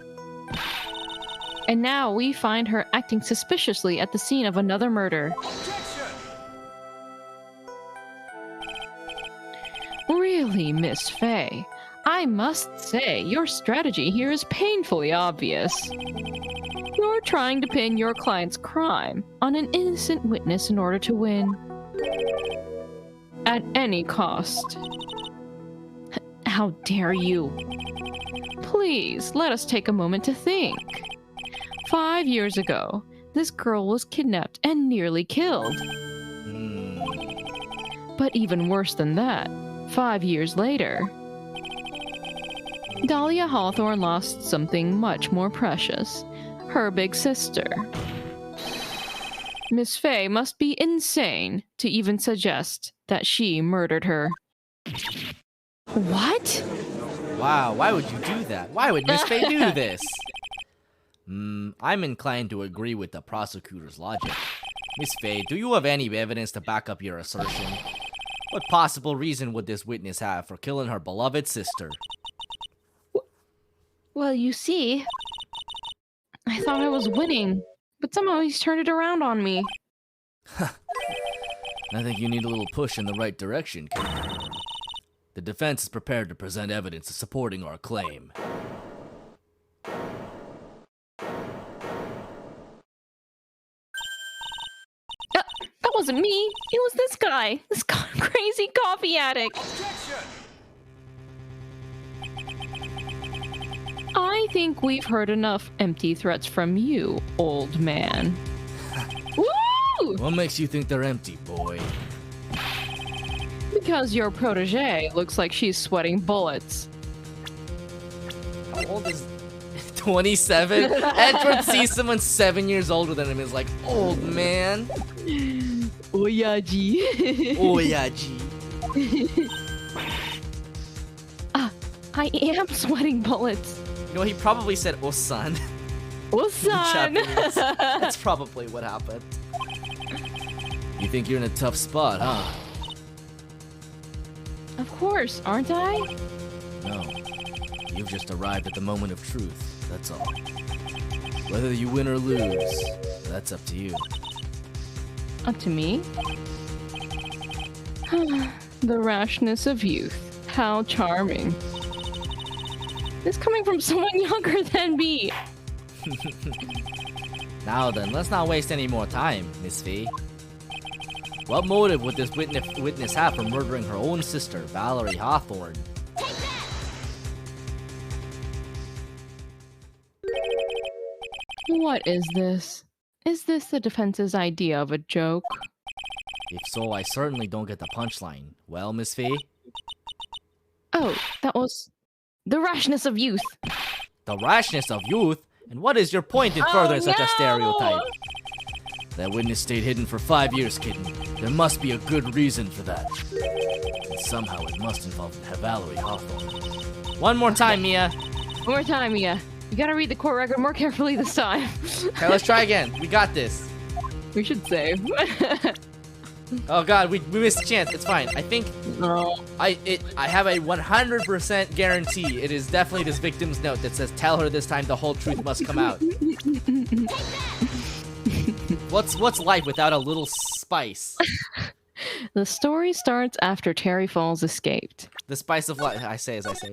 A: And now we find her acting suspiciously at the scene of another murder. Really, Miss Fay, I must say your strategy here is painfully obvious. You're trying to pin your client's crime on an innocent witness in order to win. At any cost. How dare you? Please, let us take a moment to think. 5 years ago, this girl was kidnapped and nearly killed. But even worse than that, 5 years later, Dahlia Hawthorne lost something much more precious, her big sister. Miss Fay must be insane to even suggest that she murdered her. What?
B: Wow, why would you do that? Why would Miss Fay do this? I'm inclined to agree with the prosecutor's logic. Miss Fay, do you have any evidence to back up your assertion? What possible reason would this witness have for killing her beloved sister?
A: Well, you see, I thought I was winning, but somehow he's turned it around on me.
C: I think you need a little push in the right direction, kid. The defense is prepared to present evidence supporting our claim.
A: That wasn't me. It was this guy. This crazy coffee addict. I think we've heard enough empty threats from you, old man. Woo!
C: What makes you think they're empty, boy?
A: Because your protege looks like she's sweating bullets.
B: How old is...
C: 27? Edward sees someone 7 years older than him and is like, old man.
A: Oyaji.
B: Oyaji.
A: I am sweating bullets.
B: You know, he probably said Osan.
A: Osan.
B: Japanese. That's probably what happened.
C: You think you're in a tough spot, huh?
A: Of course, aren't I?
C: No. You've just arrived at the moment of truth, that's all. Whether you win or lose, that's up to you.
A: Up to me? The rashness of youth. How charming. This coming from someone younger than me.
B: Now then, let's not waste any more time, Miss Fee. What motive would this witness have for murdering her own sister, Valerie Hawthorne?
A: What is this? Is this the defense's idea of a joke?
B: If so, I certainly don't get the punchline. Well, Miss Fee?
A: Oh, that was the rashness of youth.
B: The rashness of youth? And what is your point in furthering such a stereotype?
C: That witness stayed hidden for 5 years, kitten. There must be a good reason for that. And somehow it must involve Valerie Hawthorne.
F: One more time, Mia.
A: One more time, Mia. You gotta read the court record more carefully this time.
F: Okay, let's try again. We got this.
A: We should save.
F: Oh god, we missed a chance. It's fine. I think
A: No.
F: I have a 100% guarantee. It is definitely this victim's note that says, "Tell her this time the whole truth must come out." What's life without a little spice?
A: The story starts after Terry Fawles escaped.
F: The spice of life. I say as I say.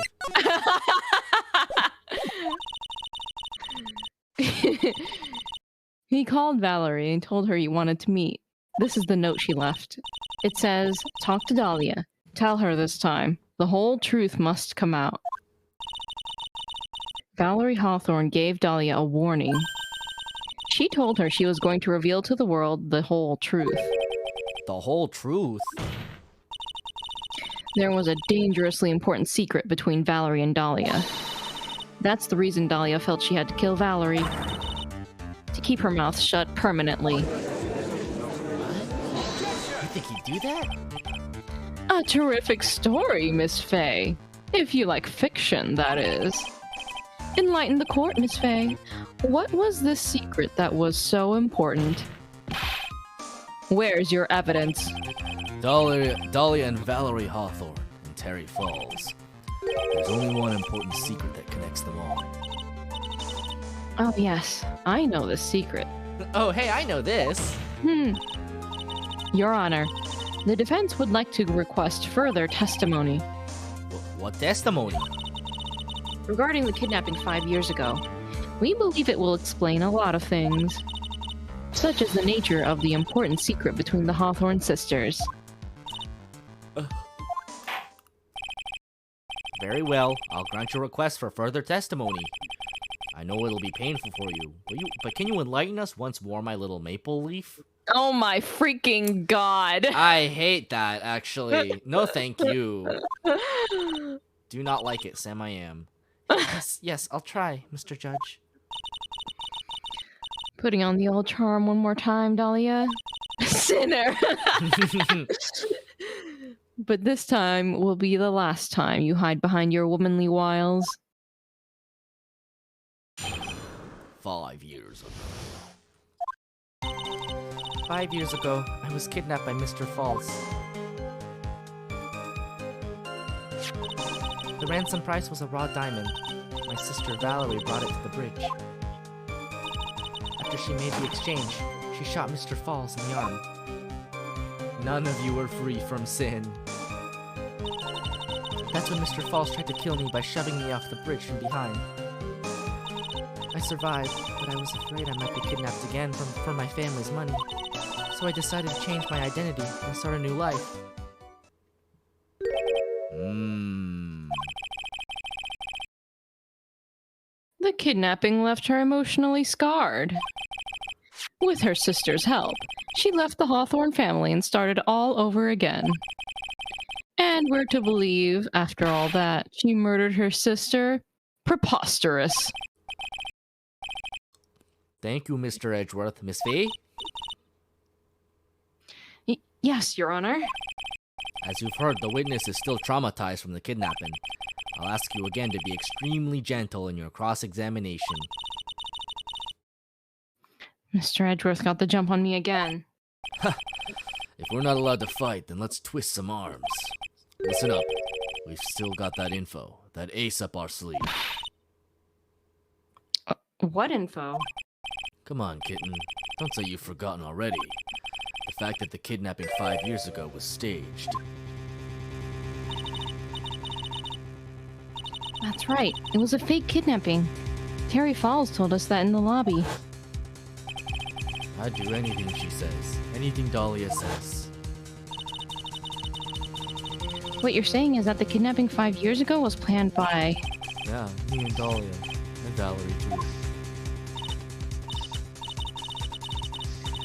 A: He called Valerie and told her he wanted to meet. This is the note she left. It says, "Talk to Dahlia. Tell her this time. The whole truth must come out." Valerie Hawthorne gave Dahlia a warning. She told her she was going to reveal to the world the whole truth.
F: The whole truth.
A: There was a dangerously important secret between Valerie and Dahlia. That's the reason Dahlia felt she had to kill Valerie. To keep her mouth shut permanently.
F: You think he'd do that?
A: A terrific story, Miss Fay. If you like fiction, that is. Enlighten the court, Miss Fay. What was the secret that was so important? Where's your evidence?
C: Dahlia and Valerie Hawthorne in Terry Falls. There's only one important secret that connects them all.
A: Oh yes, I know the secret.
F: Oh, hey, I know this.
A: Your Honor, the defense would like to request further testimony.
F: What testimony?
A: Regarding the kidnapping 5 years ago, we believe it will explain a lot of things, such as the nature of the important secret between the Hawthorne sisters.
F: Very well. I'll grant your request for further testimony. I know it'll be painful for you, but can you enlighten us once more, my little maple leaf?
A: Oh my freaking god!
F: I hate that, actually. No, thank you. Do not like it, Sam. I am. Yes, I'll try, Mr. Judge.
A: Putting on the old charm one more time, Dahlia. Sinner! But this time will be the last time you hide behind your womanly wiles.
C: 5 years ago.
F: 5 years ago, I was kidnapped by Mr. Fawles. The ransom price was a raw diamond. My sister Valerie brought it to the bridge. After she made the exchange, she shot Mr. Fawles in the arm. None of you were free from sin. That's when Mr. Fawles tried to kill me by shoving me off the bridge from behind. I survived, but I was afraid I might be kidnapped again for my family's money. So I decided to change my identity and start a new life.
A: The kidnapping left her emotionally scarred. With her sister's help, she left the Hawthorne family and started all over again. And we're to believe, after all that, she murdered her sister? Preposterous.
F: Thank you, Mr. Edgeworth. Miss Fee?
A: Yes, Your Honor.
F: As you've heard, the witness is still traumatized from the kidnapping. I'll ask you again to be extremely gentle in your cross-examination.
A: Mr. Edgeworth got the jump on me again.
C: If we're not allowed to fight, then let's twist some arms. Listen up. We've still got that info, that ace up our sleeve.
A: What info?
C: Come on, kitten. Don't say you've forgotten already. The fact that the kidnapping 5 years ago was staged.
A: That's right. It was a fake kidnapping. Terry Fawles told us that in the lobby.
C: I'd do anything she says. Anything Dahlia says.
A: What you're saying is that the kidnapping 5 years ago was planned by...
C: Yeah, me and Dahlia. And Valerie, too.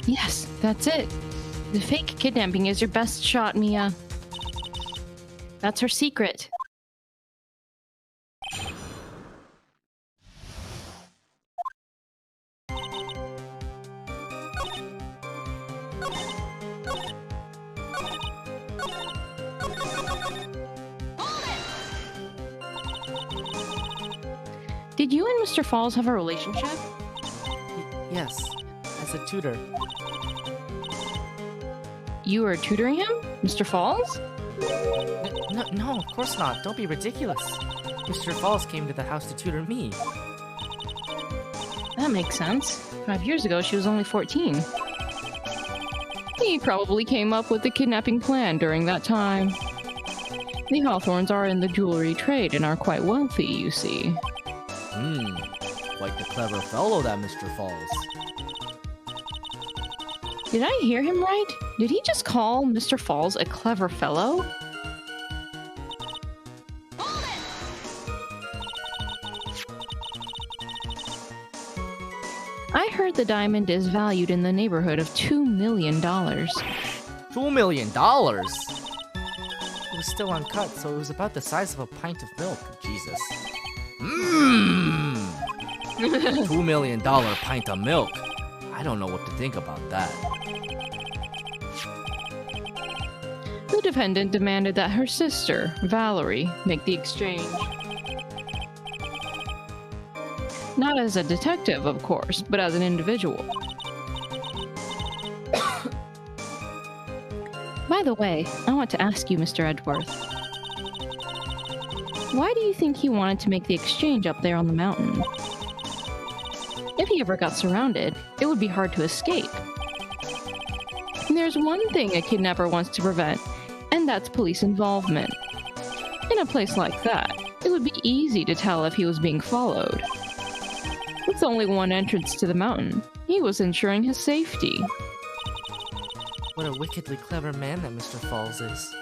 A: Yes, that's it. The fake kidnapping is your best shot, Mia. That's her secret. Did you and Mr. Fawles have a relationship?
F: Yes, as a tutor.
A: You were tutoring him? Mr. Fawles?
F: No, of course not. Don't be ridiculous. Mr. Fawles came to the house to tutor me.
A: That makes sense. 5 years ago, she was only 14. He probably came up with the kidnapping plan during that time. The Hawthorns are in the jewelry trade and are quite wealthy, you see.
B: Quite the clever fellow, that Mr. Fawles.
A: Did I hear him right? Did he just call Mr. Fawles a clever fellow? I heard the diamond is valued in the neighborhood of $2 million.
B: $2 million?
F: It was still uncut, so it was about the size of a pint of milk.
B: Jesus. Mmm. $2 million pint of milk. I don't know what to think about that.
A: The defendant demanded that her sister, Valerie, make the exchange. Not as a detective, of course, but as an individual. By the way, I want to ask you, Mr. Edgeworth. Why do you think he wanted to make the exchange up there on the mountain? If he ever got surrounded, it would be hard to escape. There's one thing a kidnapper wants to prevent, and that's police involvement. In a place like that, it would be easy to tell if he was being followed. With only one entrance to the mountain, he was ensuring his safety.
F: What a wickedly clever man that Mr. Fawles is.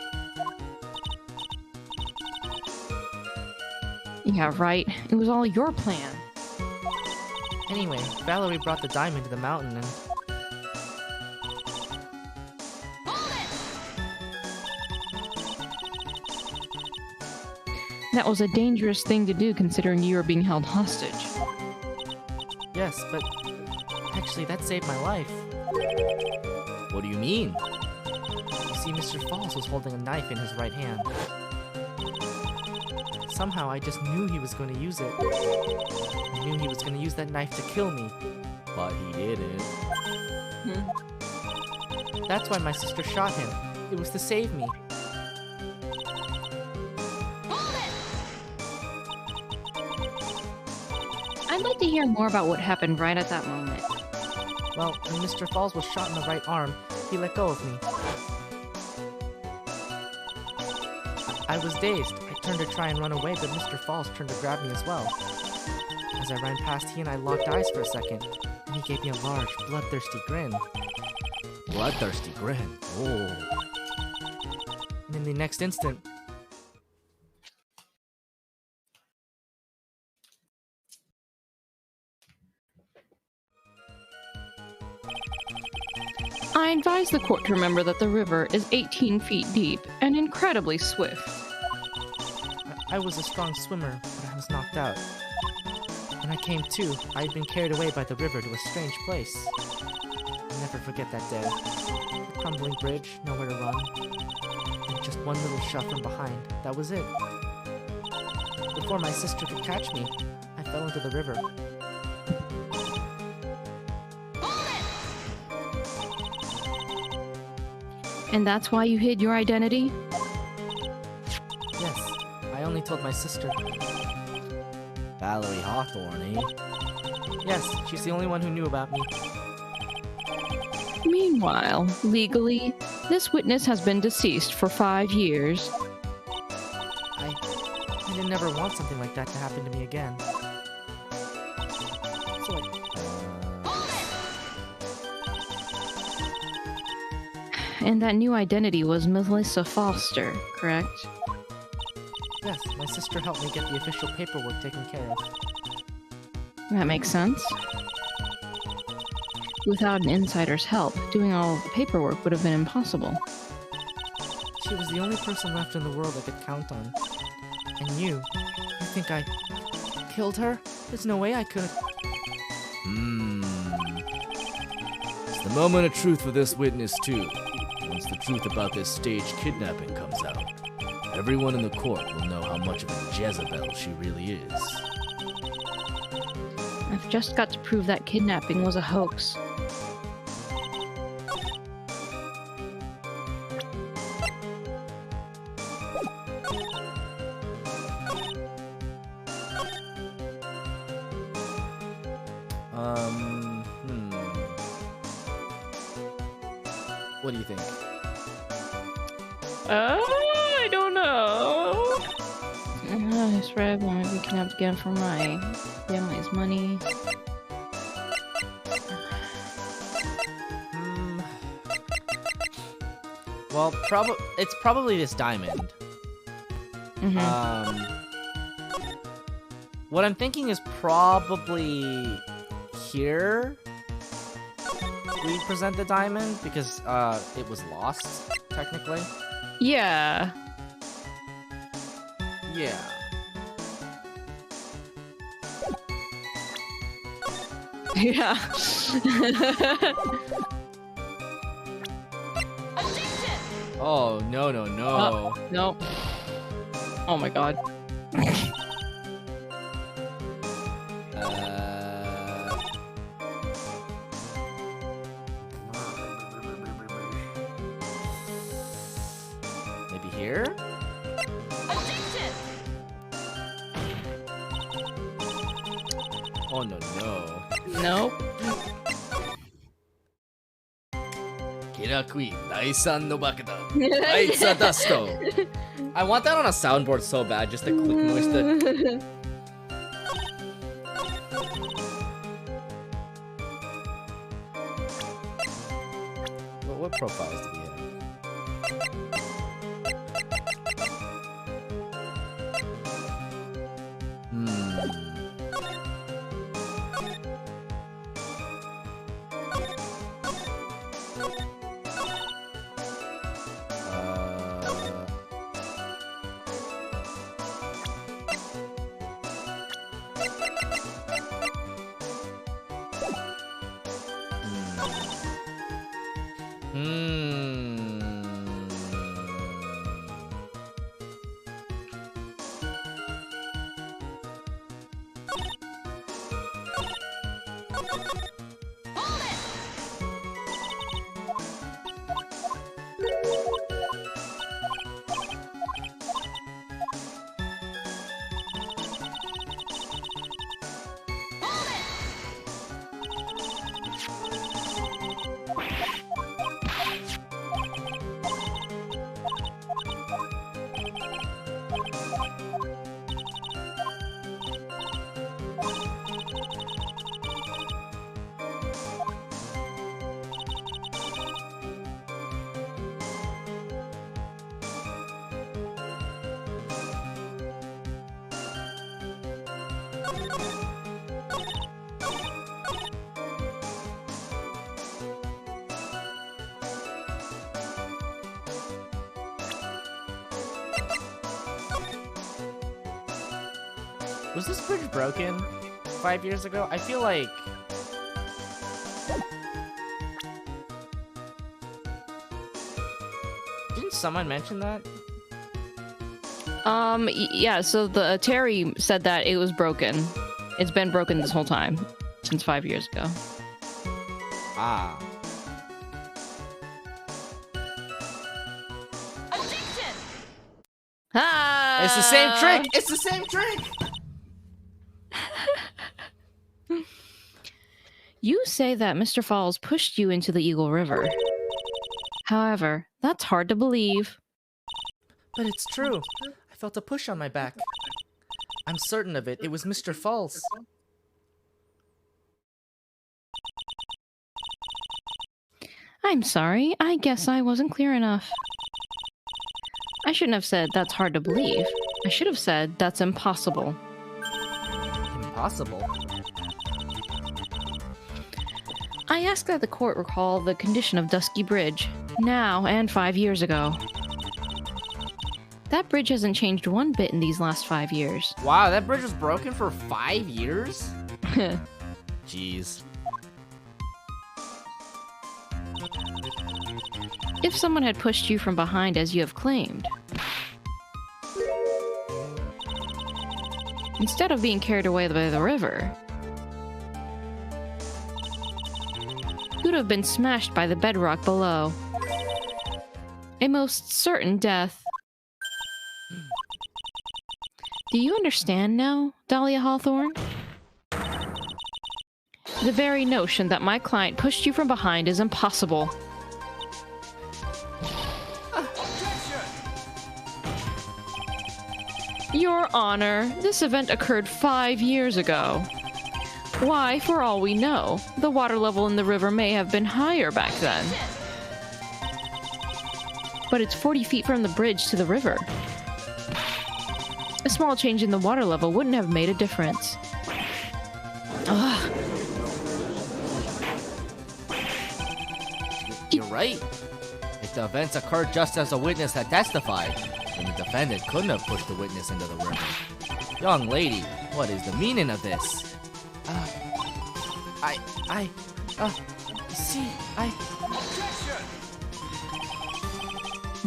A: Yeah, right. It was all your plan.
F: Anyway, Valerie brought the diamond to the mountain and...
A: That was a dangerous thing to do considering you were being held hostage.
F: Yes, but... Actually, that saved my life.
B: What do you mean?
F: You see, Mr. Fawles was holding a knife in his right hand. Somehow, I just knew he was going to use it. I knew he was going to use that knife to kill me.
B: But he didn't.
F: That's why my sister shot him. It was to save me.
A: I'd like to hear more about what happened right at that moment.
F: Well, when Mr. Fawles was shot in the right arm, he let go of me. I was dazed. I turned to try and run away, but Mr. Fawles turned to grab me as well. As I ran past, he and I locked eyes for a second, and he gave me a large, bloodthirsty grin.
B: Bloodthirsty grin. Oh.
F: And in the next instant,
A: I advise the court to remember that the river is 18 feet deep and incredibly swift.
F: I was a strong swimmer, but I was knocked out. When I came to, I had been carried away by the river to a strange place. I'll never forget that day. A crumbling bridge, nowhere to run, and just one little shove from behind. That was it. Before my sister could catch me, I fell into the river.
A: And that's why you hid your identity?
F: Yes, I only told my sister.
B: Valerie Hawthorne, eh?
F: Yes, she's the only one who knew about me.
A: Meanwhile, legally, this witness has been deceased for 5 years.
F: I didn't ever want something like that to happen to me again. So
A: And that new identity was Melissa Foster, correct?
F: yes, my sister helped me get the official paperwork taken care of.
A: That makes sense. Without an insider's help, doing all of the paperwork would have been impossible.
F: She was the only person left in the world I could count on. And you think I killed her? There's no way I could.
B: It's the
C: moment of truth for this witness, too. Once the truth about this staged kidnapping comes out, everyone in the court will know how much of a Jezebel she really is.
A: I've just got to prove that kidnapping was a hoax.
B: What do you think?
A: I don't know. I swear I won't be kidnapped again for my family's money.
F: Well, it's probably this diamond. What I'm thinking is probably here we present the diamond because it was lost technically.
A: Yeah.
F: Yeah.
A: Yeah.
D: Objection!
F: Oh no no no.
A: No. Oh my god.
F: Maybe here?
D: Objection!
F: Oh no no.
A: Nope.
C: Kirakui, Daisan no Bakudan. Aitsa Dasto.
F: I want that on a soundboard so bad, just the click noise that what profiles do we have? Was this bridge broken 5 years ago? I feel like... Didn't someone mention that?
A: Yeah, so the Terry said that it was broken. It's been broken this whole time, since 5 years ago.
F: Ah.
D: Objection!
A: Ah!
F: It's the same trick! It's the same trick!
A: You say that Mr. Fawles pushed you into the Eagle River. However, that's hard to believe.
F: But it's true. I felt a push on my back. I'm certain of it. It was Mr. Fawles.
A: I'm sorry. I guess I wasn't clear enough. I shouldn't have said that's hard to believe. I should have said that's impossible.
F: Impossible?
A: I ask that the court recall the condition of Dusky Bridge, now and 5 years ago. That bridge hasn't changed one bit in these last 5 years.
F: Wow, that bridge was broken for 5 years? Jeez.
A: If someone had pushed you from behind as you have claimed, instead of being carried away by the river, you would have been smashed by the bedrock below. A most certain death. Do you understand now, Dahlia Hawthorne? The very notion that my client pushed you from behind is impossible. Your Honor, this event occurred 5 years ago. Why, for all we know, the water level in the river may have been higher back then. But it's 40 feet from the bridge to the river. A small change in the water level wouldn't have made a difference. Ugh.
C: You're right. If the events occurred just as the witness had testified, then the defendant couldn't have pushed the witness into the river. Young lady, what is the meaning of this?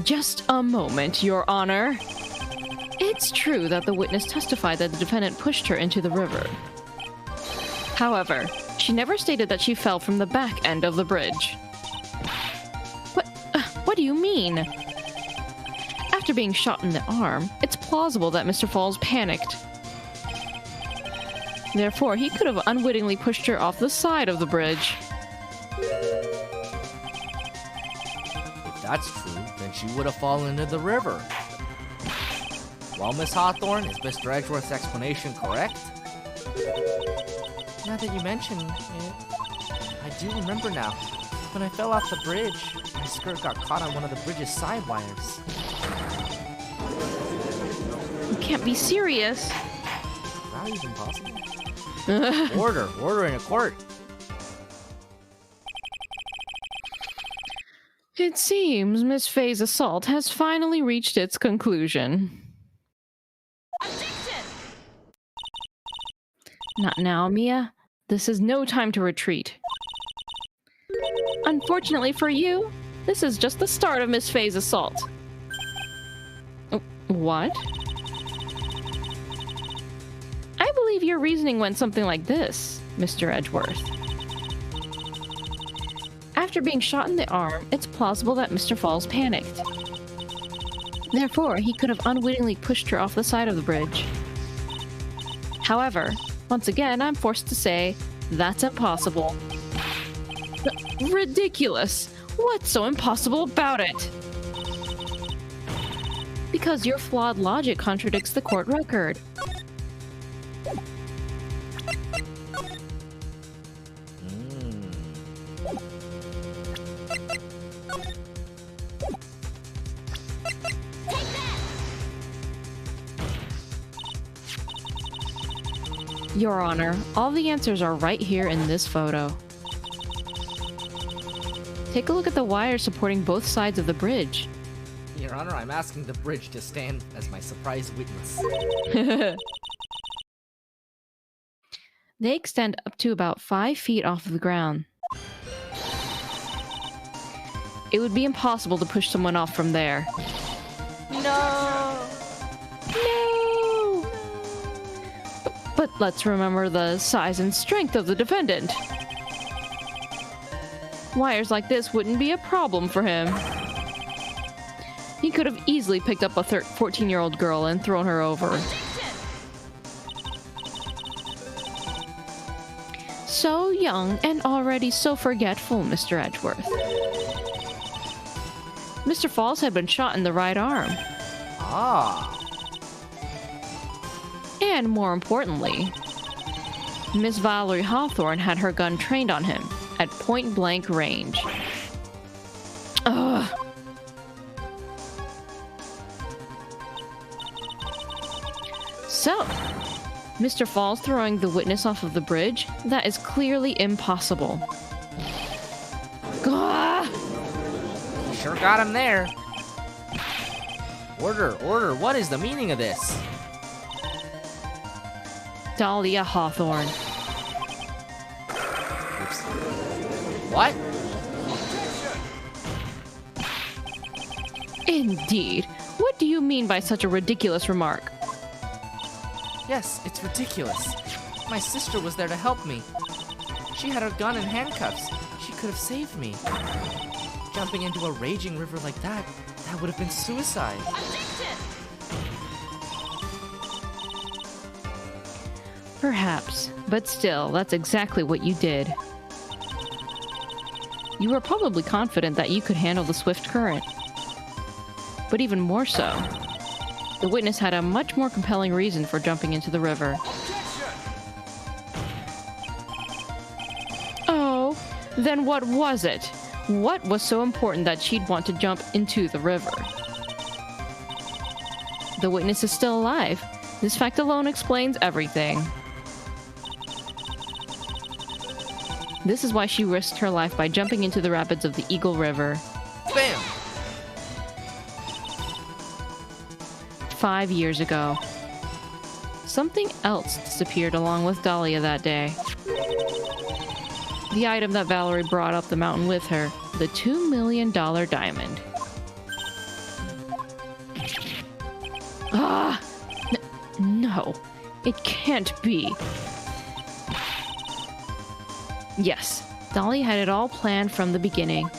A: Just a moment, Your Honor. It's true that the witness testified that the defendant pushed her into the river. However, she never stated that she fell from the back end of the bridge. What do you mean? After being shot in the arm, it's plausible that Mr. Fawles panicked. Therefore, he could have unwittingly pushed her off the side of the bridge.
C: If that's true, then she would have fallen into the river. Well, Miss Hawthorne, is Mr. Edgeworth's explanation correct?
F: Now that you mention it, I do remember now. When I fell off the bridge, my skirt got caught on one of the bridge's side wires.
A: You can't be serious.
F: Not even possible.
C: Order in a court.
A: It seems Miss Faye's assault has finally reached its conclusion.
D: Objection!
A: Not now, Mia. This is no time to retreat. Unfortunately for you, this is just the start of Miss Faye's assault. What? I believe your reasoning went something like this, Mr. Edgeworth. After being shot in the arm, it's plausible that Mr. Fawles panicked. Therefore, he could have unwittingly pushed her off the side of the bridge. However, once again, I'm forced to say, that's impossible. Ridiculous! What's so impossible about it? Because your flawed logic contradicts the court record. Your Honor, all the answers are right here in this photo. Take a look at the wires supporting both sides of the bridge.
F: Your Honor, I'm asking the bridge to stand as my surprise witness.
A: They extend up to about 5 feet off of the ground. It would be impossible to push someone off from there.
F: No!
A: No! But let's remember the size and strength of the defendant. Wires like this wouldn't be a problem for him. He could have easily picked up a 14-year-old girl and thrown her over. So young and already so forgetful, Mr. Edgeworth. Mr. Fawles had been shot in the right arm.
F: Ah!
A: And more importantly, Miss Valerie Hawthorne had her gun trained on him at point-blank range. Ugh. So, Mr. Fawles throwing the witness off of the bridge? That is clearly impossible. Gah!
F: Sure got him there. Order, what is the meaning of this?
A: Dahlia Hawthorne.
F: What?
A: Indeed. What do you mean by such a ridiculous remark?
F: Yes, it's ridiculous. My sister was there to help me. She had her gun and handcuffs. She could have saved me. Jumping into a raging river like that would have been suicide.
D: Objection!
A: Perhaps, but still, that's exactly what you did. You were probably confident that you could handle the swift current. But even more so, the witness had a much more compelling reason for jumping into the river. Oh, then what was it? What was so important that she'd want to jump into the river? The witness is still alive. This fact alone explains everything. This is why she risked her life by jumping into the rapids of the Eagle River.
F: Bam!
A: 5 years ago. Something else disappeared along with Dahlia that day. The item that Valerie brought up the mountain with her, the $2 million diamond. Ah! No, it can't be. Yes, Dahlia had it all planned from the beginning.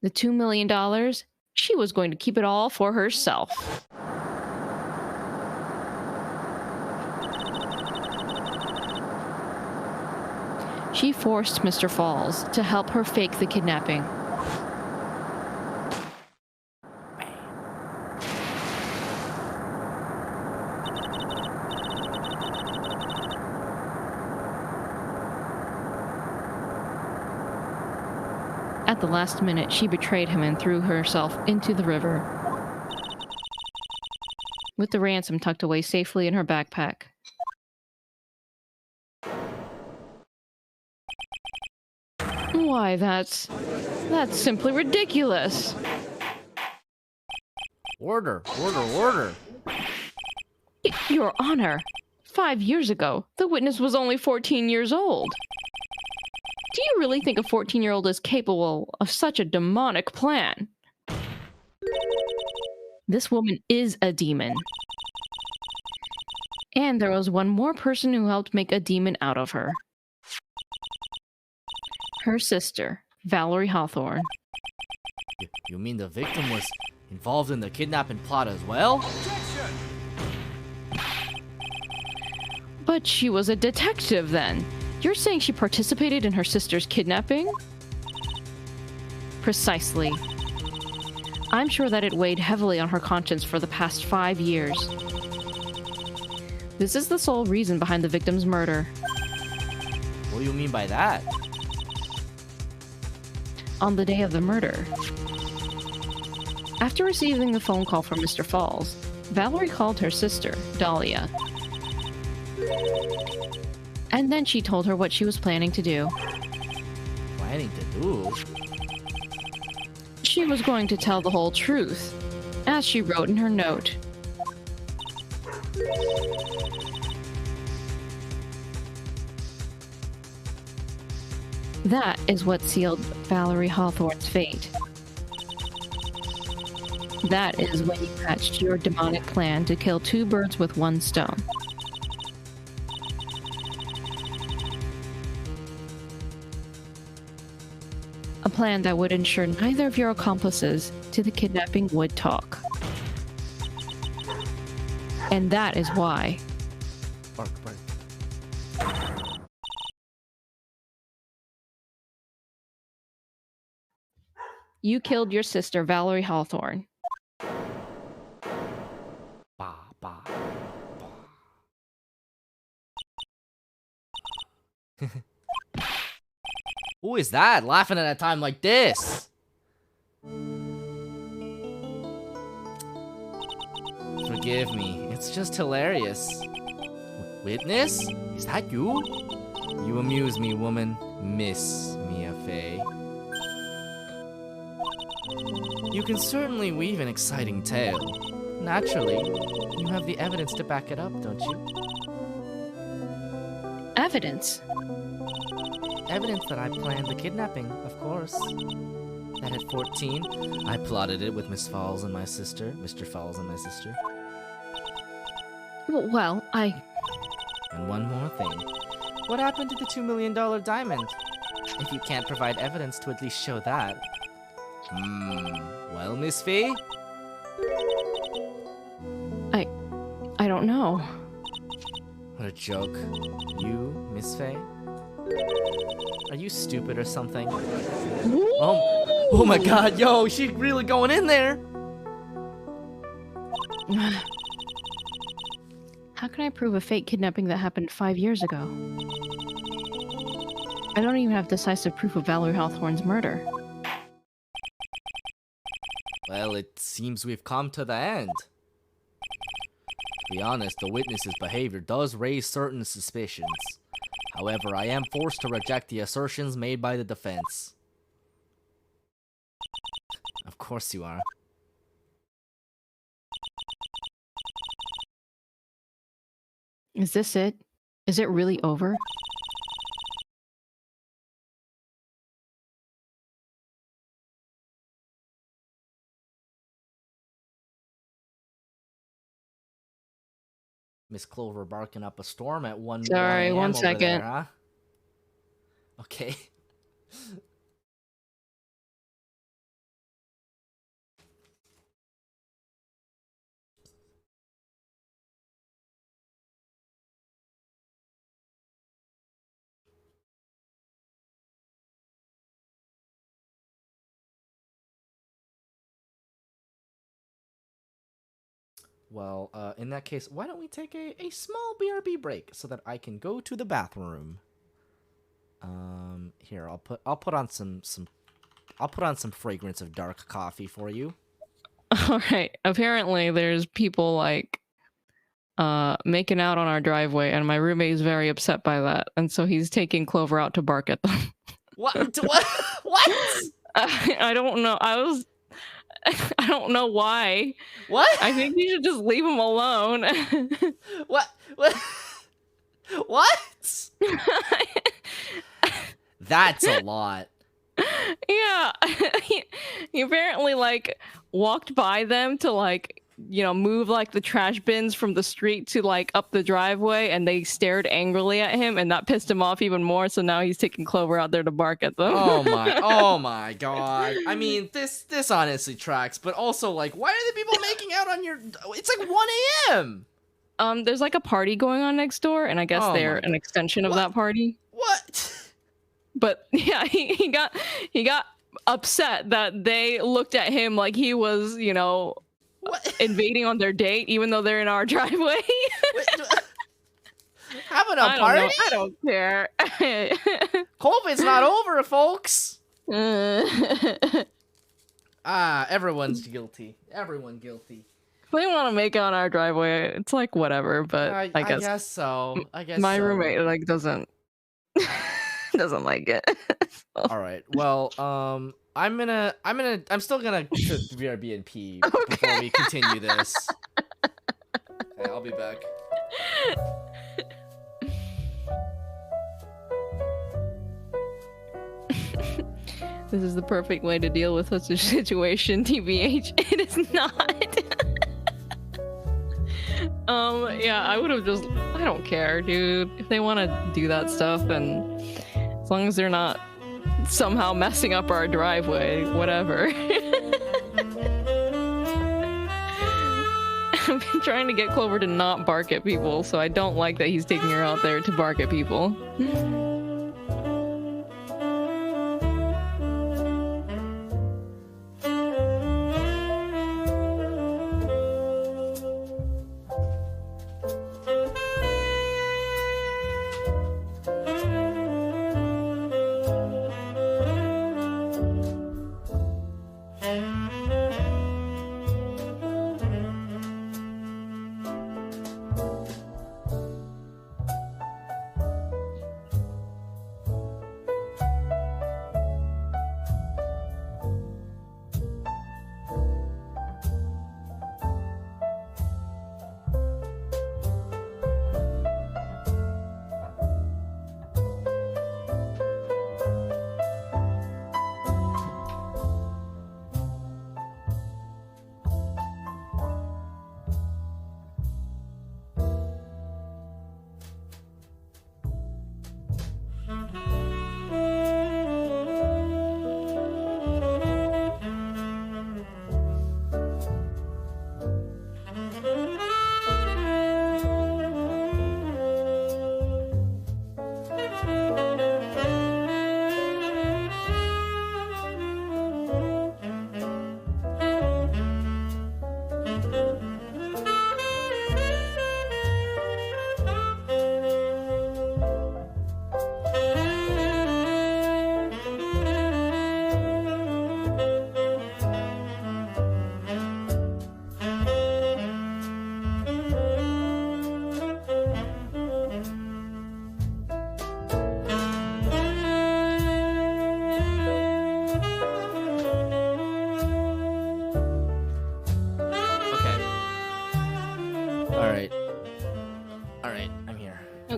A: The $2 million, she was going to keep it all for herself. She forced Mr. Fawles to help her fake the kidnapping. At the last minute, she betrayed him and threw herself into the river, with the ransom tucked away safely in her backpack. Why, that's simply ridiculous.
B: Order, order, order.
A: Your Honor, 5 years ago, the witness was only 14 years old. Do you really think a 14-year-old is capable of such a demonic plan? This woman is a demon. And there was one more person who helped make a demon out of her. Her sister, Valerie Hawthorne.
B: You mean the victim was involved in the kidnapping plot as well?
A: But she was a detective then. You're saying she participated in her sister's kidnapping? Precisely. I'm sure that it weighed heavily on her conscience for the past 5 years. This is the sole reason behind the victim's murder.
B: What do you mean by that?
A: On the day of the murder, after receiving the phone call from Mr. Fawles, Valerie called her sister, Dahlia. And then she told her what she was planning to do.
B: Planning to do?
A: She was going to tell the whole truth, as she wrote in her note. That is what sealed Valerie Hawthorne's fate. That is when you hatched your demonic plan to kill 2 birds with 1 stone. A plan that would ensure neither of your accomplices to the kidnapping would talk. And that is why.
F: Bark, bark.
A: You killed your sister, Valerie Hawthorne.
B: Bah, bah, bah. Who is that laughing at a time like this? Forgive me, it's just hilarious. Witness? Is that you? You amuse me, woman. Miss Mia Fey. You can certainly weave an exciting tale. Naturally, you have the evidence to back it up, don't you?
A: Evidence?
F: Evidence that I planned the kidnapping, of course. That at 14,
C: I plotted it with Miss Fawles and my sister, Mr. Fawles and my sister.
A: Well,
C: And one more thing.
F: what happened to the $2 million diamond? If you can't provide evidence to at least show that.
C: Well, Miss Fee?
A: I don't know.
C: What a joke.
F: You, Miss Faye? Are you stupid or something?
C: Oh my god, yo, she really going in there!
A: How can I prove a fake kidnapping that happened 5 years ago? I don't even have decisive proof of Valerie Hawthorne's murder.
C: Well, it seems we've come to the end. To be honest, the witness's behavior does raise certain suspicions. However, I am forced to reject the assertions made by the defense. Of course you are.
A: Is this it? Is it really over?
C: Miss Clover barking up a storm at 1
A: Sorry,
C: 1
A: 1
C: over
A: second.
C: there, huh? Okay. Well, in that case, why don't we take a small BRB break so that I can go to the bathroom? Here, I'll put on some fragrance of dark coffee for you.
A: Alright, apparently there's people like making out on our driveway, and my roommate is very upset by that, and so he's taking Clover out to bark at them.
C: What? What? What?
A: I don't know. I don't know why.
C: What?
A: I think you should just leave him alone.
C: What? What? What? That's a lot.
A: Yeah. He apparently like walked by them to like, you know, move like the trash bins from the street to like up the driveway, and they stared angrily at him, and that pissed him off even more, so now he's taking Clover out there to bark at them.
C: Oh my god. I mean, this honestly tracks, but also like, why are the people making out on your... It's like 1 a.m.
A: There's like a party going on next door, and I guess
C: Oh
A: they're
C: my
A: an extension of that party.
C: What?
A: But yeah, he got upset that they looked at him like he was, you know,
C: What?
A: invading on their date, even though they're in our driveway.
C: Having a party?
A: I don't care.
C: COVID's not over, folks. Everyone's guilty. Everyone guilty.
A: They want to make out on our driveway. It's like whatever, but I guess,
C: so. I guess
A: my
C: so.
A: roommate like doesn't like it.
C: All right. Well, I'm still gonna to BRB and pee before we continue this. Okay, I'll be back.
A: This is the perfect way to deal with such a situation, TBH. It is not. Yeah, I would have just... I don't care, dude. If they want to do that stuff, then as long as they're not somehow messing up our driveway, whatever. I've been trying to get Clover to not bark at people, so I don't like that he's taking her out there to bark at people.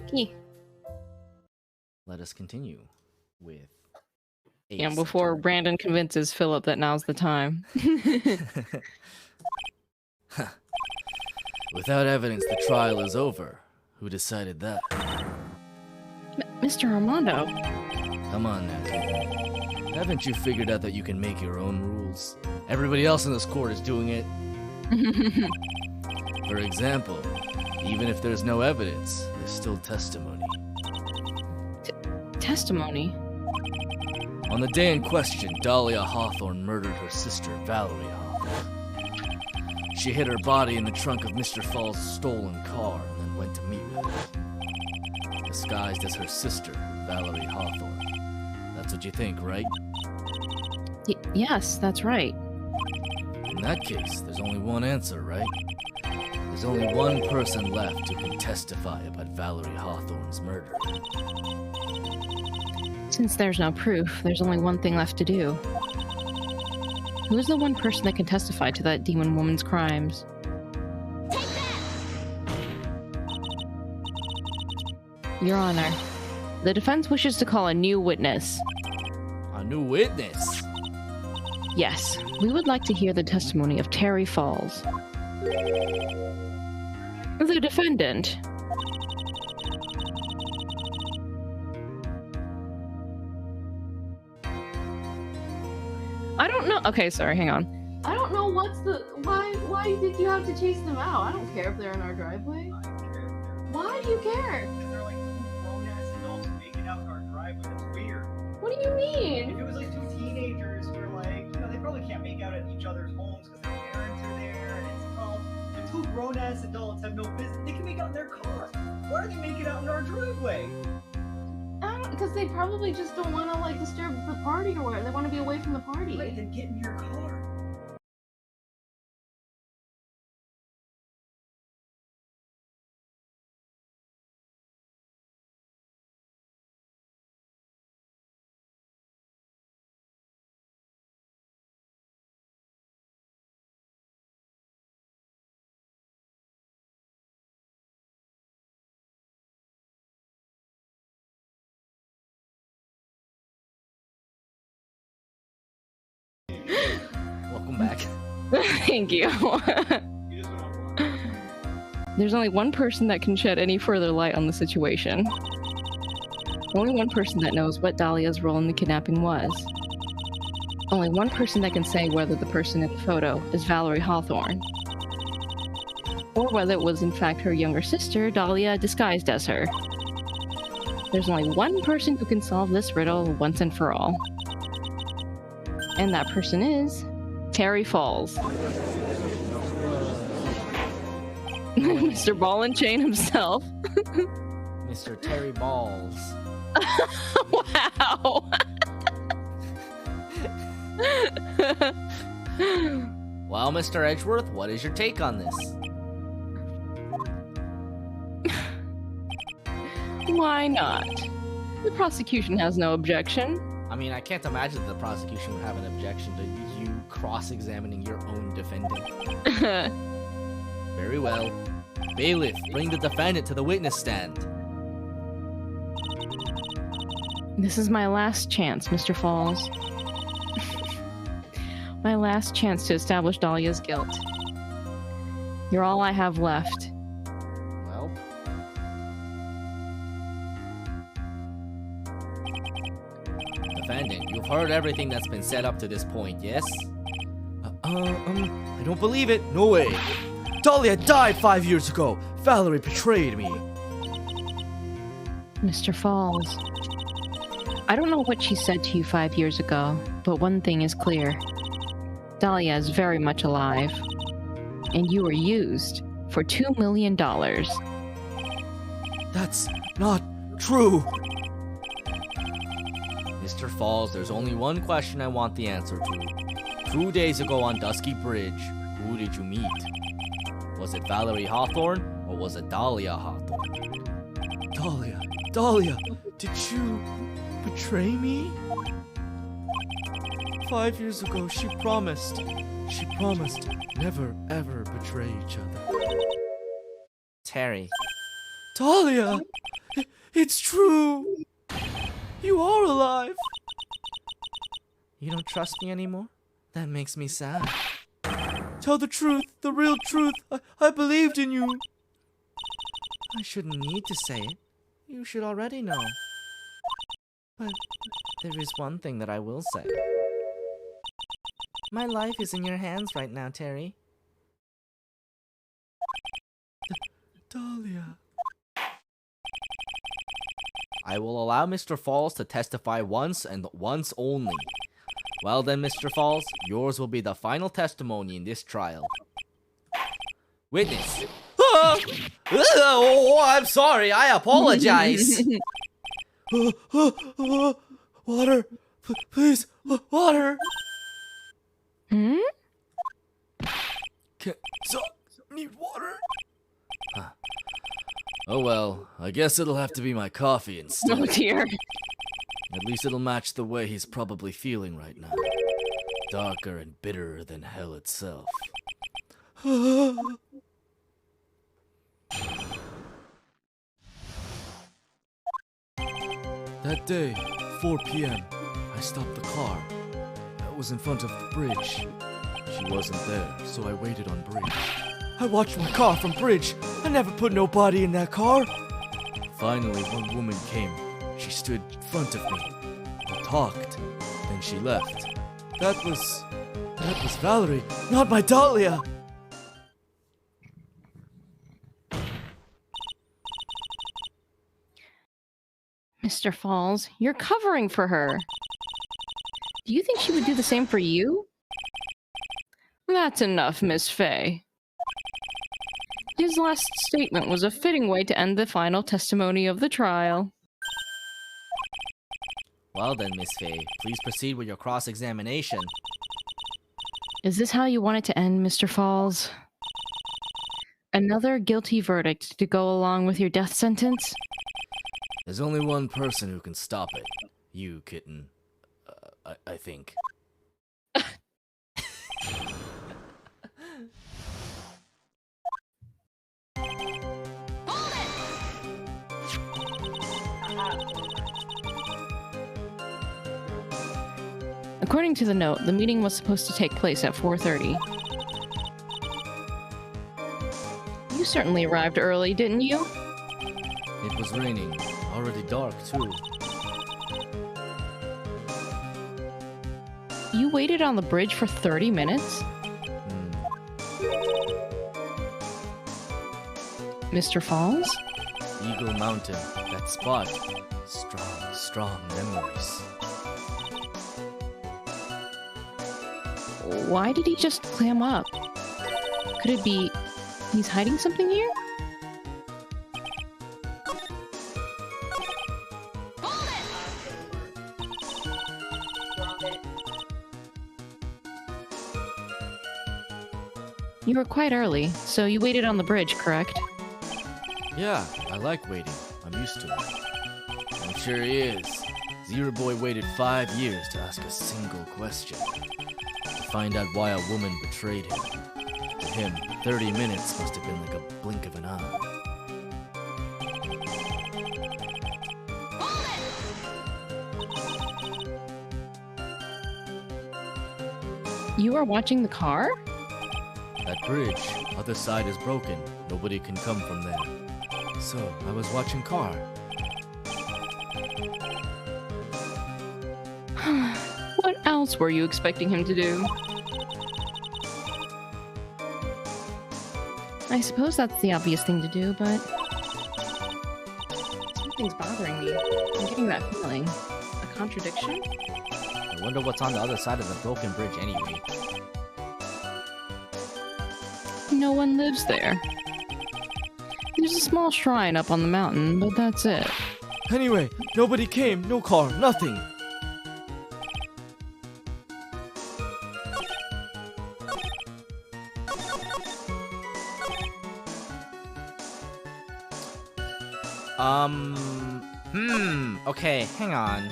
A: Okay.
B: Let us continue with.
A: And before Brandon convinces Philip that now's the time.
C: Without evidence, the trial is over. Who decided that?
A: Mr. Armando.
C: Come on now, kid. Haven't you figured out that you can make your own rules? Everybody else in this court is doing it. For example, even if there's no evidence, there's still testimony.
A: Testimony?
C: On the day in question, Dahlia Hawthorne murdered her sister, Valerie Hawthorne. She hid her body in the trunk of Mr. Fawles' stolen car and then went to meet with her. Disguised as her sister, Valerie Hawthorne. That's what you think, right?
A: Yes, that's right.
C: In that case, there's only one answer, right? There's only one person left who can testify about Valerie Hawthorne's murder.
A: Since there's no proof, there's only one thing left to do. Who's the one person that can testify to that demon woman's crimes? Your Honor, the defense wishes to call a new witness.
C: A new witness?
A: Yes, we would like to hear the testimony of Terry Fawles. The defendant. I don't know. Okay, sorry, hang on. I don't know what's the. Why did you have to chase them out? I don't care if they're in our driveway. Why do you care?
E: Because they're like two grown-ass adults making out in our driveway. That's weird.
A: What do you
E: If
A: mean?
E: it was like two teenagers who are like, they probably can't make out at each other's homes because their parents are there, and it's the two grown-ass adults have no business. They can make out in their car. Why are they making out in our driveway?
A: Because they probably just don't want to like disturb the party or whatever. They want to be away from the party.
E: Right, then get in your car.
B: Welcome back.
A: Thank you.
E: You just went on one.
A: There's only one person that can shed any further light on the situation. Only one person that knows what Dahlia's role in the kidnapping was. Only one person that can say whether the person in the photo is Valerie Hawthorne. Or whether it was in fact her younger sister, Dahlia, disguised as her. There's only one person who can solve this riddle once and for all. And that person is Terry Fawles. Mr. Ball and Chain himself.
B: Mr. Terry Balls.
A: Wow.
B: Well, Mr. Edgeworth, what is your take on this?
A: Why not? The prosecution has no objection.
B: I mean, I can't imagine that the prosecution would have an objection to you cross-examining your own defendant. Very well. Bailiff, bring the defendant to the witness stand.
A: This is my last chance, Mr. Fawles. My last chance to establish Dahlia's guilt. You're all I have left.
B: Well, defendant, you've heard everything that's been said up to this point, yes?
F: I don't believe it. No way. Dahlia died 5 years ago. Valerie betrayed me.
A: Mr. Fawles, I don't know what she said to you 5 years ago, but one thing is clear. Dahlia is very much alive, and you were used for $2 million.
F: That's not true.
B: Mr. Fawles, there's only one question I want the answer to. 2 days ago on Dusky Bridge, who did you meet? Was it Valerie Hawthorne, or was it Dahlia Hawthorne?
F: Dahlia, did you betray me? 5 years ago, she promised never ever betray each other.
B: Terry.
F: Dahlia, It's true! You are alive! You don't trust me anymore? That makes me sad. Tell the truth, the real truth. I believed in you. I shouldn't need to say it. You should already know. But there is one thing that I will say. My life is in your hands right now, Terry. Dahlia.
B: I will allow Mr. Fawles to testify once and once only. Well then, Mr. Fawles, yours will be the final testimony in this trial. Witness. Oh, I'm sorry. I apologize.
F: Water. Please, water.
A: Hmm?
F: Need water.
C: Oh well, I guess it'll have to be my coffee instead.
A: Oh dear.
C: At least it'll match the way he's probably feeling right now. Darker and bitterer than hell itself. That day, 4 p.m., I stopped the car. I was in front of the bridge. She wasn't there, so I waited on bridge.
F: I watched my car from bridge. I never put nobody in that car.
C: Finally, one woman came. She stood in front of me. We talked. Then she left.
F: That was Valerie, not my Dahlia.
A: Mr. Fawles, you're covering for her. Do you think she would do the same for you? That's enough, Miss Fay. His last statement was a fitting way to end the final testimony of the trial.
B: Well then, Miss Fay, please proceed with your cross-examination.
A: Is this how you want it to end, Mr. Fawles? Another guilty verdict to go along with your death sentence?
C: There's only one person who can stop it. You, kitten. I think.
A: According to the note, the meeting was supposed to take place at 4:30. You certainly arrived early, didn't you?
C: It was raining. Already dark, too.
A: You waited on the bridge for 30 minutes? Mr. Fawles?
C: Eagle Mountain. That spot. Strong memories.
A: Why did he just clam up? Could it be he's hiding something here? You were quite early, so you waited on the bridge, correct?
C: Yeah, I like waiting. I'm used to it. I'm sure he is. Zero Boy waited 5 years to ask a single question. To find out why a woman betrayed him. To him, 30 minutes must have been like a blink of an eye.
A: You were watching the car?
C: That bridge, other side is broken. Nobody can come from there. So, I was watching car.
A: What else were you expecting him to do? I suppose that's the obvious thing to do, but... something's bothering me. I'm getting that feeling. A contradiction?
B: I wonder what's on the other side of the broken bridge anyway.
A: No one lives there. There's a small shrine up on the mountain, but that's it.
F: Anyway, nobody came, no car, nothing.
B: Okay, hang on.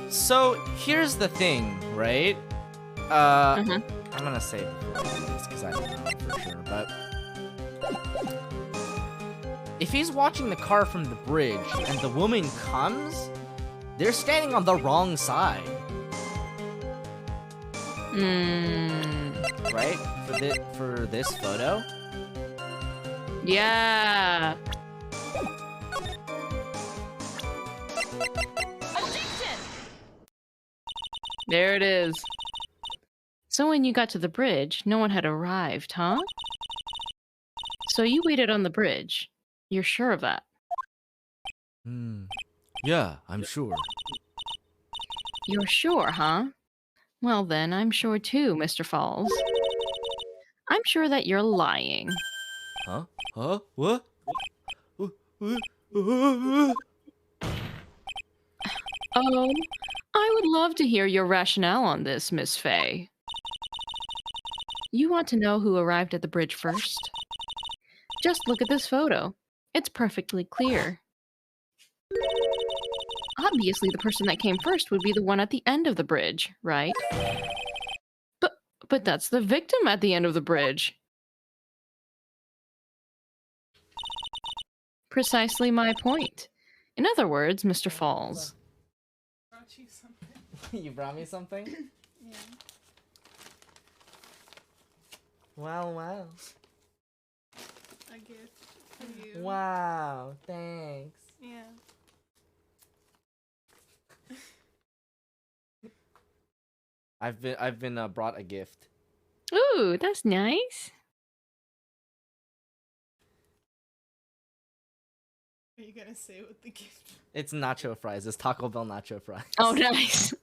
B: So here's the thing, right?
A: Uh-huh.
B: I'm gonna say before I do this because I don't know for sure, but if he's watching the car from the bridge and the woman comes, they're standing on the wrong side, right? For this photo.
A: Yeah.
D: Objection!
A: There it is. So when you got to the bridge, no one had arrived, huh? So you waited on the bridge. You're sure of that?
C: Yeah, I'm sure.
A: You're sure, huh? Well then, I'm sure too, Mr. Fawles. I'm sure that you're lying.
C: Huh? Huh? What?
A: Oh, I would love to hear your rationale on this, Miss Fay. You want to know who arrived at the bridge first? Just look at this photo. It's perfectly clear. Obviously, the person that came first would be the one at the end of the bridge, right? But that's the victim at the end of the bridge. Precisely my point. In other words, Mr. Fawles.
G: Brought you something.
B: You brought me something?
G: Yeah.
B: Wow.
G: A gift for you.
B: Wow, thanks.
G: Yeah.
B: I've been brought a gift.
A: Ooh, that's nice.
G: Are you gonna say what the gift?
B: It's nacho fries. It's Taco Bell nacho fries.
A: Oh, nice.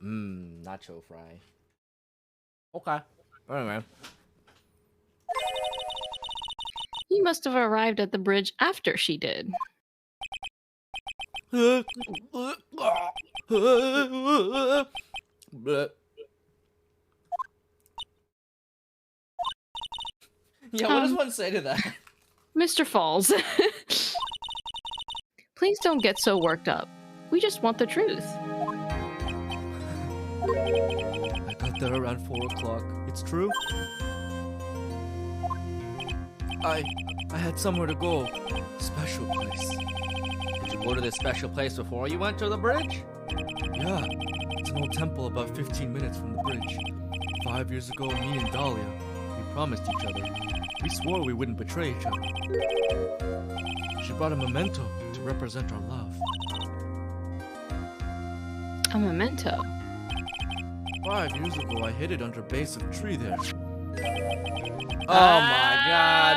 B: Nacho fry. Okay. Anyway.
A: He must have arrived at the bridge after she did.
B: Yeah, what does one say to that?
A: Mr. Fawles. Please don't get so worked up. We just want the truth.
C: I got there around 4 o'clock. It's true? I had somewhere to go. Special place.
B: Did you go to this special place before you went to the bridge?
C: Yeah, it's an old temple about 15 minutes from the bridge. 5 years ago, me and Dahlia, we promised each other. We swore we wouldn't betray each other. She brought a memento to represent our love.
A: A memento.
C: 5 years ago, I hid it under base of tree there.
B: Oh my god.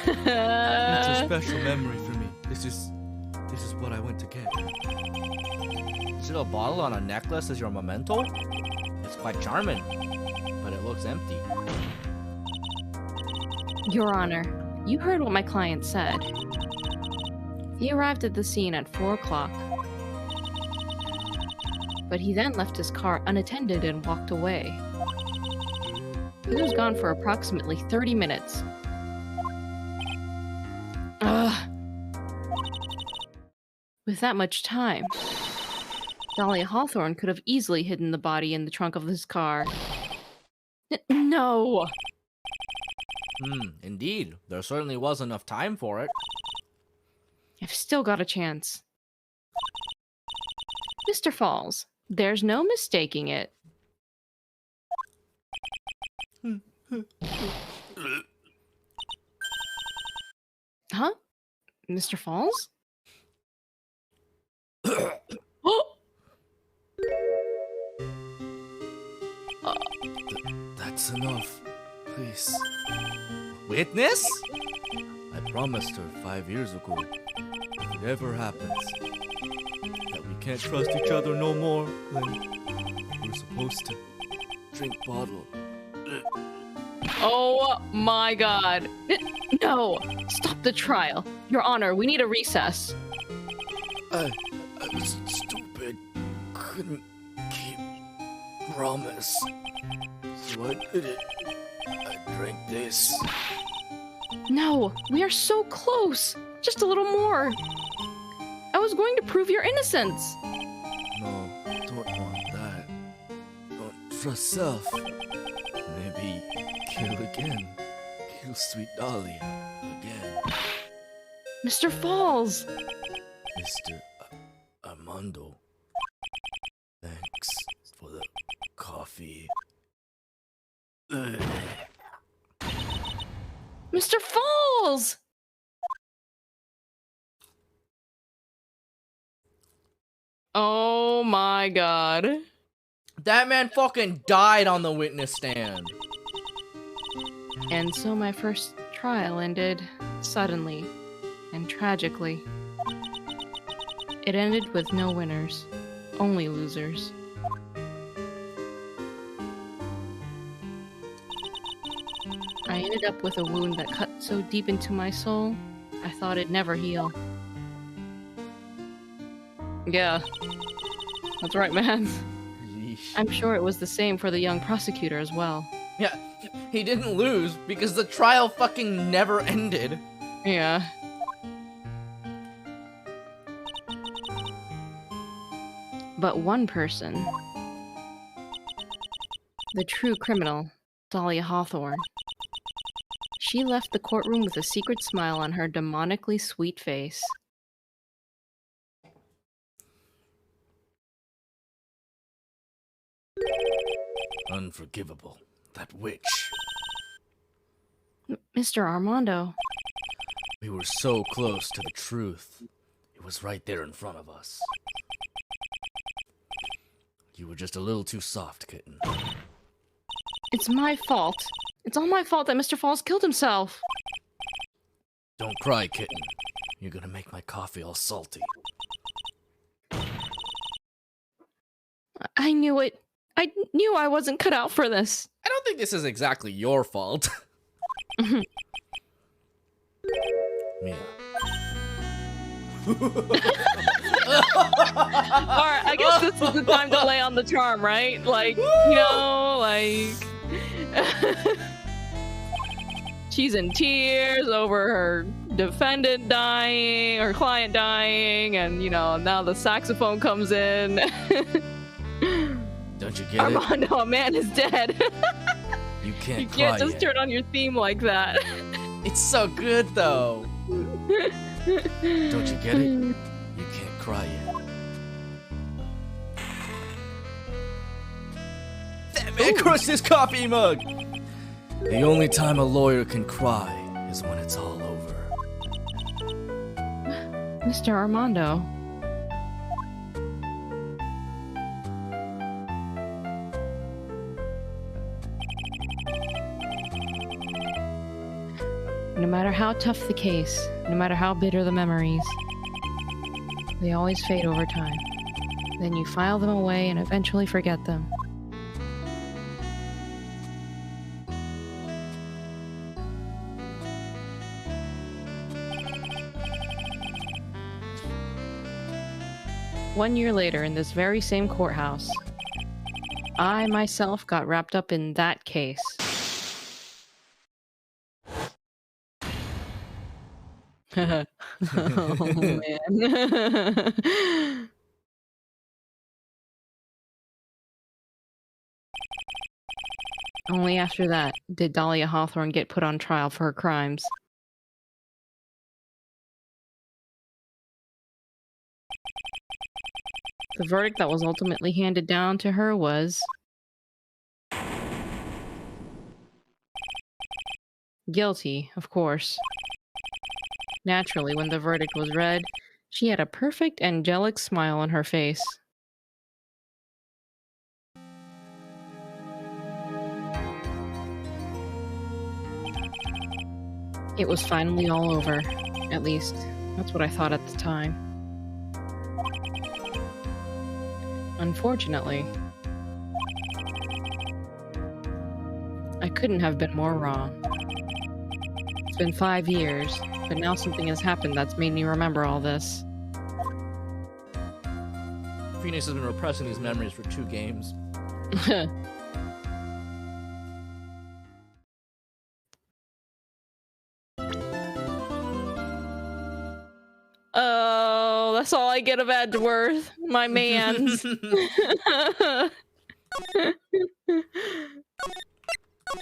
C: It's a special memory for me. This is what I went to get.
B: Is it a bottle on a necklace as your memento? It's quite charming, but it looks empty.
A: Your Honor, you heard what my client said. He arrived at the scene at 4 o'clock. But he then left his car unattended and walked away. He was gone for approximately 30 minutes. Ugh. With that much time, Dahlia Hawthorne could have easily hidden the body in the trunk of his car. No!
B: Indeed. There certainly was enough time for it.
A: I've still got a chance. Mr. Fawles, there's no mistaking it. Huh? Mr. Fawles?
C: That's enough. Please.
B: Witness?
C: I promised her 5 years ago, if it ever happens, that we can't trust each other no more, then we're supposed to drink bottle.
A: Oh my god. No! Stop the trial. Your Honor, we need a recess.
C: I was stupid. Couldn't keep promise. So I did it. I drank this.
A: No, we are so close. Just a little more. I was going to prove your innocence.
C: No, don't want that. Don't trust self. Maybe kill again. Kill sweet Dahlia again.
A: Mr. Fawles.
C: Mr. Armando. Thanks for the coffee. Ugh.
A: Mr. Fawles! Oh my god.
B: That man fucking died on the witness stand.
A: And so my first trial ended suddenly and tragically. It ended with no winners, only losers. I ended up with a wound that cut so deep into my soul, I thought it'd never heal. Yeah, that's right, man.
B: Yeesh.
A: I'm sure it was the same for the young prosecutor as well.
B: Yeah, he didn't lose because the trial fucking never ended.
A: Yeah. But one person, the true criminal, Dahlia Hawthorne, she left the courtroom with a secret smile on her demonically sweet face.
C: Unforgivable. That witch.
A: Mr. Armando,
C: We were so close to the truth. It was right there in front of us. You were just a little too soft, kitten.
A: it's my fault. It's all my fault that Mr. Fawles killed himself.
C: Don't cry, kitten. You're gonna make my coffee all salty.
A: I knew it. I knew I wasn't cut out for this.
B: I don't think this is exactly your fault.
C: Mia.
A: Alright, I guess this is the time to lay on the charm, right? Like, you know, like... She's in tears over her defendant dying, her client dying, and, you know, now the saxophone comes in.
C: Don't you get it?
A: Armando, a man is dead.
C: You can't
A: You
C: cry
A: can't just
C: yet.
A: turn on your theme like that.
B: It's so good though.
C: Don't you get it? You can't cry yet.
B: That man crushed his coffee mug.
C: The only time a lawyer can cry is when it's all over.
A: Mr. Armando. No matter how tough the case, no matter how bitter the memories, they always fade over time. Then you file them away and eventually forget them. One year later, in this very same courthouse, I myself got wrapped up in that case. Oh man. Only after that did Dahlia Hawthorne get put on trial for her crimes. The verdict that was ultimately handed down to her was guilty, of course. Naturally, when the verdict was read, she had a perfect angelic smile on her face. It was finally all over. At least, that's what I thought at the time. Unfortunately, I couldn't have been more wrong. It's been 5 years, but now something has happened that's made me remember all this.
F: Phoenix has been repressing these memories for 2 games.
A: Oh, that's all I get of Edgeworth, my man's.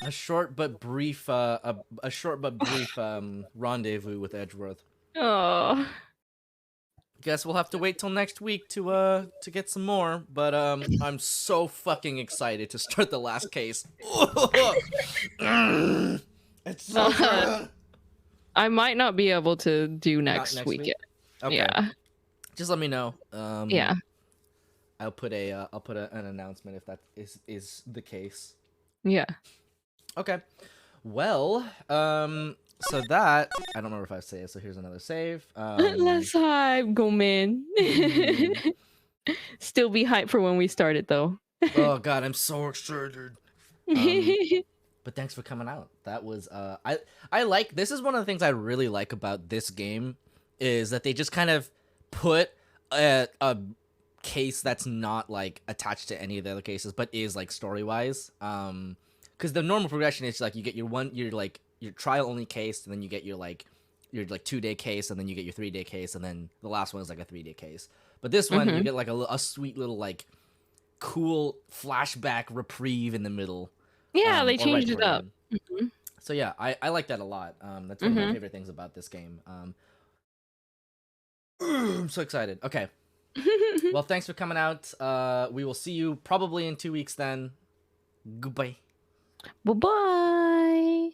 F: A short but brief rendezvous with Edgeworth.
A: Oh.
F: Guess we'll have to wait till next week to get some more, but I'm so fucking excited to start the last case. It's so good.
A: I might not be able to do next
F: next
A: week.
F: week? Okay.
A: Yeah.
F: Just let me know.
A: Yeah.
F: I'll put an announcement if that is the case.
A: Yeah.
F: Okay. Well, so that I don't remember if I saved, so here's another save.
A: Let's hype, go man. Still be hyped for when we started though.
F: Oh god, I'm so excited. But thanks for coming out. That was I like, this is one of the things I really like about this game is that they just kind of put a case that's not like attached to any of the other cases, but is like story wise. Because the normal progression is like you get your trial only case, and then you get your 2-day case, and then you get your 3-day case, and then the last one is like a 3-day case. But this one you get like a sweet little like cool flashback reprieve in the middle.
A: Yeah, they
F: or
A: changed
F: right
A: it up.
F: So yeah, I like that a lot. That's one of my favorite things about this game. I'm so excited. Okay. Well, thanks for coming out. We will see you probably in 2 weeks then. Goodbye.
A: Bye-bye.